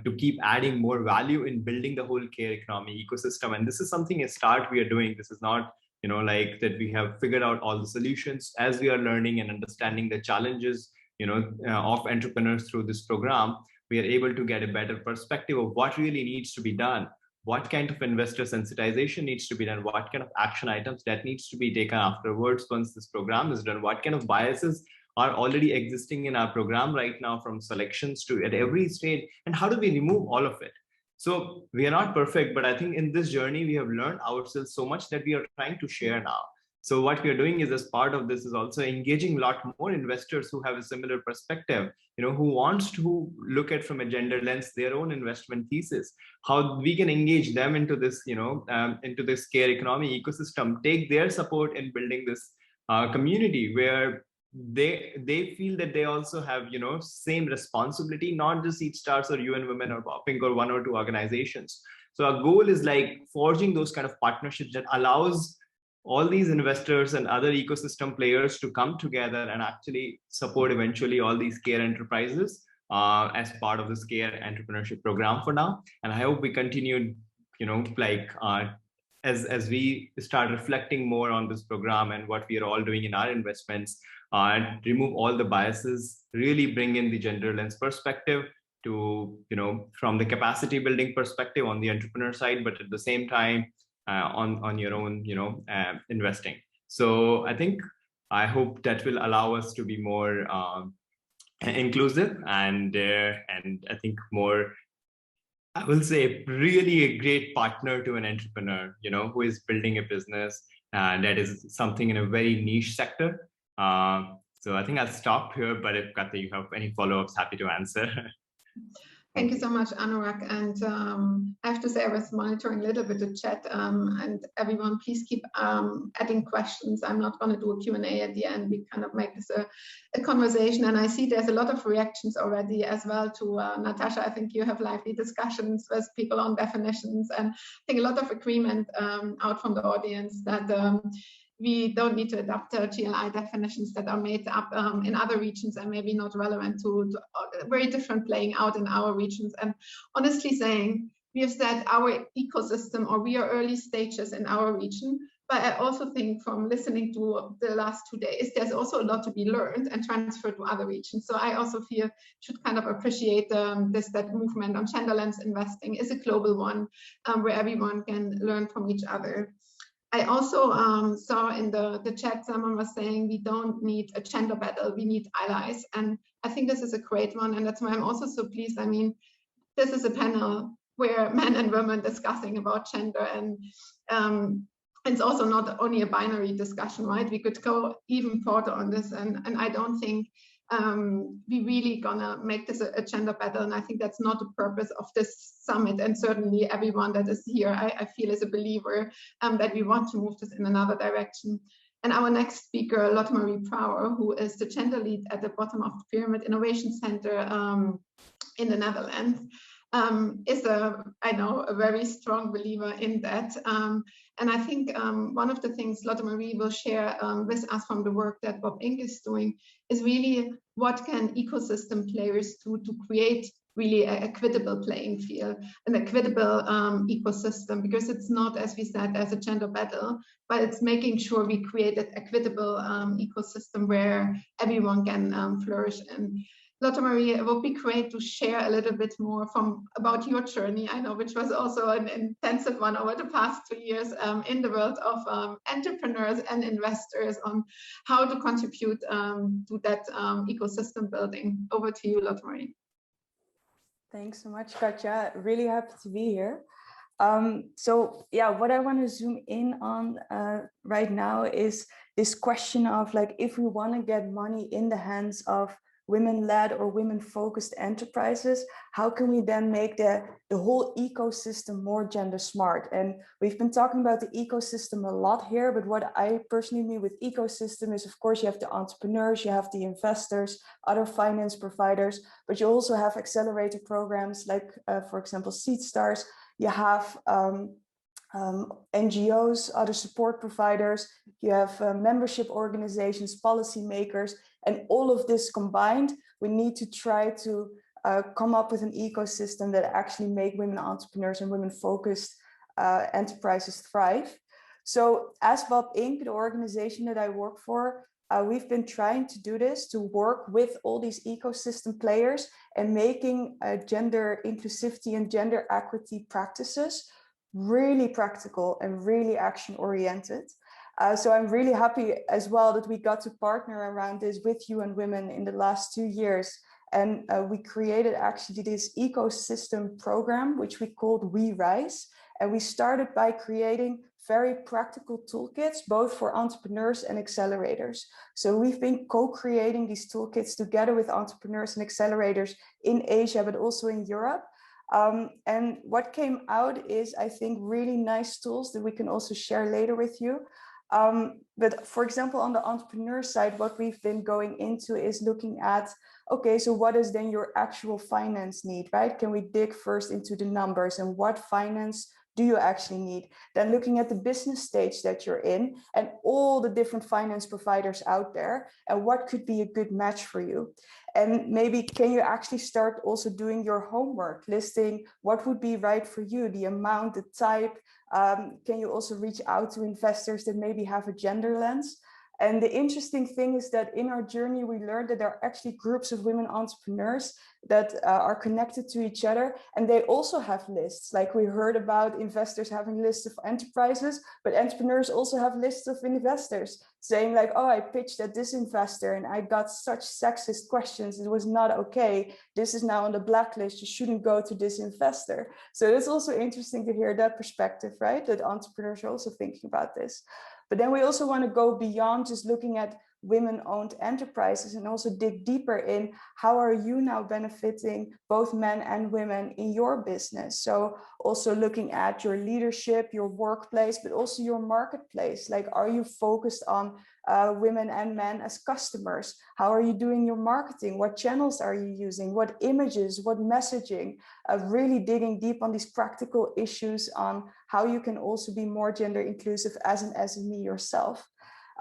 to keep adding more value in building the whole care economy ecosystem. And this is something, a start we are doing. This is not like that we have figured out all the solutions. As we are learning and understanding the challenges of entrepreneurs through this program, we are able to get a better perspective of what really needs to be done, what kind of investor sensitization needs to be done, what kind of action items that needs to be taken afterwards once this program is done, what kind of biases are already existing in our program right now, from selections to at every stage, and how do we remove all of it? So we are not perfect, but I think in this journey, we have learned ourselves so much that we are trying to share now. So what we are doing is, as part of this, is also engaging a lot more investors who have a similar perspective, who wants to look at from a gender lens their own investment thesis, how we can engage them into this, into this care economy ecosystem, take their support in building this community where they feel that they also have same responsibility, not just Seed Stars or UN Women or Popping or one or two organizations. So our goal is like forging those kind of partnerships that allows all these investors and other ecosystem players to come together and actually support eventually all these care enterprises as part of this care entrepreneurship program for now. And I hope we continue as we start reflecting more on this program and what we are all doing in our investments, and remove all the biases, really bring in the gender lens perspective to, from the capacity building perspective on the entrepreneur side, but at the same time on your own, investing. So I hope that will allow us to be more inclusive and I think more, I will say, really a great partner to an entrepreneur, who is building a business that is something in a very niche sector. So I think I'll stop here, but if Kathy, you have any follow-ups, happy to answer. Thank you so much, Anurag. And I have to say, I was monitoring a little bit the chat, and everyone, please keep adding questions. I'm not going to do a Q&A at the end. We kind of make this a conversation. And I see there's a lot of reactions already as well to Natasha. I think you have lively discussions with people on definitions, and I think a lot of agreement out from the audience that we don't need to adapt GLI definitions that are made up in other regions and maybe not relevant to very different playing out in our regions. And honestly saying, we have said our ecosystem, or we are early stages in our region, but I also think from listening to the last 2 days, there's also a lot to be learned and transferred to other regions. So I also feel should kind of appreciate that movement on gender lens investing is a global one where everyone can learn from each other. I also saw in the chat someone was saying we don't need a gender battle, we need allies. And I think this is a great one. And that's why I'm also so pleased. I mean, this is a panel where men and women discussing about gender, and it's also not only a binary discussion, right? We could go even further on this. And I don't think we really gonna make this a gender battle, and I think that's not the purpose of this summit. And certainly everyone that is here, I feel, is a believer that we want to move this in another direction. And our next speaker, Lotte Marie Brouwer, who is the gender lead at the bottom of the pyramid innovation center in the Netherlands, is I know, a very strong believer in that. And I think one of the things Lotte Marie will share with us from the work that Bob Inc. is doing is really what can ecosystem players do to create really an equitable playing field, an equitable ecosystem, because it's not, as we said, as a gender battle, but it's making sure we create an equitable ecosystem where everyone can flourish in. Lotte Marie, it would be great to share a little bit more about your journey, I know, which was also an intensive one over the past 2 years in the world of entrepreneurs and investors, on how to contribute to that ecosystem building. Over to you, Lotte Marie. Thanks so much, Katja. Really happy to be here. So yeah, what I want to zoom in on right now is this question of, like, if we want to get money in the hands of women-led or women-focused enterprises, how can we then make the whole ecosystem more gender smart? And we've been talking about the ecosystem a lot here, but what I personally mean with ecosystem is, of course, you have the entrepreneurs, you have the investors, other finance providers, but you also have accelerator programs like, for example, Seed Stars. You have NGOs, other support providers, you have membership organizations, policymakers, and all of this combined, we need to try to come up with an ecosystem that actually make women entrepreneurs and women-focused enterprises thrive. So as WEP Inc., the organization that I work for, we've been trying to do this, to work with all these ecosystem players and making gender inclusivity and gender equity practices really practical and really action-oriented. So I'm really happy as well that we got to partner around this with UN Women in the last 2 years. And we created actually this ecosystem program, which we called WeRise. And we started by creating very practical toolkits, both for entrepreneurs and accelerators. So we've been co-creating these toolkits together with entrepreneurs and accelerators in Asia, but also in Europe. And what came out is, I think, really nice tools that we can also share later with you. But for example, on the entrepreneur side, what we've been going into is looking at, okay, so what is then your actual finance need, right? Can we dig first into the numbers and what finance do you actually need? Then looking at the business stage that you're in and all the different finance providers out there and what could be a good match for you. And maybe can you actually start also doing your homework, listing what would be right for you, the amount, the type. Can you also reach out to investors that maybe have a gender lens? And the interesting thing is that in our journey, we learned that there are actually groups of women entrepreneurs that are connected to each other. And they also have lists. Like we heard about investors having lists of enterprises, but entrepreneurs also have lists of investors saying like, oh, I pitched at this investor and I got such sexist questions. It was not okay. This is now on the blacklist. You shouldn't go to this investor. So it's also interesting to hear that perspective, right? That entrepreneurs are also thinking about this. But then we also want to go beyond just looking at women-owned enterprises and also dig deeper in how are you now benefiting both men and women in your business. So also looking at your leadership, your workplace, but also your marketplace. Like, are you focused on women and men as customers? How are you doing your marketing? What channels are you using? What images, what messaging? Really digging deep on these practical issues on how you can also be more gender inclusive as an SME yourself.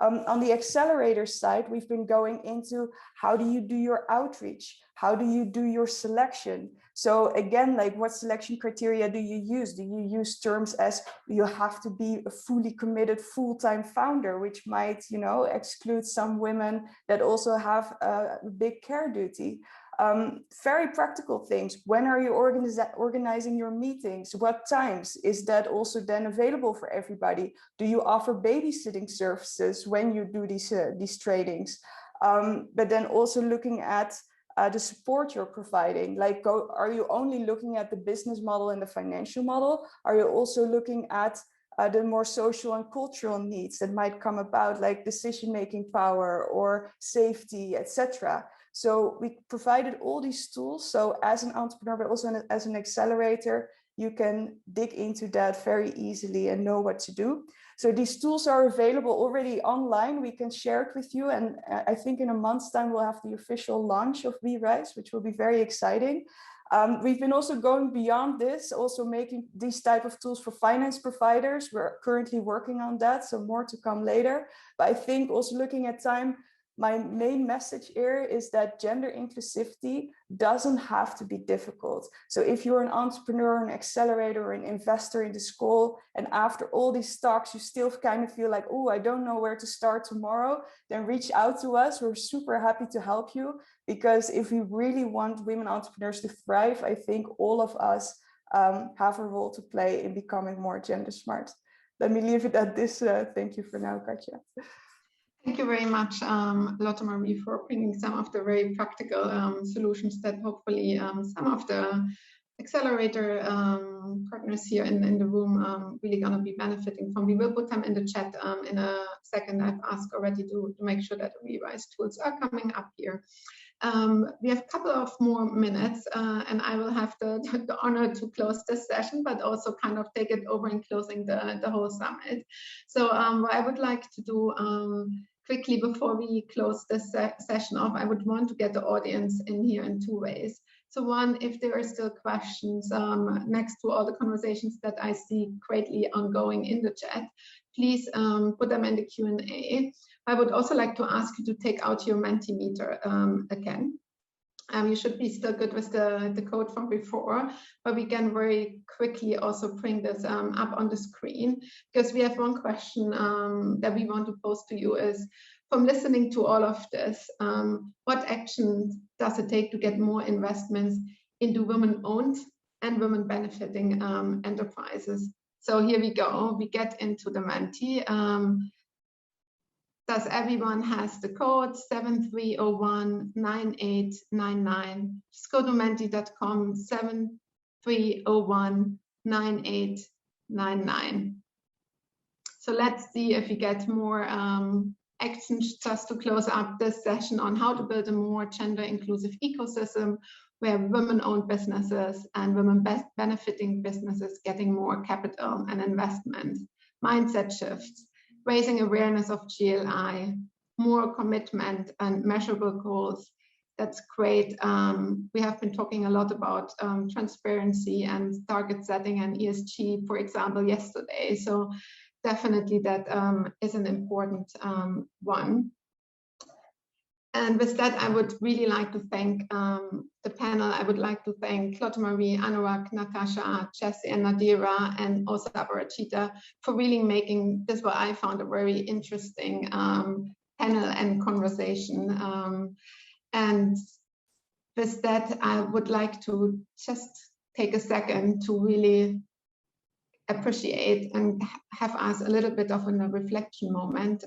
On the accelerator side, we've been going into how do you do your outreach? How do you do your selection? So again, like what selection criteria do you use? Do you use terms as you have to be a fully committed full-time founder, which might, you know, exclude some women that also have a big care duty? Very practical things. When are you organizing your meetings? What times? Is that also then available for everybody? Do you offer babysitting services when you do these trainings? But then also looking at the support you're providing. Like, are you only looking at the business model and the financial model? Are you also looking at the more social and cultural needs that might come about, like decision-making power or safety, etc.? So we provided all these tools. So as an entrepreneur, but also as an accelerator, you can dig into that very easily and know what to do. So these tools are available already online. We can share it with you. And I think in a month's time, we'll have the official launch of WeRise, which will be very exciting. We've been also going beyond this, also making these type of tools for finance providers. We're currently working on that, so more to come later. But I think also looking at time, my main message here is that gender inclusivity doesn't have to be difficult. So if you're an entrepreneur, an accelerator, or an investor in the school, and after all these talks, you still kind of feel like, oh, I don't know where to start tomorrow, then reach out to us. We're super happy to help you, because if we really want women entrepreneurs to thrive, I think all of us have a role to play in becoming more gender smart. Let me leave it at this. Thank you for now, Katja. Thank you very much, Lotte Marie, for bringing some of the very practical solutions that hopefully some of the accelerator partners here in the room really going to be benefiting from. We will put them in the chat in a second. I've asked already to make sure that the WeRise tools are coming up here. We have a couple of more minutes, and I will have the honor to close this session, but also kind of take it over in closing the whole summit. So what I would like to do quickly before we close this session off, I would want to get the audience in here in two ways. So one, if there are still questions next to all the conversations that I see greatly ongoing in the chat, please put them in the Q&A. I would also like to ask you to take out your Mentimeter again. You should be still good with the code from before, but we can very quickly also bring this up on the screen, because we have one question that we want to pose to you is, from listening to all of this, what actions does it take to get more investments into women-owned and women-benefiting enterprises? So here we go, we get into the Menti. Does everyone has the code 73019899? Just go to menti.com 73019899. So let's see if we get more actions just to close up this session on how to build a more gender inclusive ecosystem where women-owned businesses and women-benefiting businesses getting more capital and investment, mindset shifts, raising awareness of GLI, more commitment and measurable goals. That's great. We have been talking a lot about transparency and target setting and ESG, for example, yesterday. So definitely that is an important one. And with that, I would really like to thank the panel. I would like to thank Claude Marie, Anurag, Natasha, Jessie, and Nadira, and also Aparajita for really making this what I found a very interesting panel and conversation. And with that, I would like to just take a second to really appreciate and have us a little bit of a reflection moment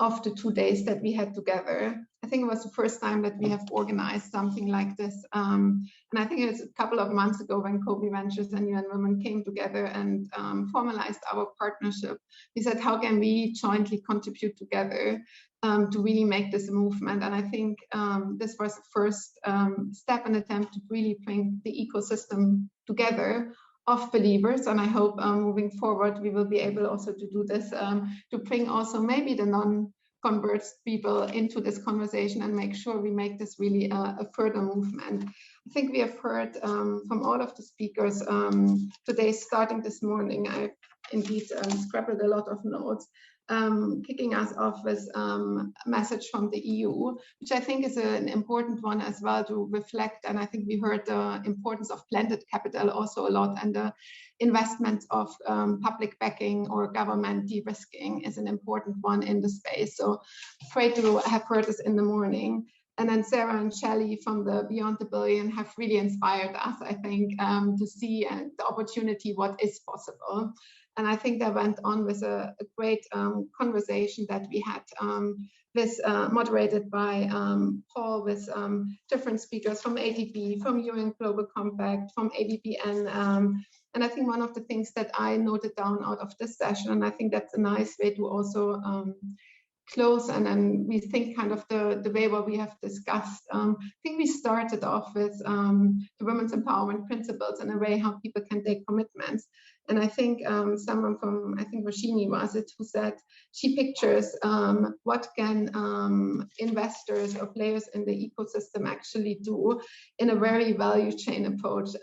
of the 2 days that we had together. I think it was the first time that we have organized something like this. And I think it was a couple of months ago when Gobi Ventures and UN Women came together and formalized our partnership. We said, how can we jointly contribute together to really make this a movement? And I think this was the first step and attempt to really bring the ecosystem together of believers, and I hope moving forward we will be able also to do this to bring also maybe the non-converts people into this conversation and make sure we make this really a further movement. I think we have heard from all of the speakers today, starting this morning. I've indeed scribbled a lot of notes, kicking us off with a message from the EU, which I think is an important one as well to reflect. And I think we heard the importance of blended capital also a lot, and the investment of public backing or government de-risking is an important one in the space. So great to have heard this in the morning. And then Sarah and Shelley from the Beyond the Billion have really inspired us, I think, to see the opportunity, what is possible. And I think that went on with a great conversation that we had with moderated by Paul, with different speakers from ADB, from UN Global Compact, from ADBN. And I think one of the things that I noted down out of this session, and I think that's a nice way to also close, and then we think kind of the way what we have discussed. I think we started off with the women's empowerment principles and a way how people can take commitments. And I think someone from, I think Rashini was it, who said she pictures what can investors or players in the ecosystem actually do in a very value chain approach.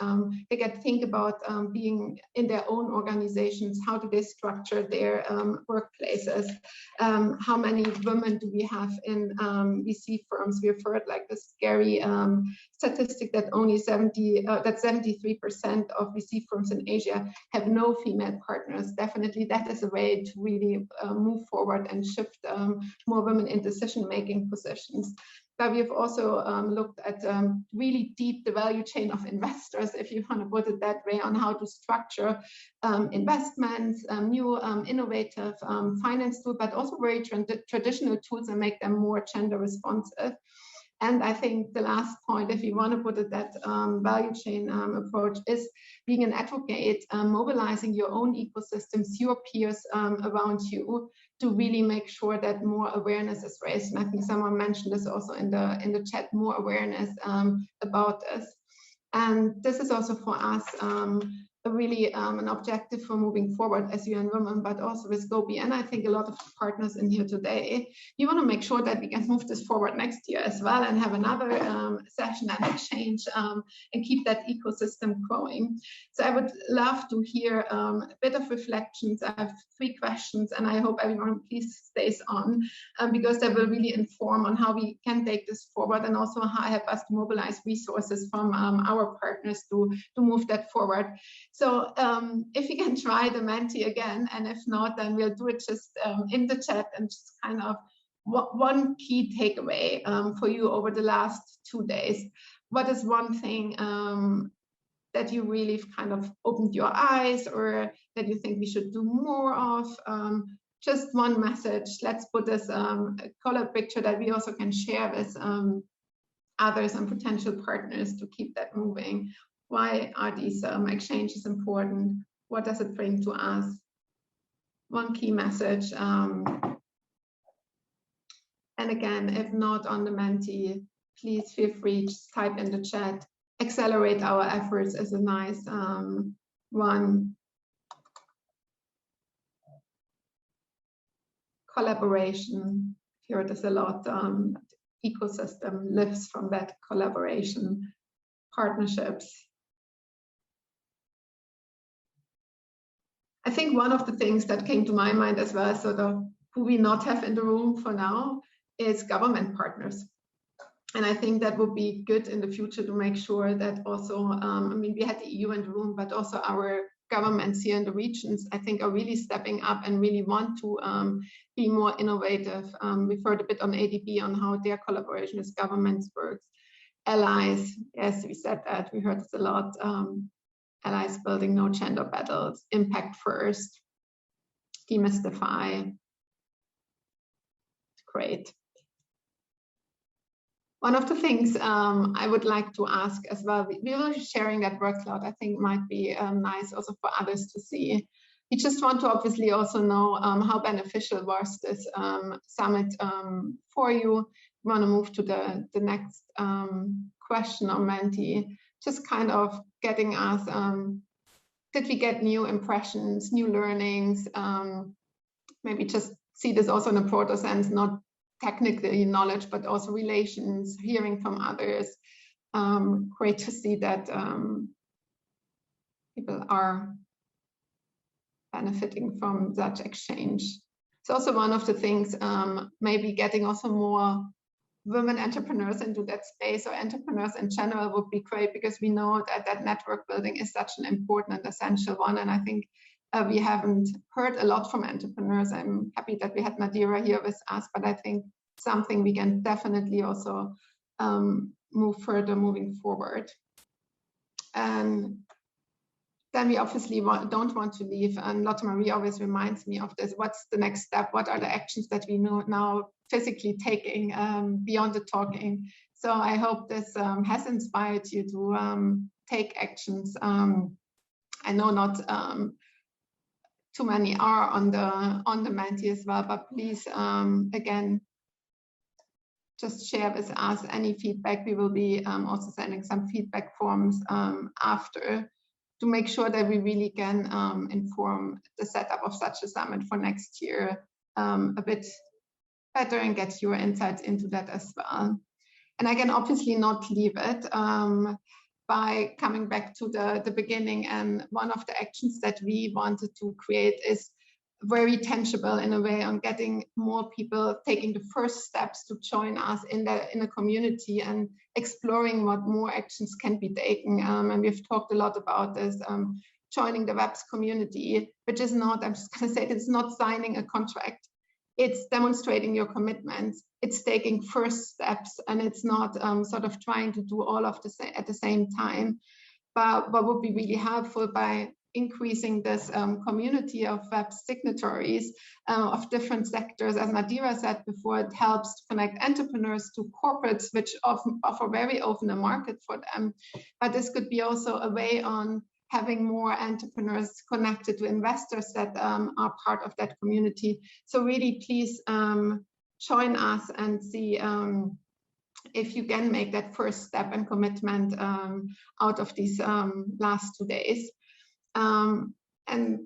They can think about being in their own organizations, how do they structure their workplaces, how many women do we have in VC firms. We've heard like the scary statistic that only 73% of VC firms in Asia have no female partners. Definitely that is a way to really move forward and shift more women in decision-making positions. But we've also looked at really deep the value chain of investors, if you want to put it that way, on how to structure investments, new innovative finance tools, but also very traditional tools and make them more gender responsive. And I think the last point, if you want to put it that value chain approach, is being an advocate, mobilizing your own ecosystems, your peers around you, to really make sure that more awareness is raised. And I think someone mentioned this also in the chat, more awareness about this. And this is also for us really an objective for moving forward as UN Women, but also with Gobi. And I think a lot of partners in here today, you want to make sure that we can move this forward next year as well and have another session and exchange and keep that ecosystem growing. So I would love to hear a bit of reflections. I have 3 questions, and I hope everyone please stays on because they will really inform on how we can take this forward and also how help us to mobilize resources from our partners to move that forward. So if you can try the Menti again, and if not, then we'll do it just in the chat and just kind of one key takeaway for you over the last 2 days. What is one thing that you really kind of opened your eyes, or that you think we should do more of? Just one message. Let's put this color picture that we also can share with others and potential partners to keep that moving. Why are these exchanges important? What does it bring to us? One key message. And again, if not on the Menti, please feel free, just type in the chat. Accelerate our efforts is a nice one. Collaboration, here it is a lot. Ecosystem lives from that collaboration. Partnerships. I think one of the things that came to my mind as well, sort of who we not have in the room for now, is government partners. And I think that would be good in the future to make sure that also, I mean, we had the EU in the room, but also our governments here in the regions, I think, are really stepping up and really want to be more innovative. We've heard a bit on ADB on how their collaboration with governments works. Allies, yes, we said that, we heard this a lot. Allies building no gender battles, impact first, demystify. Great. One of the things I would like to ask as well, we were sharing that work cloud, I think might be nice also for others to see. We just want to obviously also know how beneficial was this summit for you. We want to move to the next question on Menti, just kind of getting us, did we get new impressions, new learnings, maybe just see this also in a broader sense, not technically knowledge, but also relations, hearing from others. Great to see that people are benefiting from that exchange. It's also one of the things, maybe getting also more women entrepreneurs into that space, or entrepreneurs in general, would be great, because we know that that network building is such an important and essential one. And I think we haven't heard a lot from entrepreneurs. I'm happy that we had Nadira here with us, but I think something we can definitely also move further moving forward. And then we obviously don't want to leave, and Lotte Marie always reminds me of this, what's the next step? What are the actions that we know now physically taking beyond the talking? So I hope this has inspired you to take actions. I know not too many are on the Menti as well, but please, again, just share with us any feedback. We will be also sending some feedback forms after, to make sure that we really can inform the setup of such a summit for next year a bit better and get your insights into that as well. And I can obviously not leave it by coming back to the beginning. And one of the actions that we wanted to create is very tangible in a way, on getting more people taking the first steps to join us in the community and exploring what more actions can be taken. And we've talked a lot about this, joining the WEBS community, which is not, I'm just going to say, it's not signing a contract. It's demonstrating your commitments. It's taking first steps, and it's not sort of trying to do all of at the same time. But what would be really helpful, by increasing this community of web signatories of different sectors. As Nadira said before, it helps to connect entrepreneurs to corporates, which offer very often a market for them. But this could be also a way on having more entrepreneurs connected to investors that are part of that community. So really, please join us and see if you can make that first step and commitment out of these last 2 days. And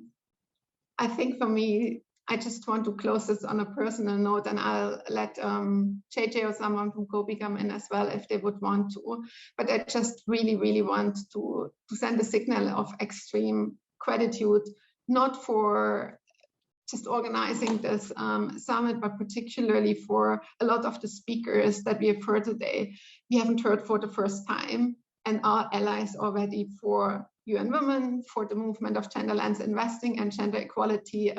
I think for me, I just want to close this on a personal note, and I'll let JJ or someone from Gobi come in as well if they would want to. But I just really, really want to send a signal of extreme gratitude, not for just organizing this summit, but particularly for a lot of the speakers that we have heard today. We haven't heard for the first time, and our allies already for UN Women, for the movement of genderless investing and gender equality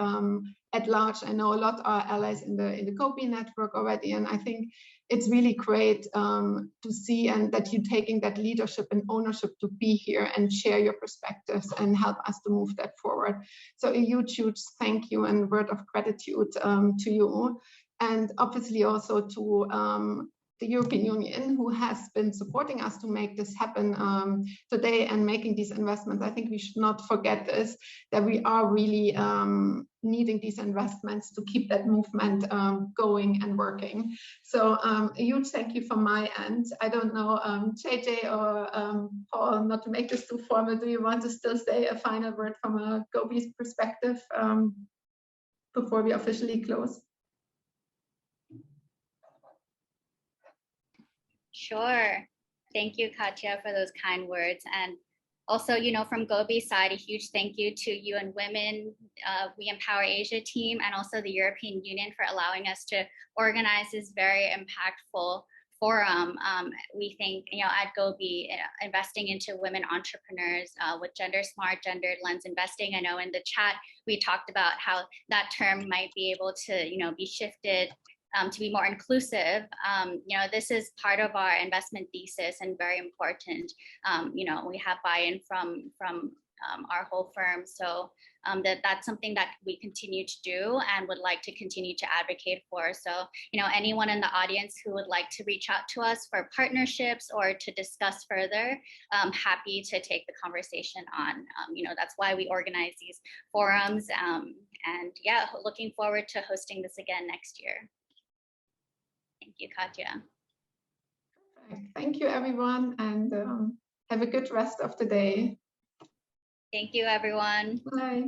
at large. I know a lot are allies in the Gobi network already, and I think it's really great to see and that you're taking that leadership and ownership to be here and share your perspectives and help us to move that forward. So a huge, huge thank you and word of gratitude to you, and obviously also to the European Union, who has been supporting us to make this happen today and making these investments. I think we should not forget this, that we are really needing these investments to keep that movement going and working. So a huge thank you from my end. I don't know, JJ or Paul, not to make this too formal, do you want to still say a final word from a Gobi's perspective before we officially close? Sure. Thank you, Katja, for those kind words. And also, you know, from Gobi's side, a huge thank you to UN Women, WeEmpowerAsia team, and also the European Union for allowing us to organize this very impactful forum. We think, you know, at Gobi, investing into women entrepreneurs with gender smart, gendered lens investing. I know in the chat, we talked about how that term might be able to, you know, be shifted to be more inclusive. You know, this is part of our investment thesis and very important. You know, we have buy-in from our whole firm. So that's something that we continue to do and would like to continue to advocate for. So, you know, anyone in the audience who would like to reach out to us for partnerships or to discuss further, I'm happy to take the conversation on. You know, that's why we organize these forums. And yeah, looking forward to hosting this again next year. Thank you, Katja. Thank you, everyone, and have a good rest of the day. Thank you, everyone. Bye.